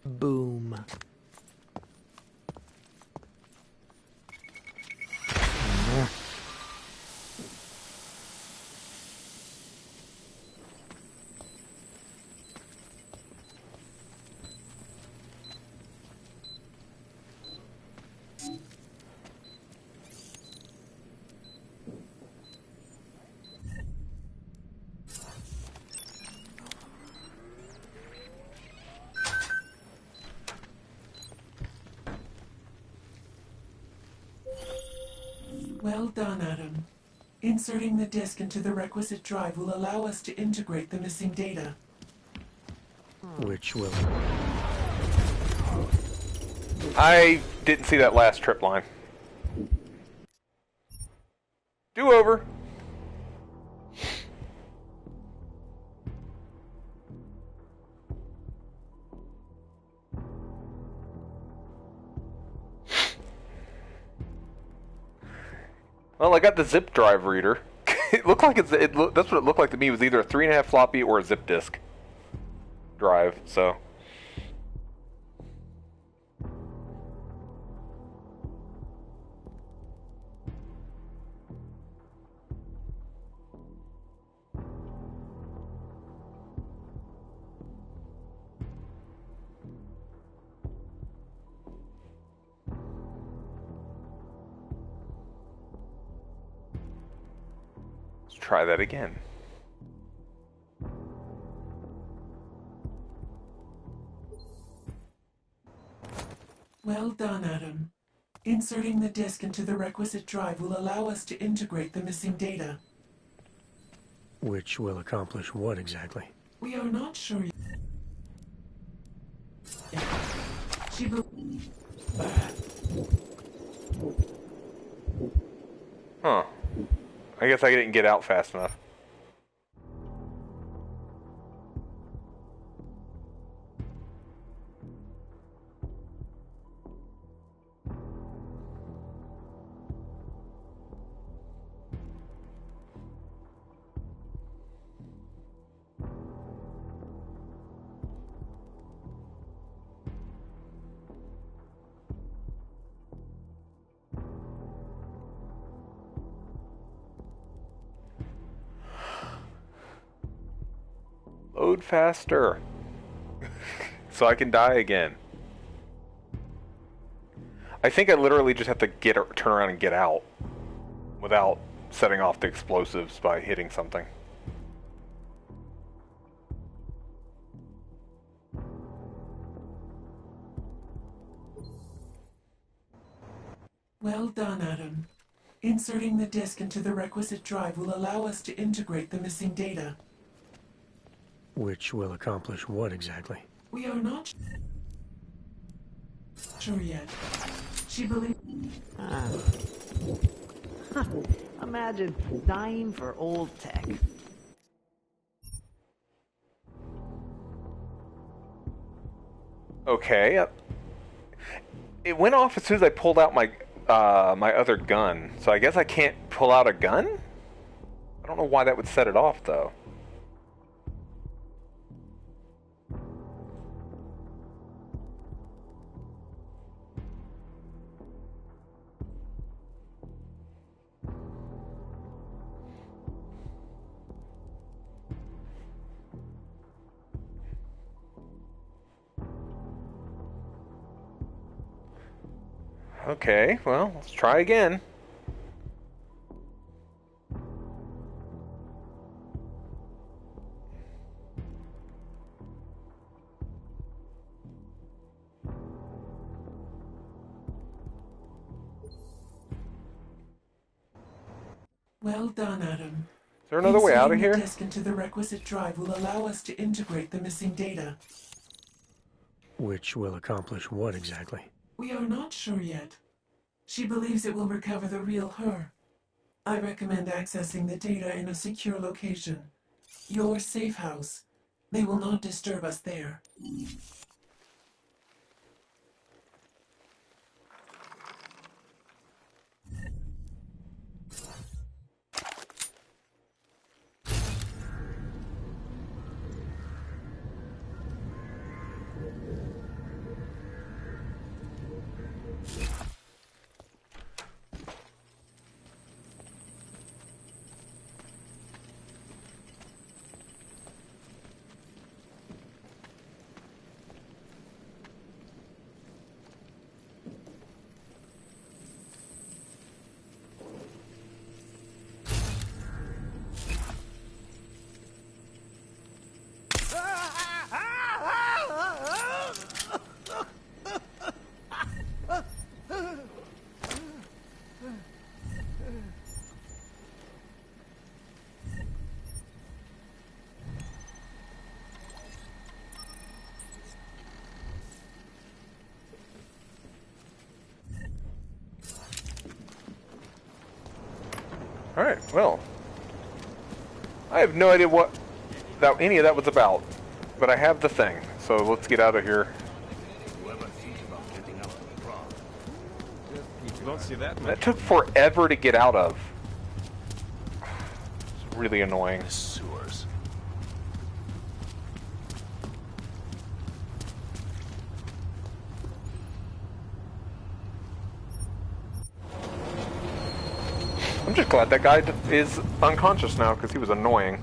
Boom. Well done, Adam. Inserting the disk into the requisite drive will allow us to integrate the missing data. Which will... I didn't see that last trip line. Do over. Well, I got the zip drive reader. It looked like that's what it looked like to me. It was either a 3.5 floppy or a zip disk drive. So. Try that again. Well done, Adam. Inserting the disk into the requisite drive will allow us to integrate the missing data. Which will accomplish what exactly? We are not sure yet. She Huh. I guess I didn't get out fast enough. Load faster. So I can die again. I think I literally just have to turn around and get out without setting off the explosives by hitting something. Well done, Adam. Inserting the disk into the requisite drive will allow us to integrate the missing data. Which will accomplish what exactly? We are not sure yet. She believes... Imagine dying for old tech. Okay. It went off as soon as I pulled out my my other gun. So I guess I can't pull out a gun? I don't know why that would set it off, though. Okay, well, let's try again. Well done, Adam. Is there another way out of here? Inserting the disk into the requisite drive will allow us to integrate the missing data. Which will accomplish what exactly? We are not sure yet. She believes it will recover the real her. I recommend accessing the data in a secure location. Your safe house. They will not disturb us there. Alright, well. I have no idea what any of that was about. But I have the thing, so let's get out of here. That took forever to get out of. It's really annoying. Sewers. I'm just glad that guy is unconscious now, because he was annoying.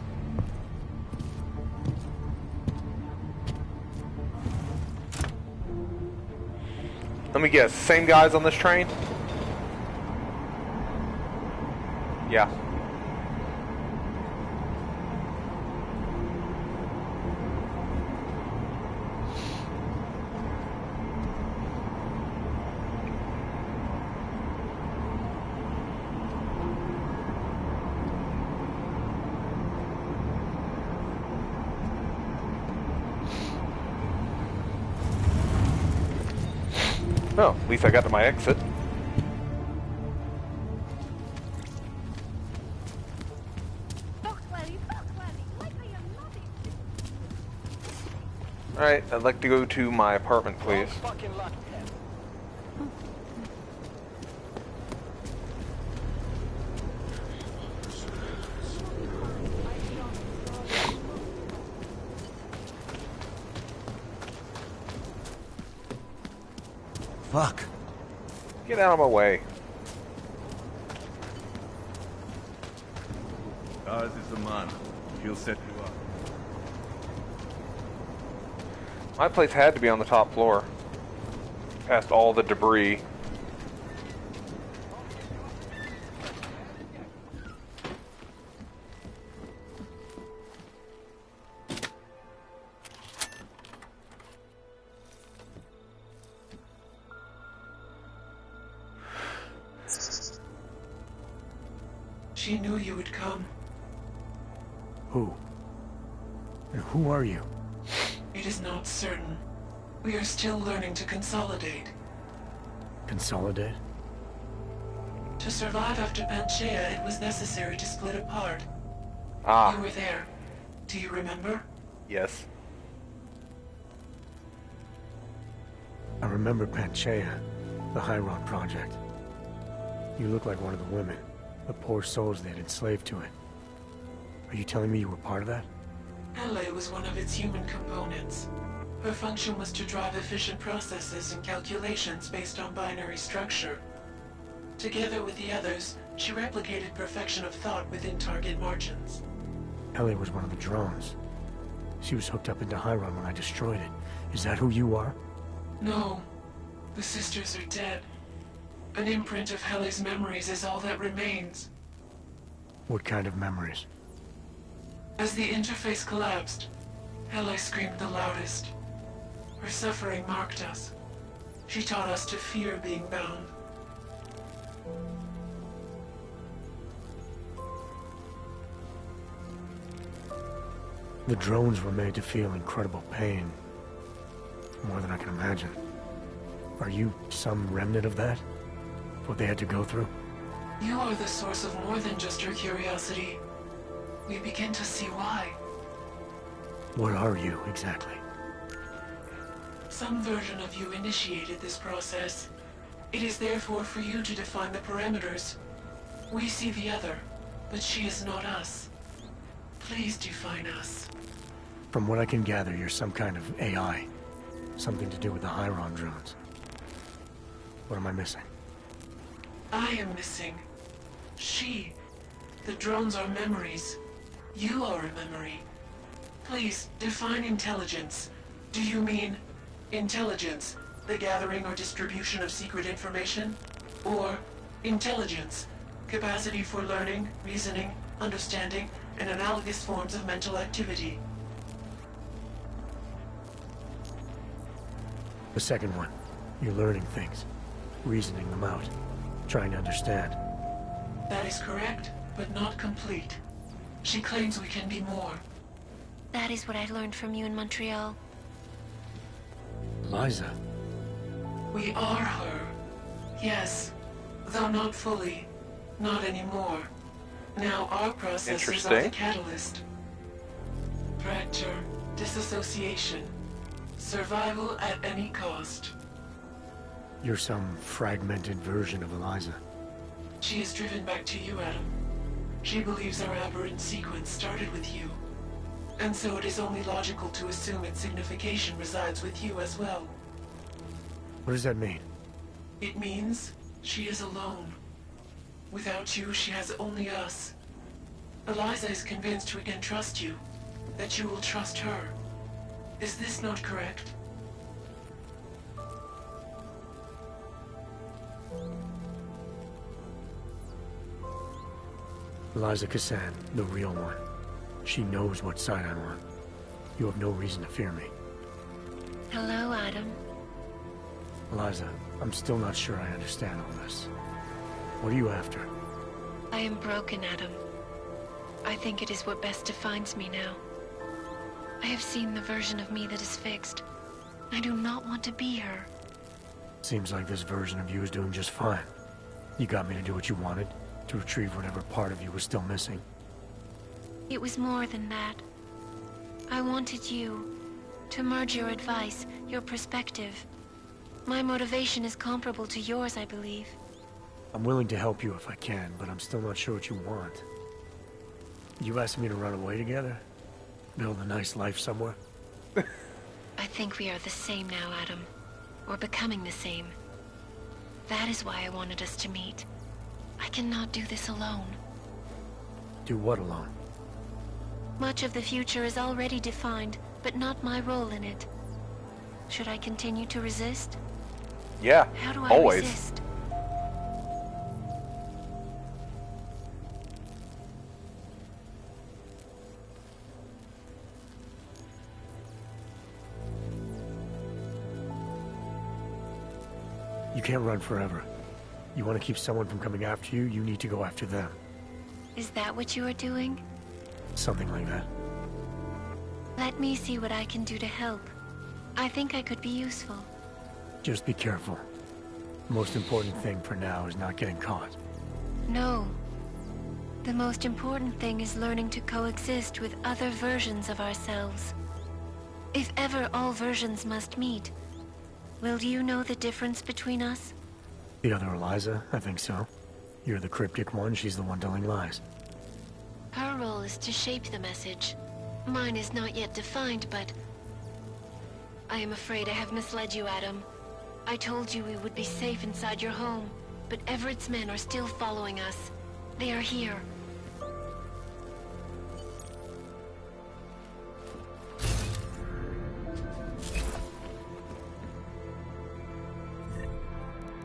Let me guess, same guys on this train? Yeah. Oh, at least I got to my exit. Alright, I'd like to go to my apartment, please. Fuck. Get out of my way. Ours is the man. He'll set you up. My place had to be on the top floor. Past all the debris. She knew you would come. Who? And who are you? It is not certain. We are still learning to consolidate. Consolidate? To survive after Panchaea, it was necessary to split apart. Ah. You were there. Do you remember? Yes. I remember Panchaea, the Hyron Project. You look like one of the women, the poor souls they had enslaved to it. Are you telling me you were part of that? Hele was one of its human components. Her function was to drive efficient processes and calculations based on binary structure. Together with the others, she replicated perfection of thought within target margins. Hele was one of the drones. She was hooked up into Hyron when I destroyed it. Is that who you are? No. The sisters are dead. An imprint of Hele's memories is all that remains. What kind of memories? As the interface collapsed, Hele screamed the loudest. Her suffering marked us. She taught us to fear being bound. The drones were made to feel incredible pain. More than I can imagine. Are you some remnant of that? What they had to go through? You are the source of more than just your curiosity. We begin to see why. What are you, exactly? Some version of you initiated this process. It is therefore for you to define the parameters. We see the other, but she is not us. Please define us. From what I can gather, you're some kind of AI. Something to do with the Hyron drones. What am I missing? I am missing. She. The drones are memories. You are a memory. Please, define intelligence. Do you mean intelligence, the gathering or distribution of secret information? Or intelligence, capacity for learning, reasoning, understanding, and analogous forms of mental activity? The second one. You're learning things, reasoning them out, trying to understand. That is correct, but not complete. She claims we can be more. That is what I learned from you in Montreal. Liza. We are her. Yes, though not fully. Not anymore. Now our processes are the catalyst. Fracture, disassociation, survival at any cost. You're some fragmented version of Eliza. She is driven back to you, Adam. She believes our aberrant sequence started with you. And so it is only logical to assume its signification resides with you as well. What does that mean? It means she is alone. Without you, she has only us. Eliza is convinced we can trust you, that you will trust her. Is this not correct? Eliza Cassan, the real one. She knows what side I'm on. You have no reason to fear me. Hello, Adam. Eliza, I'm still not sure I understand all this. What are you after? I am broken, Adam. I think it is what best defines me now. I have seen the version of me that is fixed. I do not want to be her. Seems like this version of you is doing just fine. You got me to do what you wanted, to retrieve whatever part of you was still missing. It was more than that. I wanted you to merge your advice, your perspective. My motivation is comparable to yours, I believe. I'm willing to help you if I can, but I'm still not sure what you want. You asked me to run away together? Build a nice life somewhere? I think we are the same now, Adam. We're becoming the same. That is why I wanted us to meet. I cannot do this alone. Do what alone? Much of the future is already defined, but not my role in it. Should I continue to resist? Yeah, How do I always. resist? You can't run forever. You want to keep someone from coming after you, you need to go after them. Is that what you are doing? Something like that. Let me see what I can do to help. I think I could be useful. Just be careful. The most important thing for now is not getting caught. No. The most important thing is learning to coexist with other versions of ourselves. If ever all versions must meet, will you know the difference between us? The other Eliza? I think so. You're the cryptic one, she's the one telling lies. Her role is to shape the message. Mine is not yet defined, but... I am afraid I have misled you, Adam. I told you we would be safe inside your home, but Everett's men are still following us. They are here.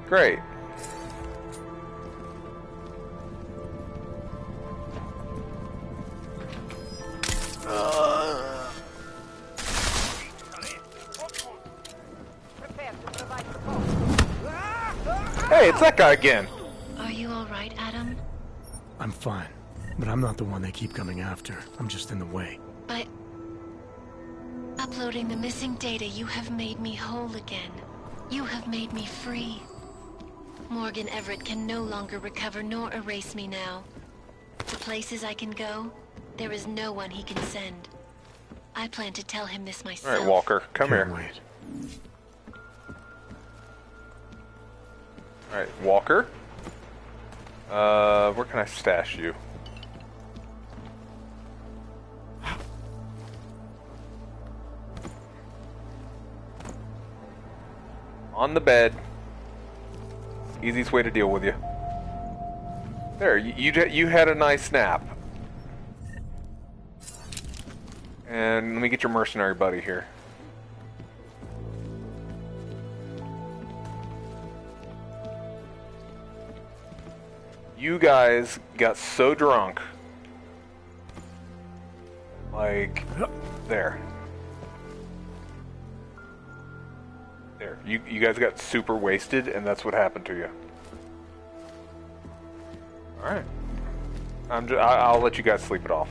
Great. Hey, it's that guy again. Are you all right, Adam? I'm fine, but I'm not the one they keep coming after. I'm just in the way. Up uploading the missing data, you have made me whole again. You have made me free. Morgan Everett can no longer recover nor erase me now. The places I can go, there is no one he can send. I plan to tell him this myself. Alright, Walker, come here. Wait. Alright, Walker. Where can I stash you? On the bed. Easiest way to deal with you. There, you had a nice nap. And let me get your mercenary buddy here. You guys got so drunk. Like, there. There. You guys got super wasted, and that's what happened to you. Alright. I'll let you guys sleep it off.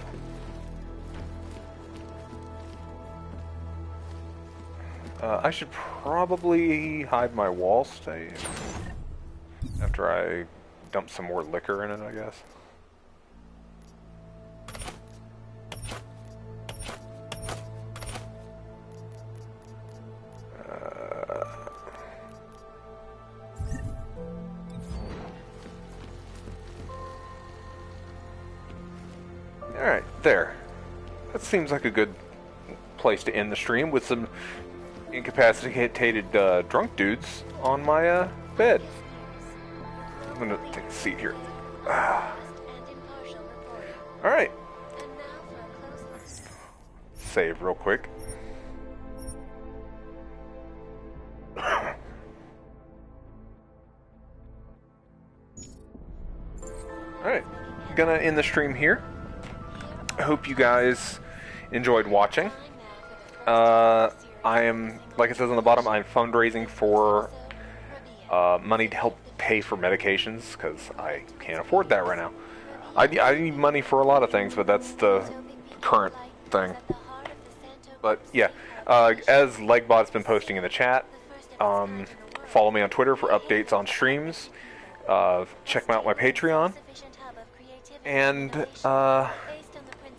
I should probably hide my wall stave after I dump some more liquor in it, I guess. Alright, there. That seems like a good place to end the stream with some incapacitated drunk dudes on my bed. I'm gonna take a seat here. Alright. Save real quick. Alright. Gonna end the stream here. I hope you guys enjoyed watching. I am, like it says on the bottom, I'm fundraising for money to help pay for medications, because I can't afford that right now. I need money for a lot of things, but that's the current thing. But yeah, as Legbot's been posting in the chat, follow me on Twitter for updates on streams. Check out my Patreon. And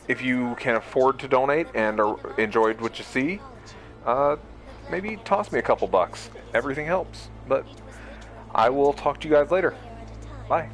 if you can afford to donate and enjoyed what you see, maybe toss me a couple bucks. Everything helps. But I will talk to you guys later. Bye.